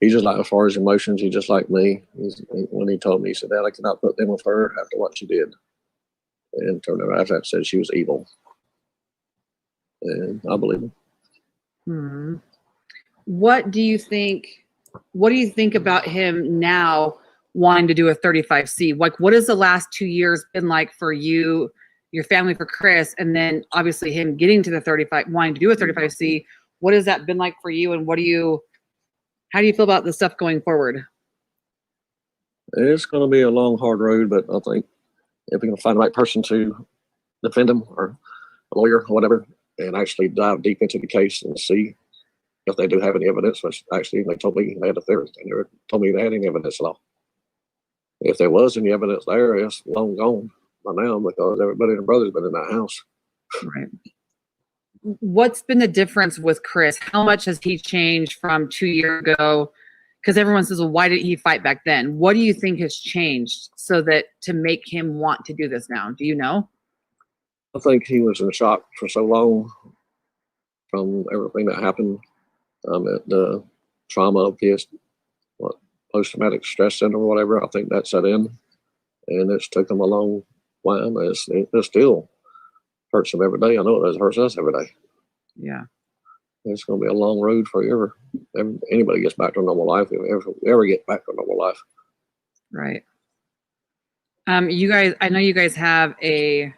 He just like, as far as emotions, he's just like me. When he told me, he said, Dad, I cannot put them with her after what she did. And turned around after that said she was evil. And I believe him. What do you think about him now wanting to do a 35C? Like, what has the last 2 years been like for you, your family, for Chris, and then obviously him getting to the 35, wanting to do a 35C? What has that been like for you, and how do you feel about the stuff going forward? It's going to be a long, hard road, but I think if we can find the right person to defend him, or a lawyer or whatever, and actually dive deep into the case and see if they do have any evidence, which actually they told me they had a theory. They never told me they had any evidence at all. If there was any evidence there, it's long gone by now because everybody and their brother's been in that house. Right. What's been the difference with Chris? How much has he changed from 2 years ago? Because everyone says, well, why didn't he fight back then? What do you think has changed so that to make him want to do this now? Do you know? I think he was in shock for so long from everything that happened. The trauma of his post-traumatic stress syndrome or whatever, I think that set in. And it's took him a long while. It's still hurts them every day. I know it does. It hurts us every day. Yeah. It's going to be a long road for anybody gets back to normal life. If ever get back to normal life. Right. You guys, I know you guys have a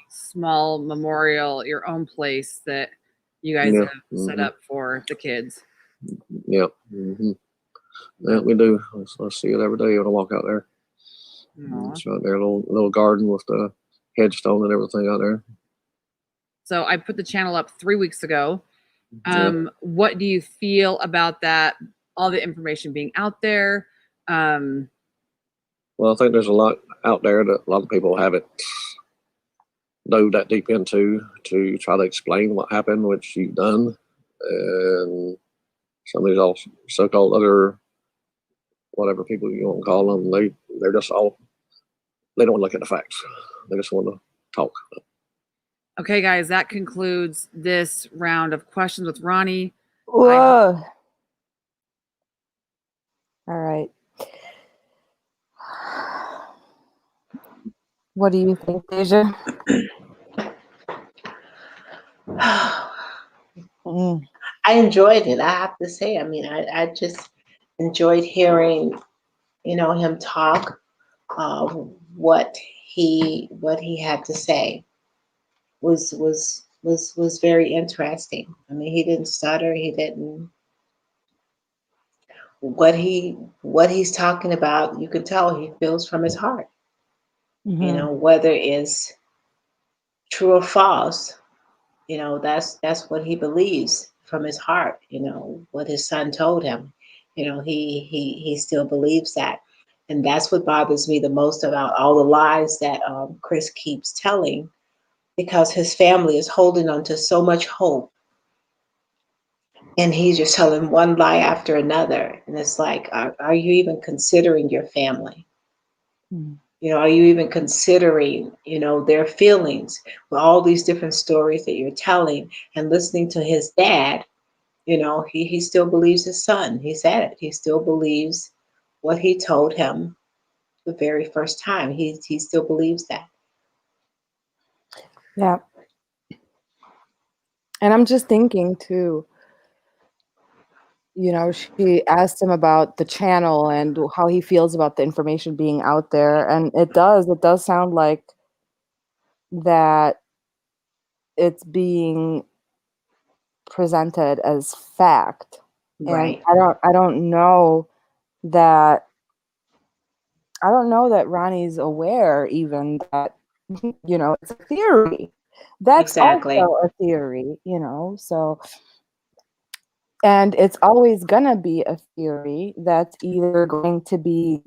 small memorial, your own place that you guys Yeah. have set up for the kids. Yeah. Mm-hmm. Yeah, we do. I see it every day when I walk out there. Aw. It's right there, a little garden with the headstone and everything out there. So I put the channel up 3 weeks ago. Yeah. What do you feel about that? All the information being out there. Well, I think there's a lot out there that a lot of people haven't dove that deep into to try to explain what happened, which you've done. And some of these all so-called other, whatever people you want to call them, they're just all, they don't look at the facts. They just want to talk. Okay, guys, that concludes this round of questions with Ronnie. Whoa. All right. What do you think, Deja? I enjoyed it. I have to say. I mean, I just enjoyed hearing, him talk. What he had to say was very interesting. I mean, he didn't stutter. He didn't. What he's talking about, you can tell he feels from his heart. Whether it's true or false, that's what he believes from his heart. What his son told him. He still believes that, and that's what bothers me the most about all the lies that Chris keeps telling, because his family is holding on to so much hope, and he's just telling one lie after another, and it's like, are you even considering your family? Are you even considering, their feelings with all these different stories that you're telling, and listening to his dad? He still believes his son. He said it. He still believes what he told him the very first time. He still believes that. Yeah. And I'm just thinking too, she asked him about the channel and how he feels about the information being out there. And it does sound like that it's being presented as fact. Right. And I don't know that Ronnie's aware even that, it's a theory. That's Exactly. also a theory, so, and it's always gonna be a theory that's either going to be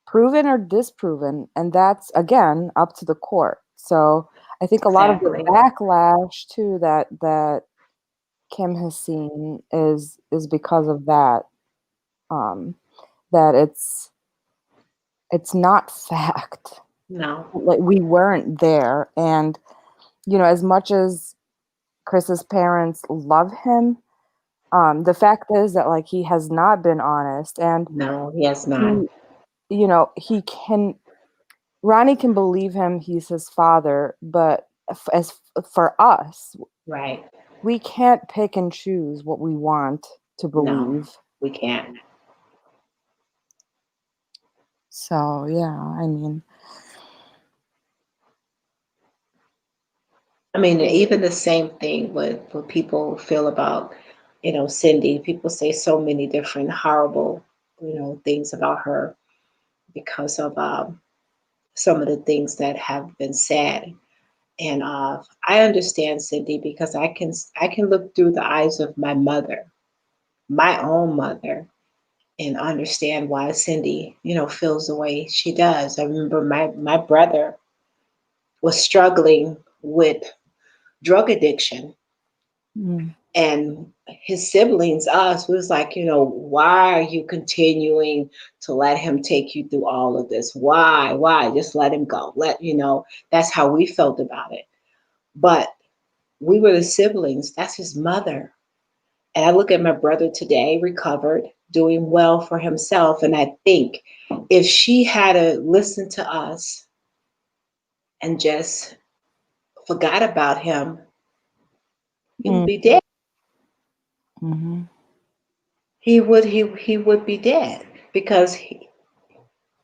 proven or disproven, and that's again up to the court. So I think a lot of the Exactly. backlash too that Kim has seen is because of that. That it's not fact. No. Like, we weren't there, and as much as Chris's parents love him, the fact is that, like, he has not been honest, and No, he has not. he Ronnie can believe him, he's his father, but as for us, Right. we can't pick and choose what we want to No, believe. we can't. So yeah, I mean, even the same thing with what people feel about, Cindy. People say so many different horrible, things about her because of some of the things that have been said. And I understand Cindy, because I can look through the eyes of my mother, my own mother, and understand why Cindy, feels the way she does. I remember my brother was struggling with drug addiction, and his siblings, us, was like, why are you continuing to let him take you through all of this? Why? Just let him go. That's how we felt about it. But we were the siblings. That's his mother. And I look at my brother today, recovered, doing well for himself. And I think if she had to listen to us and just forgot about him, he would Mm. be dead. Mm-hmm. He would be dead because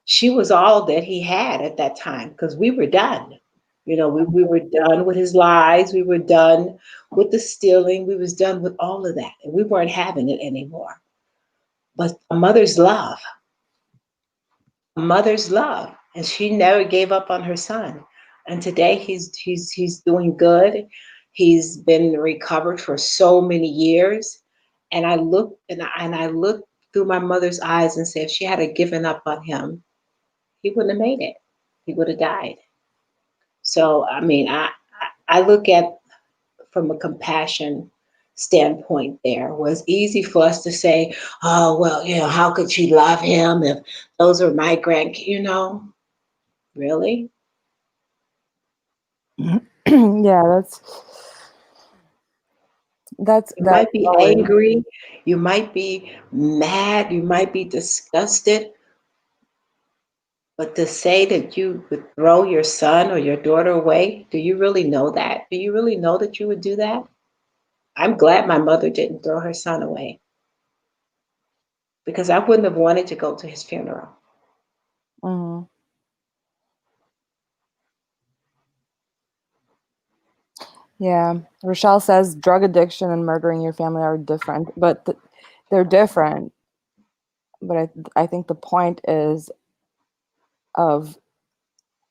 she was all that he had at that time because we were done. We were done with his lies. We were done with the stealing. We was done with all of that. And we weren't having it anymore. But a mother's love. And she never gave up on her son. And today he's doing good. He's been recovered for so many years. And I look through my mother's eyes and say, if she had given up on him, he wouldn't have made it. He would have died. So I mean, I look at from a compassion standpoint there. It was easy for us to say, oh well, how could she love him if those are my grandkids? Really? Yeah, that's You might be valid. angry, you might be mad, you might be disgusted, but to say that you would throw your son or your daughter away, do you really know that? Do you really know that you would do that? I'm glad my mother didn't throw her son away because I wouldn't have wanted to go to his funeral. Mhm. Yeah, Rochelle says drug addiction and murdering your family are different, but they're different. But I think the point is of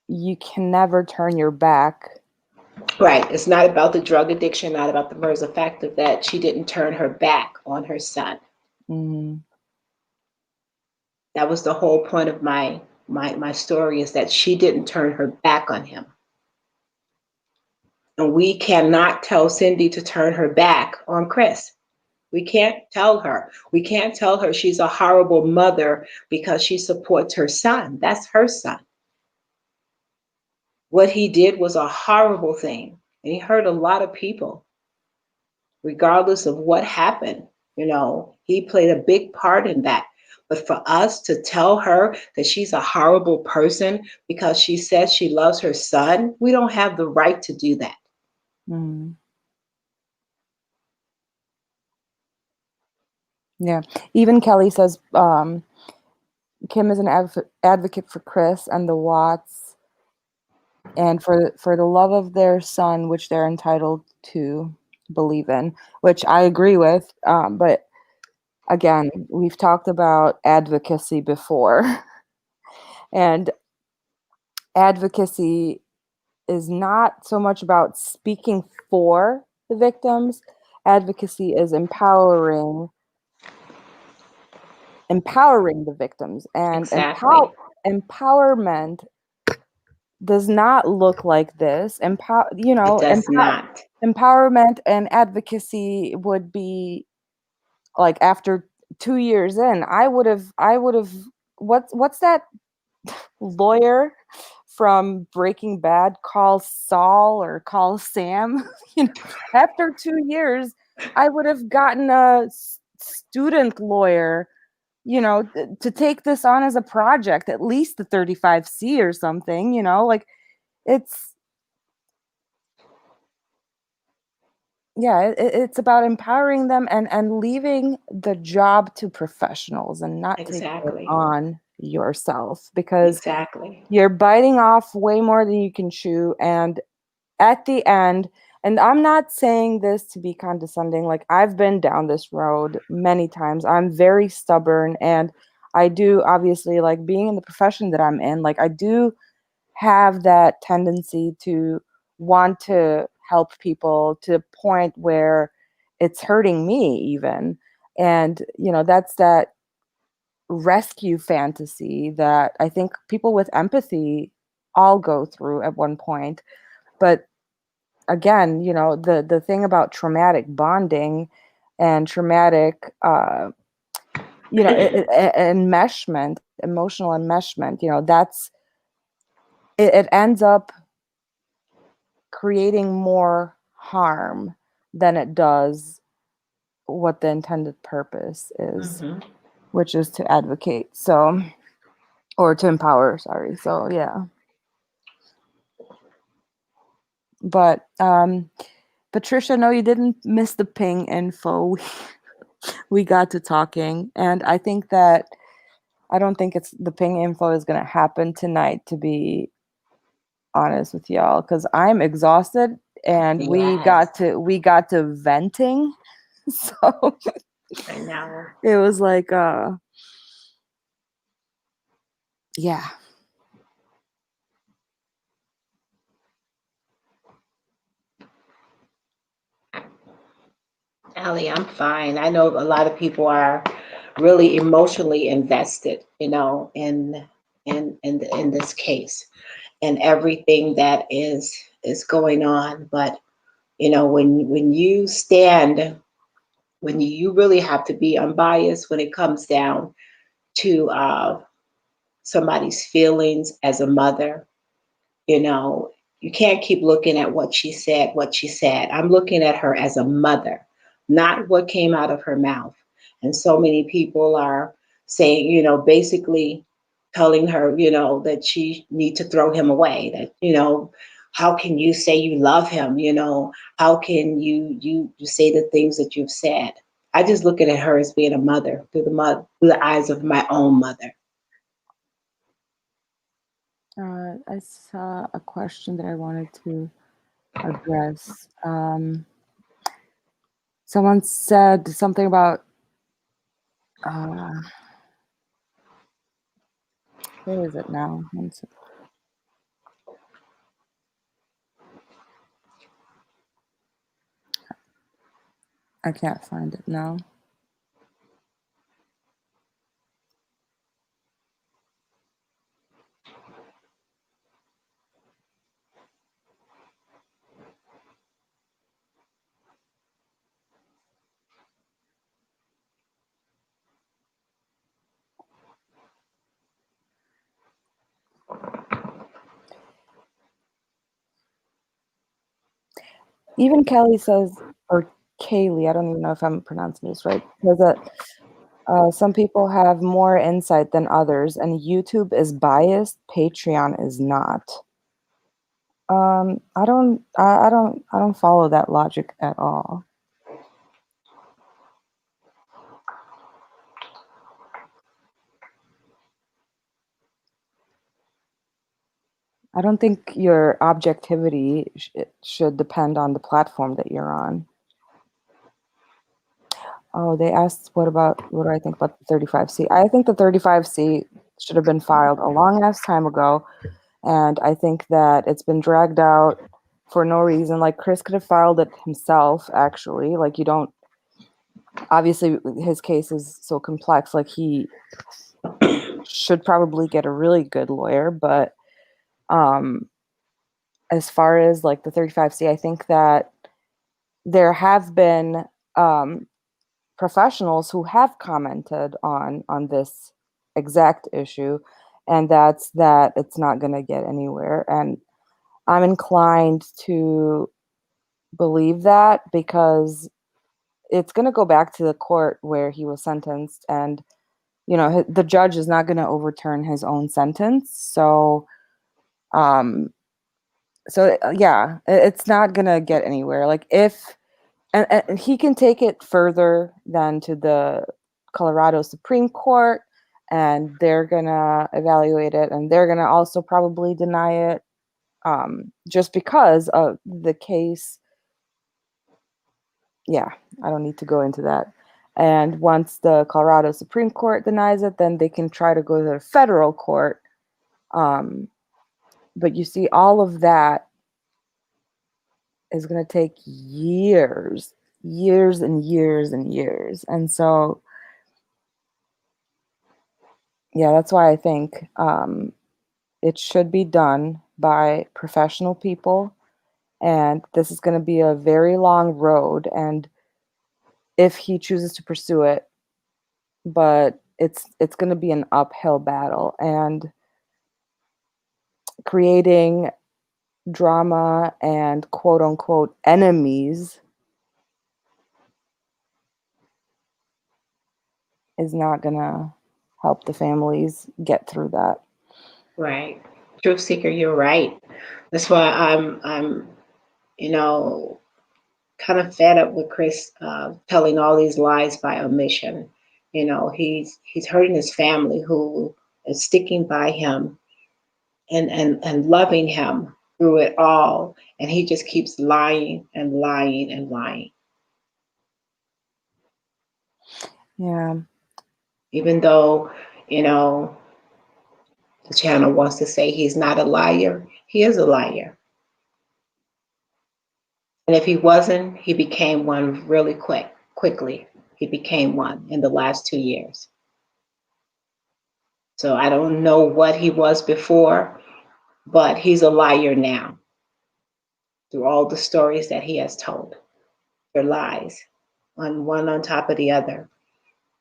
you can never turn your back. Right. It's not about the drug addiction, not about the murder. It's the fact of that she didn't turn her back on her son. Mhm. That was the whole point of my story is that she didn't turn her back on him. And we cannot tell Cindy to turn her back on Chris. We can't tell her. We can't tell her she's a horrible mother because she supports her son. That's her son. What he did was a horrible thing, and he hurt a lot of people, regardless of what happened. He played a big part in that. But for us to tell her that she's a horrible person because she says she loves her son, we don't have the right to do that. Mhm. Yeah. Even Kelly says Kim is an advocate for Chris and the Watts and for the love of their son, which they're entitled to believe in, which I agree with. But again, we've talked about advocacy before, and advocacy is not so much about speaking for the victims. Advocacy is empowering the victims, and Exactly. empowerment does not look like this. It does not. Empowerment and advocacy would be like after 2 years in, I would have what's that lawyer from Breaking Bad, call Saul or call Sam? After 2 years, I would have gotten a student lawyer, to take this on as a project, at least the 35C or something, like it's, yeah, it's about empowering them and leaving the job to professionals and not taking it Exactly. on yourself because Exactly. you're biting off way more than you can chew. And at the end, and I'm not saying this to be condescending, like I've been down this road many times. I'm very stubborn, and I do obviously like being in the profession that I'm in, like I do have that tendency to want to help people to a point where it's hurting me even. And that's that rescue fantasy that I think people with empathy all go through at one point. But again, the thing about traumatic bonding and traumatic enmeshment, emotional enmeshment, that's it ends up creating more harm than it does what the intended purpose is, Hmm. which is to advocate. So, or to empower, sorry. So, yeah. But Patricia, no, you didn't miss the ping info. We got to talking, and I think that I don't think it's the ping info is going to happen tonight, to be honest with y'all, because I'm exhausted, and we got to venting, so I know. it was like yeah. Allie, I'm fine. I know a lot of people are really emotionally invested, in this case and everything that is going on. But when you stand, when you really have to be unbiased when it comes down to somebody's feelings as a mother, you know, you can't keep looking at what she said, what she said. I'm looking at her as a mother, not what came out of her mouth. And so many people are saying, basically telling her, that she need to throw him away, that, how can you say you love him? How can you say the things that you've said? I just look at her as being a mother through the eyes of my own mother. I saw a question that I wanted to address. Someone said something about where is it now? I can't find it now. Even Kelly says, or Kaylee, I don't even know if I'm pronouncing this right, says that some people have more insight than others, and YouTube is biased, Patreon is not. I don't follow that logic at all. I don't think your objectivity should depend on the platform that you're on. Oh, they asked what do I think about the 35C? I think the 35C should have been filed a long ass time ago, and I think that it's been dragged out for no reason. Like, Chris could have filed it himself, actually. Like, you don't, obviously his case is so complex, like he should probably get a really good lawyer, but as far as like the 35C, I think that there have been professionals who have commented on this exact issue, and that's that it's not going to get anywhere. And I'm inclined to believe that, because it's going to go back to the court where he was sentenced, and the judge is not going to overturn his own sentence. So yeah, it's not going to get anywhere. Like, if and he can take it further than to the Colorado Supreme Court, and they're gonna evaluate it, and they're gonna also probably deny it, just because of the case. Yeah, I don't need to go into that. And once the Colorado Supreme Court denies it, then they can try to go to the federal court. But you see, all of that is going to take years and years and years. And so, yeah, that's why I think it should be done by professional people. And this is going to be a very long road. And if he chooses to pursue it, but it's going to be an uphill battle, and creating drama and quote unquote enemies is not going to help the families get through that. Right. Truth seeker, you're right. That's why I'm you know, kind of fed up with Chris telling all these lies by omission. You know, he's hurting his family who is sticking by him and loving him through it all. And he just keeps lying and lying and lying. Yeah. Even though, you know, the channel wants to say he's not a liar, he is a liar. And if he wasn't, he became one really quickly. He became one in the last 2 years. So I don't know what he was before, but he's a liar now through all the stories that he has told. They're lies, one on top of the other.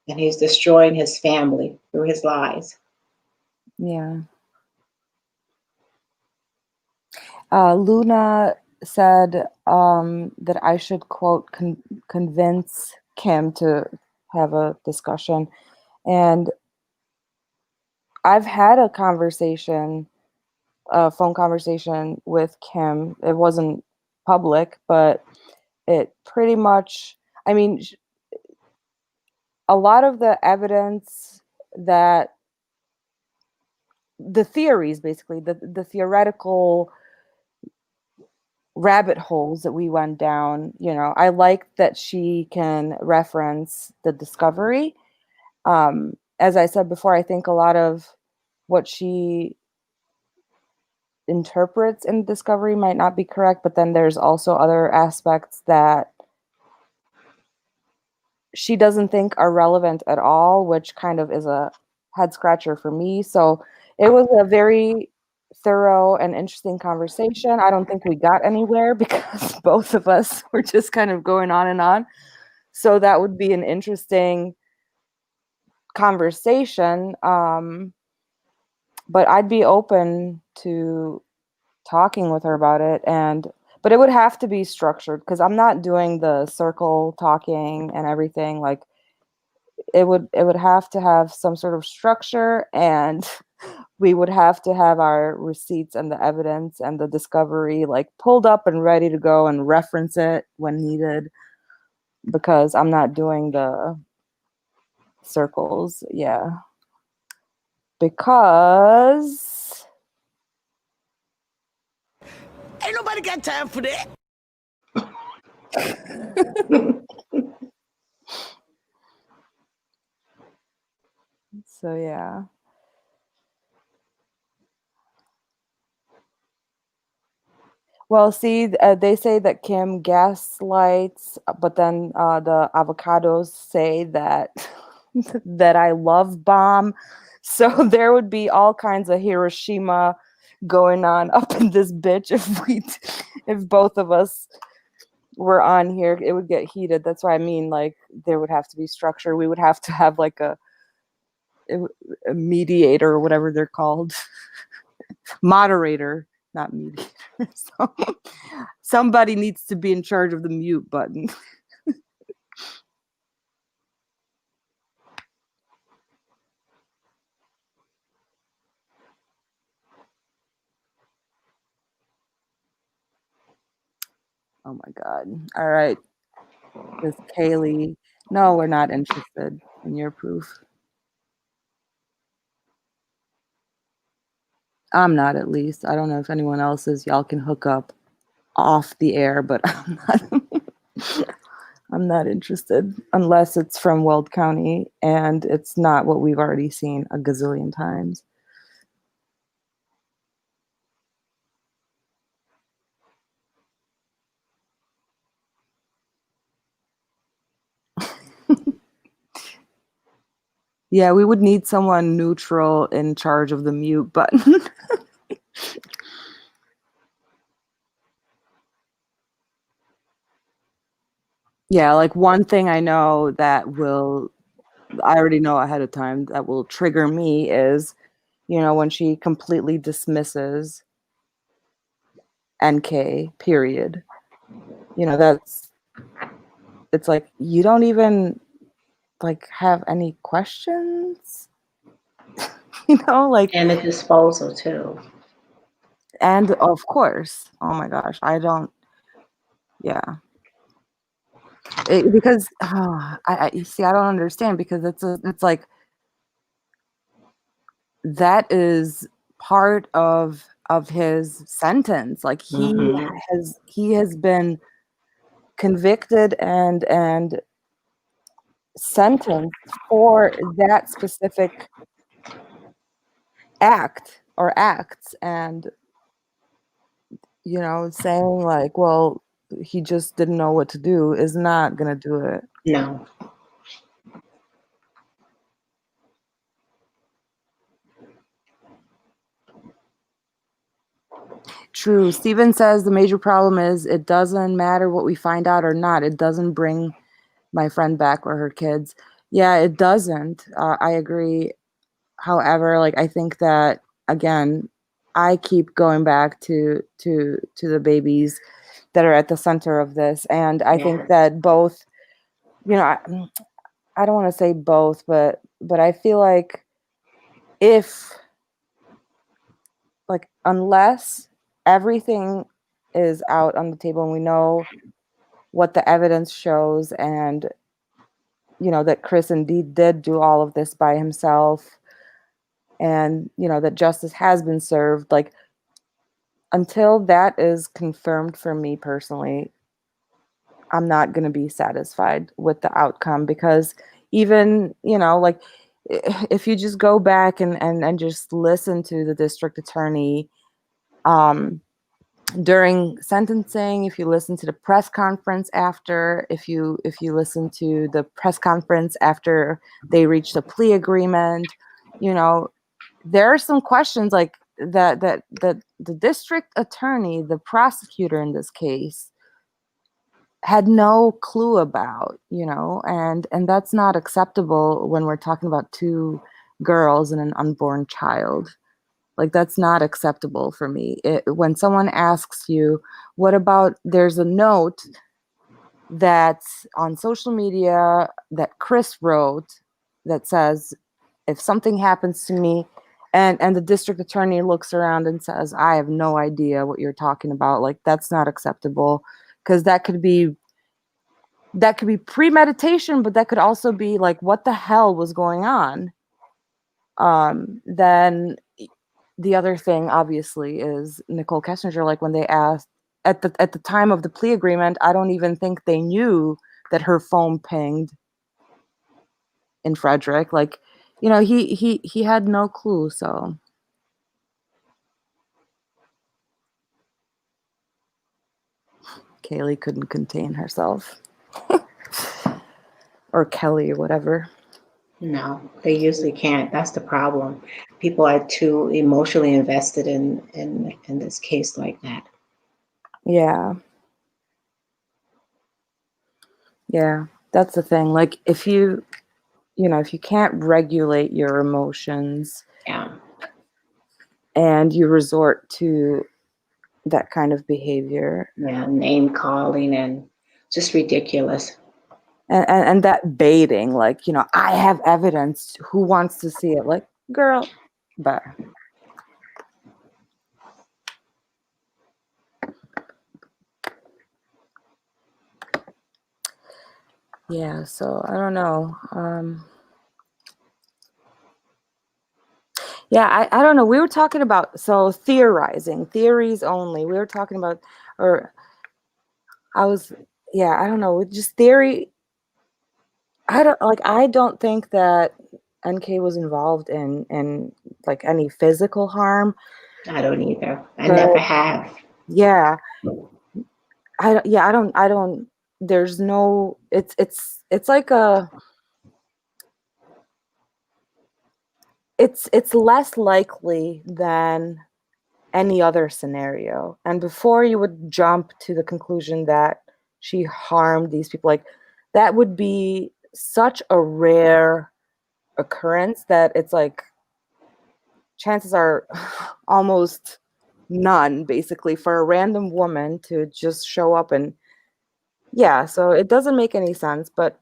And he's destroying his family through his lies. Yeah. Luna said that I should, quote, convince Kim to have a discussion. And I've had a conversation, a phone conversation with Kim. It wasn't public, but it pretty much, I mean, a lot of the evidence that the theories, basically, the theoretical rabbit holes that we went down, you know, I like that she can reference the discovery. As I said before, I think a lot of what she interprets in discovery might not be correct, but then there's also other aspects that she doesn't think are relevant at all, which kind of is a head scratcher for me. So it was a very thorough and interesting conversation. I don't think we got anywhere because both of us were just kind of going on and on. So that would be an interesting conversation. But I'd be open to talking with her about it, but it would have to be structured because I'm not doing the circle talking and everything. Like it would have to have some sort of structure, and we would have to have our receipts and the evidence and the discovery like pulled up and ready to go and reference it when needed, because I'm not doing the circles. Yeah. Because Ain't nobody got time for that. so yeah. Well, see, they say that Kim gaslights, but then the avocados say that that I love bomb. So there would be all kinds of Hiroshima going on up in this bitch if both of us were on here. It would get heated. That's why I mean, like, there would have to be structure. We would have to have like a mediator or whatever they're called, moderator, not mediator. So somebody needs to be in charge of the mute button. Oh my God. All right. This Kaylee. No, we're not interested in your proof. I'm not, at least. I don't know if anyone else is. Y'all can hook up off the air, but I'm not interested unless it's from Weld County and it's not what we've already seen a gazillion times. Yeah, we would need someone neutral in charge of the mute button. Yeah, like one thing I know that I already know ahead of time that will trigger me is, when she completely dismisses NK, period. It's like, you don't even like have any questions, like, And the disposal too. and of course, oh my gosh, I don't Yeah. Because you see, I don't understand, because it's like that is part of his sentence. Like Mm-hmm. he has been convicted and sentenced for that specific act or acts, and saying like, well, he just didn't know what to do is not gonna do it. No. True. Steven says the major problem is it doesn't matter what we find out or not. It doesn't bring my friend back or her kids. Yeah, it doesn't. I agree. However, like, I think that, again, I keep going back to the babies that are at the center of this, and I think Yes. that both, I don't want to say both, but I feel like if, like, unless everything is out on the table and we know what the evidence shows, and that Chris indeed did do all of this by himself, and that justice has been served, like, until that is confirmed, for me personally, I'm not going to be satisfied with the outcome, because even, like, if you just go back and just listen to the district attorney during sentencing, if you listen to the press conference after, if you listen to the press conference after they reached a plea agreement, there are some questions like that the district attorney, the prosecutor in this case, had no clue about, and that's not acceptable when we're talking about two girls and an unborn child. Like, that's not acceptable for me. When someone asks you, what about, there's a note that's on social media that Chris wrote that says, if something happens to me, and the district attorney looks around and says, I have no idea what you're talking about. Like, that's not acceptable, because that could be premeditation, but that could also be like, what the hell was going on? Then the other thing, obviously, is Nicole Kessinger. Like, when they asked at the time of the plea agreement, I don't even think they knew that her phone pinged in Frederick. Like, he had no clue. So Kaylee couldn't contain herself, or Kelly, or whatever. No, they usually can't. That's the problem. People are too emotionally invested in this case like that. Yeah. Yeah, that's the thing. Like, if you can't regulate your emotions Yeah. and you resort to that kind of behavior, Yeah. Name calling and just ridiculous. and that baiting, like, I have evidence, who wants to see it? Like, girl, but yeah, so I don't know. Yeah, I don't know. We were talking about, so theorizing, theories only. We were talking about, or I don't know, just theory. I don't think that NK was involved in like any physical harm, I don't either. I but never have. yeah, I don't, there's no, it's like it's less likely than any other scenario. And before you would jump to the conclusion that she harmed these people, like, that would be such a rare occurrence that it's like chances are almost none, basically, for a random woman to just show up. And yeah, so it doesn't make any sense. But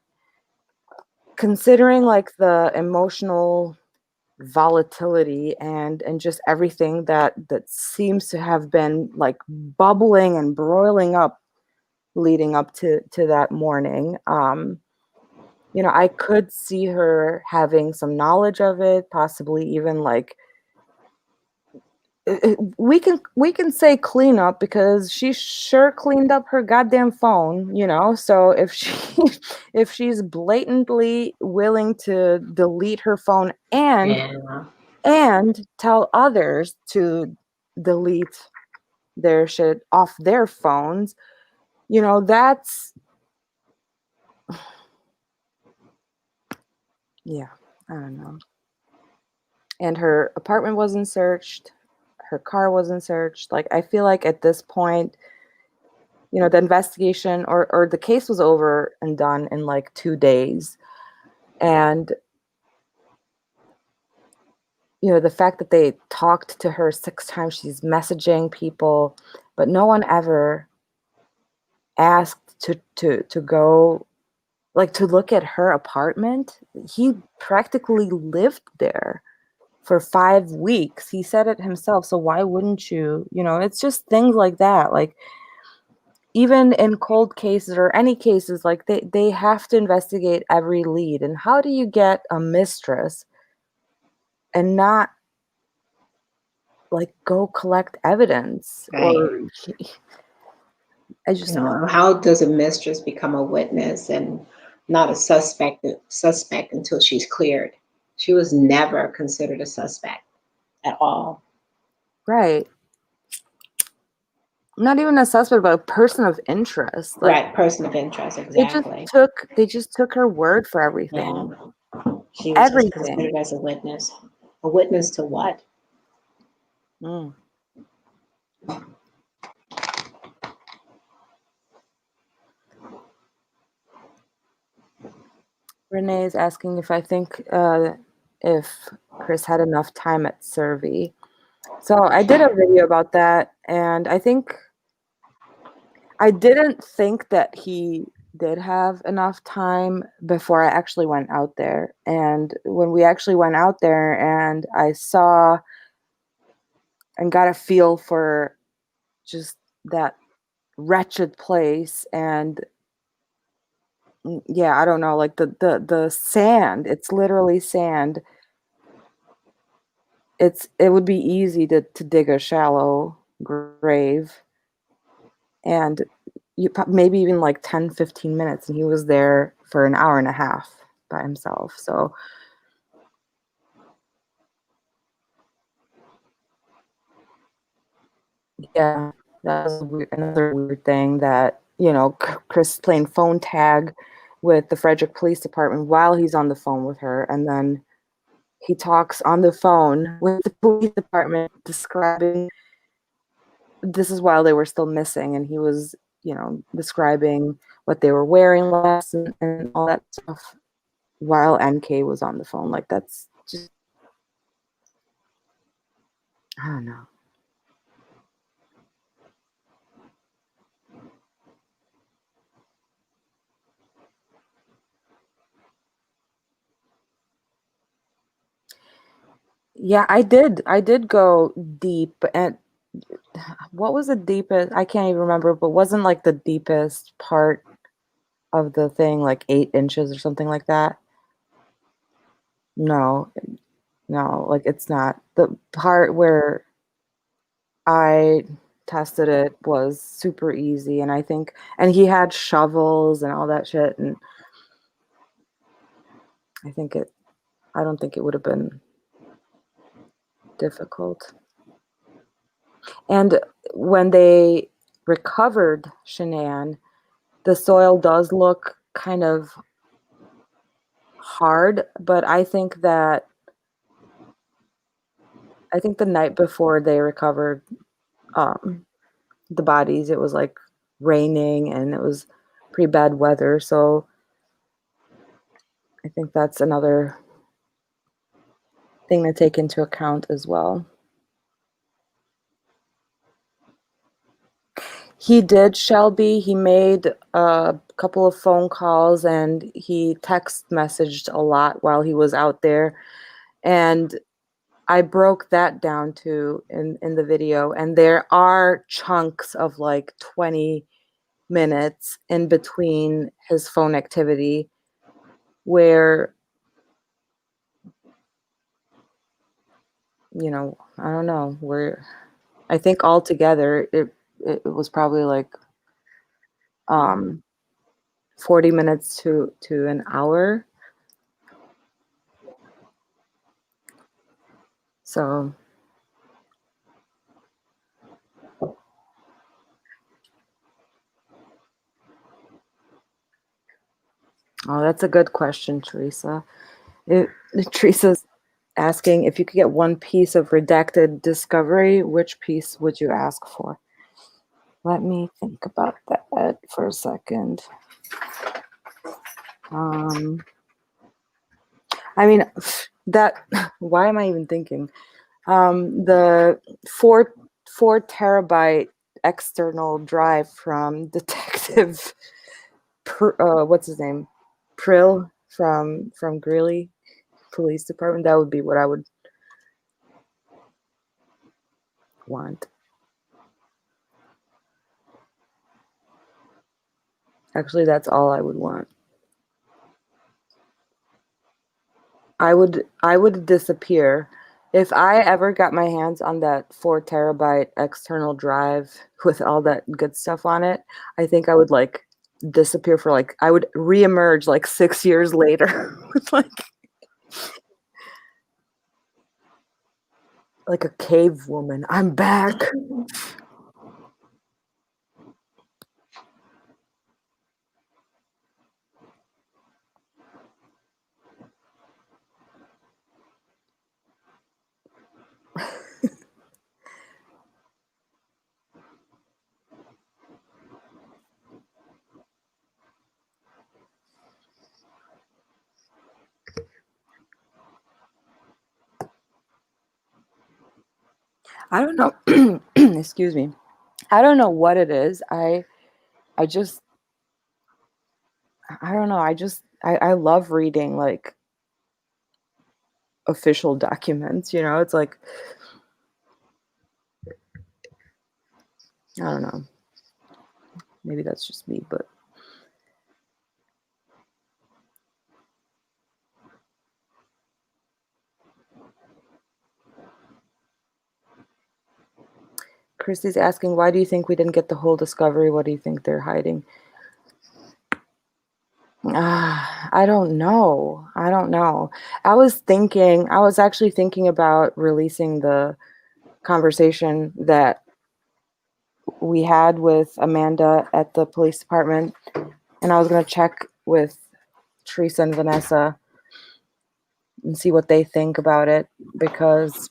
considering, like, the emotional volatility and just everything that seems to have been, like, bubbling and broiling up leading up to that morning. You know, I could see her having some knowledge of it, possibly even like we can say cleanup because she sure cleaned up her goddamn phone, you know. So if she if she's blatantly willing to delete her phone Yeah. and tell others to delete their shit off their phones, you know, that's yeah, I don't know. And her apartment wasn't searched, her car wasn't searched. Like I feel like at this point, you know, the investigation or the case was over and done in like 2 days. And you know, the fact that they talked to her 6 times, she's messaging people, but no one ever asked to go like to look at her apartment. He practically lived there for 5 weeks. He said it himself. So why wouldn't you? You know, it's just things like that. Like even in cold cases or any cases, like they have to investigate every lead. And how do you get a mistress and not like go collect evidence? Right. Or I just You know, how does a mistress become a witness and not a suspect until she's cleared? She was never considered a suspect at all. right. Not even a suspect, but a person of interest. Like Right, person of interest, they just exactly. took her word for everything. Yeah. She was just Everything. considered as a witness. A witness to what? Mm. Renee is asking if I think if Chris had enough time at Servi. So I did a video about that, and I think I didn't think that he did have enough time before I actually went out there. And when we actually went out there and I saw and got a feel for just that wretched place and yeah, I don't know, like the sand, it's literally sand. It would be easy to dig a shallow grave and maybe even like 10-15 minutes, and he was there for an hour and a half by himself. So yeah, that was another weird thing that, you know, Chris playing phone tag with the Frederick Police Department while he's on the phone with her, and then he talks on the phone with the police department describing this is while they were still missing, and he was, you know, describing what they were wearing last and all that stuff while NK was on the phone. Like that's just I don't know. Yeah, I did go deep, and what was the deepest? I can't even remember, but wasn't like the deepest part of the thing like 8 inches or something like that? No, no, like it's not. The part where I tested it was super easy, and I think, and he had shovels and all that shit, and I think I don't think it would have been difficult. And when they recovered Shanann, the soil does look kind of hard, but I think the night before they recovered the bodies, it was like raining and it was pretty bad weather. So I think that's another thing to take into account as well. He did, Shelby. He made a couple of phone calls and he text messaged a lot while he was out there. And I broke that down too in the video. And there are chunks of like 20 minutes in between his phone activity where, you know, I don't know, where I think altogether it was probably like 40 minutes to an hour. So oh, that's a good question, Teresa. Teresa's asking if you could get one piece of redacted discovery, which piece would you ask for? Let me think about that for a second. I mean, that, why am I even thinking? The four terabyte external drive from Detective, what's his name? Prill from Greeley Police Department. That would be what I would want. Actually, that's all I would want. I would disappear. If I ever got my hands on that 4 terabyte external drive with all that good stuff on it, I think I would like disappear for like, I would reemerge like 6 years later with like a cave woman. I'm back. I don't know. Excuse me. I don't know what it is. I just, I don't know. I love reading like official documents, you know? It's like, I don't know. Maybe that's just me, but Christy's asking, why do you think we didn't get the whole discovery? What do you think they're hiding? I don't know. I don't know. I was actually thinking about releasing the conversation that we had with Amanda at the police department, and I was going to check with Teresa and Vanessa and see what they think about it, because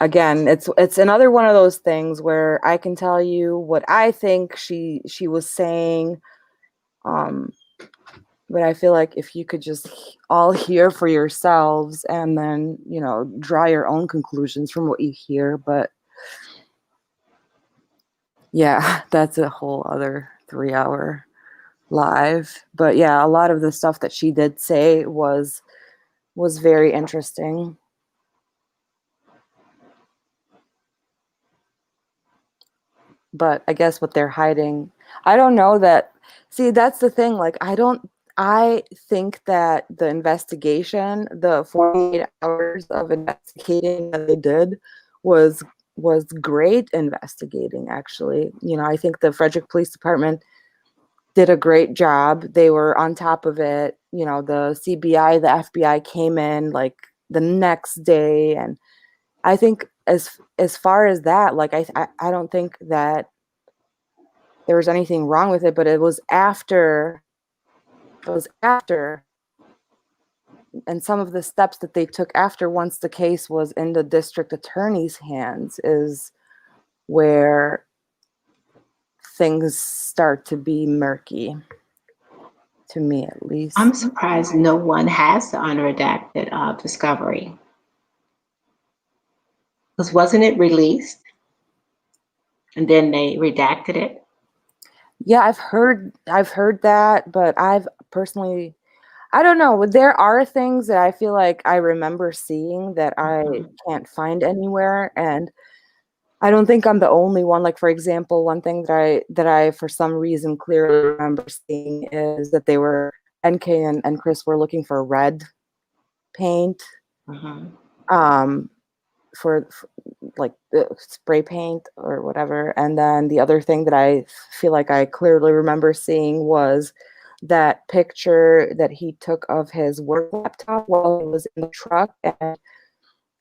again, it's another one of those things where I can tell you what I think she was saying, but I feel like if you could just all hear for yourselves and then, you know, draw your own conclusions from what you hear. But yeah, that's a whole other 3-hour live. But yeah, a lot of the stuff that she did say was very interesting. But I guess what they're hiding, I don't know that. See, that's the thing. Like, I think that the investigation, the 48 hours of investigating that they did was great investigating, actually. You know, I think the Frederick Police Department did a great job. They were on top of it. You know, the CBI, the FBI came in like the next day, and I think as far as that, like I don't think that there was anything wrong with it, but it was after, and some of the steps that they took after, once the case was in the district attorney's hands, is where things start to be murky, to me at least. I'm surprised no one has the unredacted discovery. Because wasn't it released? And then they redacted it? Yeah, I've heard that, but I've personally, I don't know. There are things that I feel like I remember seeing that I can't find anywhere, and I don't think I'm the only one. Like, for example, one thing that I for some reason clearly remember seeing is that they were NK and Chris were looking for red paint, Mm-hmm. um, for like the spray paint or whatever. And then the other thing that I feel like I clearly remember seeing was that picture that he took of his work laptop while he was in the truck. And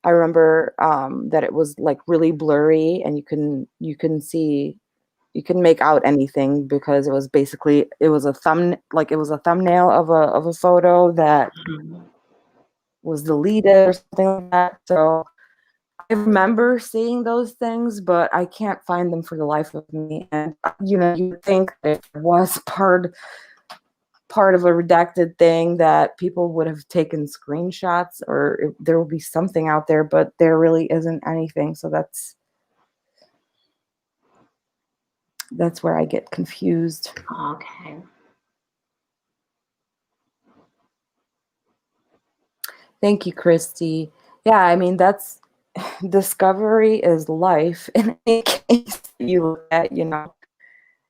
I remember that it was like really blurry, and you can make out anything because it was basically it was a thumbnail of a photo that Mm-hmm. was deleted or something like that. So I remember seeing those things, but I can't find them for the life of me. And you think if it was part of a redacted thing that people would have taken screenshots, or there will be something out there, but there really isn't anything. So that's where I get confused. Okay. Thank you, Christy. Yeah, I mean, that's discovery is life in any case you look at,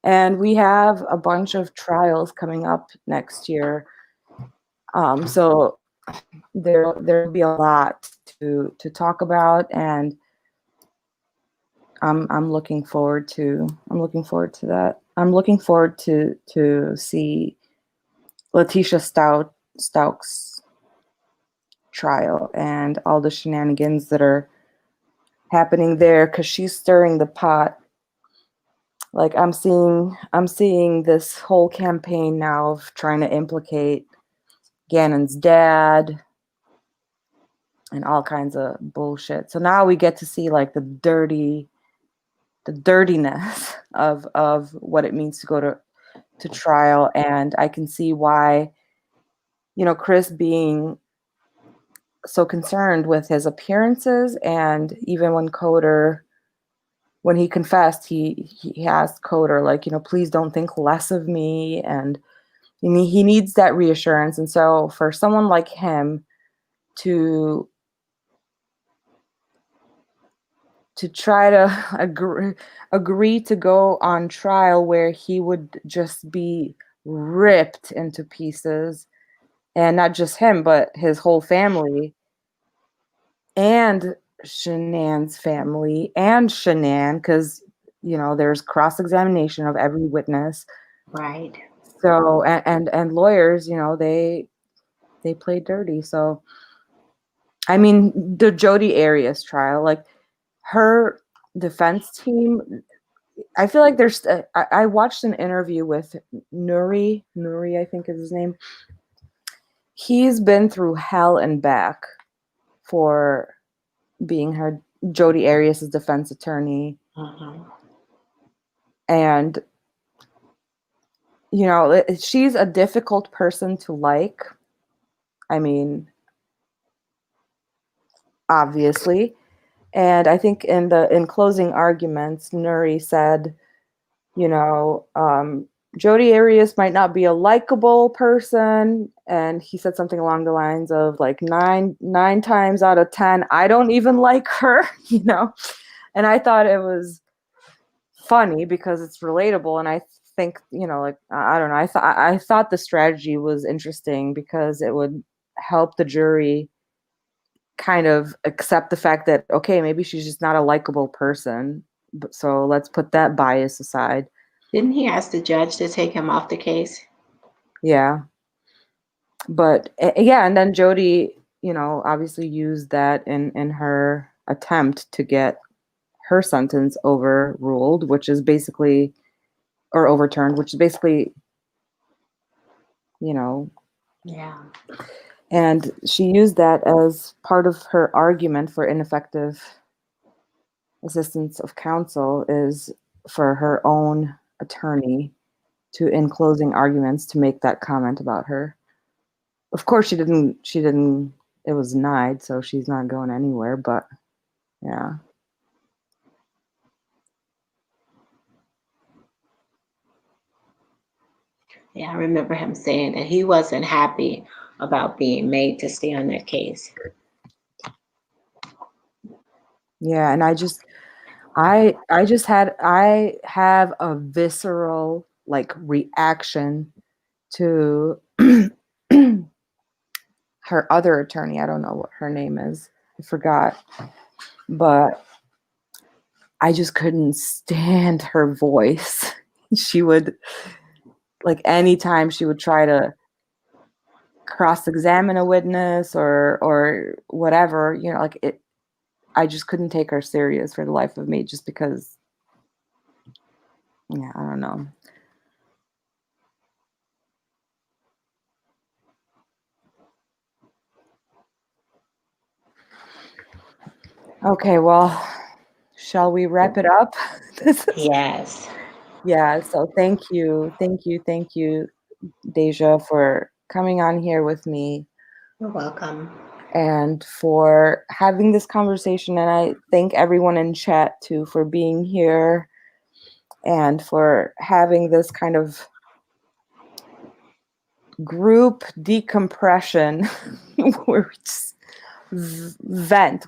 and we have a bunch of trials coming up next year. So there'll be a lot to talk about, and I'm looking forward to that. I'm looking forward to see Letitia Stauch's trial and all the shenanigans that are happening there, because she's stirring the pot. Like I'm seeing this whole campaign now of trying to implicate Gannon's dad and all kinds of bullshit. So now we get to see like the dirtiness of what it means to go to trial. And I can see why, Chris being so concerned with his appearances. And even when he confessed, he asked Coder, like, please don't think less of me. And he needs that reassurance. And so for someone like him to try to agree to go on trial where he would just be ripped into pieces, and not just him, but his whole family, and Shanann's family, and Shanann, because there's cross-examination of every witness. Right. So and lawyers, they play dirty. So I mean, the Jodi Arias trial, like her defense team, I feel like there's I watched an interview with Nuri, I think is his name. He's been through hell and back for being her Jodi Arias' defense attorney. Mm-hmm. And she's a difficult person to like. I mean, obviously. And I think in closing arguments, Nuri said, Jodi Arias might not be a likable person, and he said something along the lines of like nine times out of 10, I don't even like her, And I thought it was funny because it's relatable, and I think, like I don't know, I thought the strategy was interesting because it would help the jury kind of accept the fact that, okay, maybe she's just not a likable person. So let's put that bias aside. Didn't he ask the judge to take him off the case? Yeah. But yeah, and then Jodi, obviously used that in her attempt to get her sentence overruled, which is basically, or overturned, which is basically, Yeah. and she used that as part of her argument for ineffective assistance of counsel, is for her own attorney to, in closing arguments, to make that comment about her. Of course, she didn't, it was denied, so she's not going anywhere, but yeah. Yeah, I remember him saying that he wasn't happy about being made to stay on that case. Yeah, and I have a visceral like reaction to her other attorney. I don't know what her name is. I forgot. But I just couldn't stand her voice. She would, like, anytime she would try to cross-examine a witness or whatever, you know, like it, I just couldn't take her serious for the life of me, just because, yeah, I don't know. Okay, well, shall we wrap it up? This is, Yes. yeah, so thank you, Deja, for coming on here with me You're welcome. and for having this conversation. And I thank everyone in chat too for being here and for having this kind of group decompression where we just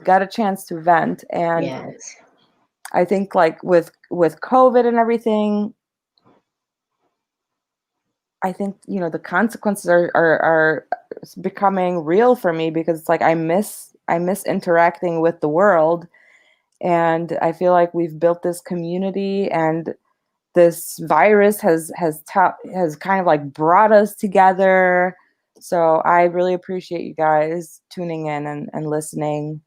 got a chance to vent. And Yes. I think, like, with COVID and everything, I think, you know, the consequences are becoming real for me, because it's like I miss interacting with the world, and I feel like we've built this community, and this virus has kind of like brought us together. So I really appreciate you guys tuning in and listening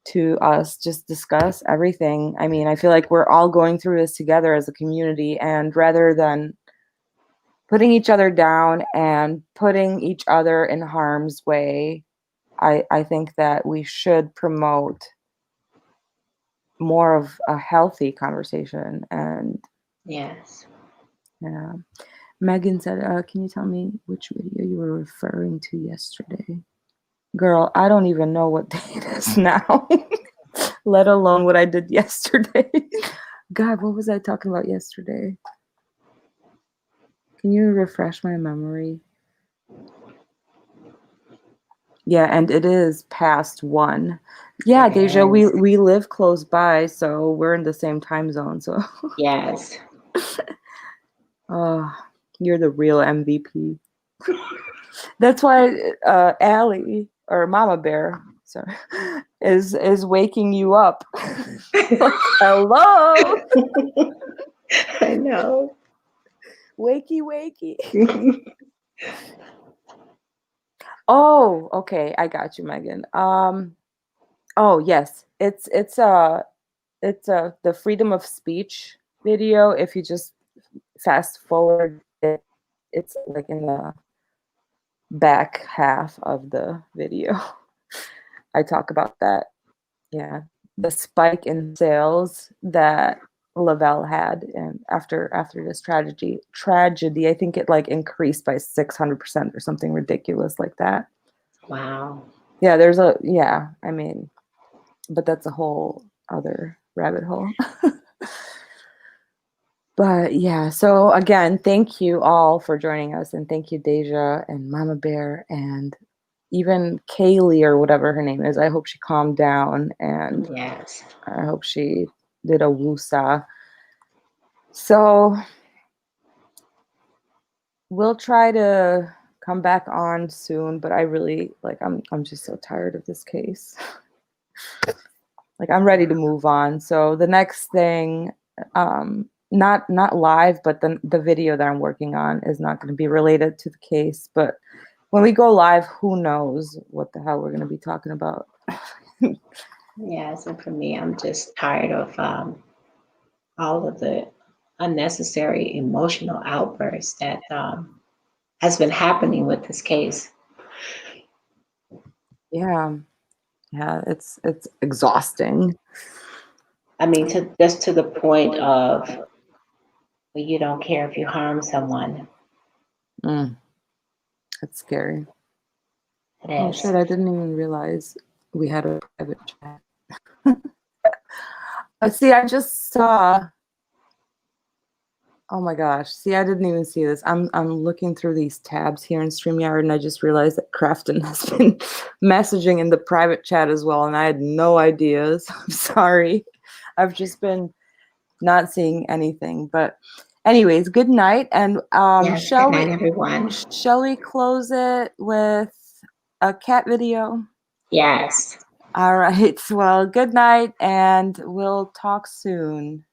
to us just discuss everything. I mean, I feel like we're all going through this together as a community, and rather than putting each other down and putting each other in harm's way, I think that we should promote more of a healthy conversation. And Yes. yeah, Megan said, can you tell me which video you were referring to yesterday? Girl, I don't even know what day it is now, let alone what I did yesterday. God, what was I talking about yesterday? Can you refresh my memory? Yeah, and it is past 1. Yeah, Deja, we live close by, so we're in the same time zone. So Yes. oh, you're the real MVP. That's why Allie, or Mama Bear, sorry, is waking you up. Like, hello, I know. wakey, wakey. Oh, okay, I got you, Megan. Oh yes, it's the freedom of speech video. If you just fast forward it, it's like in the back half of the video. I talk about that. Yeah, the spike in sales that Lavelle had, and after this tragedy, I think it like increased by 600% or something ridiculous like that. Wow. Yeah, I mean, but that's a whole other rabbit hole. But yeah, so again, thank you all for joining us, and thank you, Deja and Mama Bear, and even Kaylee, or whatever her name is. I hope she calmed down, and Yes. I hope she did a woosah. So we'll try to come back on soon, but I really, like, I'm just so tired of this case. Like, I'm ready to move on. So the next thing, not live, but the video that I'm working on is not going to be related to the case. But when we go live, who knows what the hell we're going to be talking about. Yes. And for me, I'm just tired of all of the unnecessary emotional outbursts that has been happening with this case. Yeah, it's exhausting. I mean, to the point of where you don't care if you harm someone. It's scary. It Oh is. shit, I didn't even realize we had a private chat. See, I just saw. Oh my gosh. See, I didn't even see this. I'm looking through these tabs here in StreamYard, and I just realized that Crafton has been messaging in the private chat as well, and I had no idea. So I'm sorry. I've just been not seeing anything. But anyways, good night. And Yes, good night, everyone. shall we close it with a cat video? Yes. All right. Well, good night, and we'll talk soon.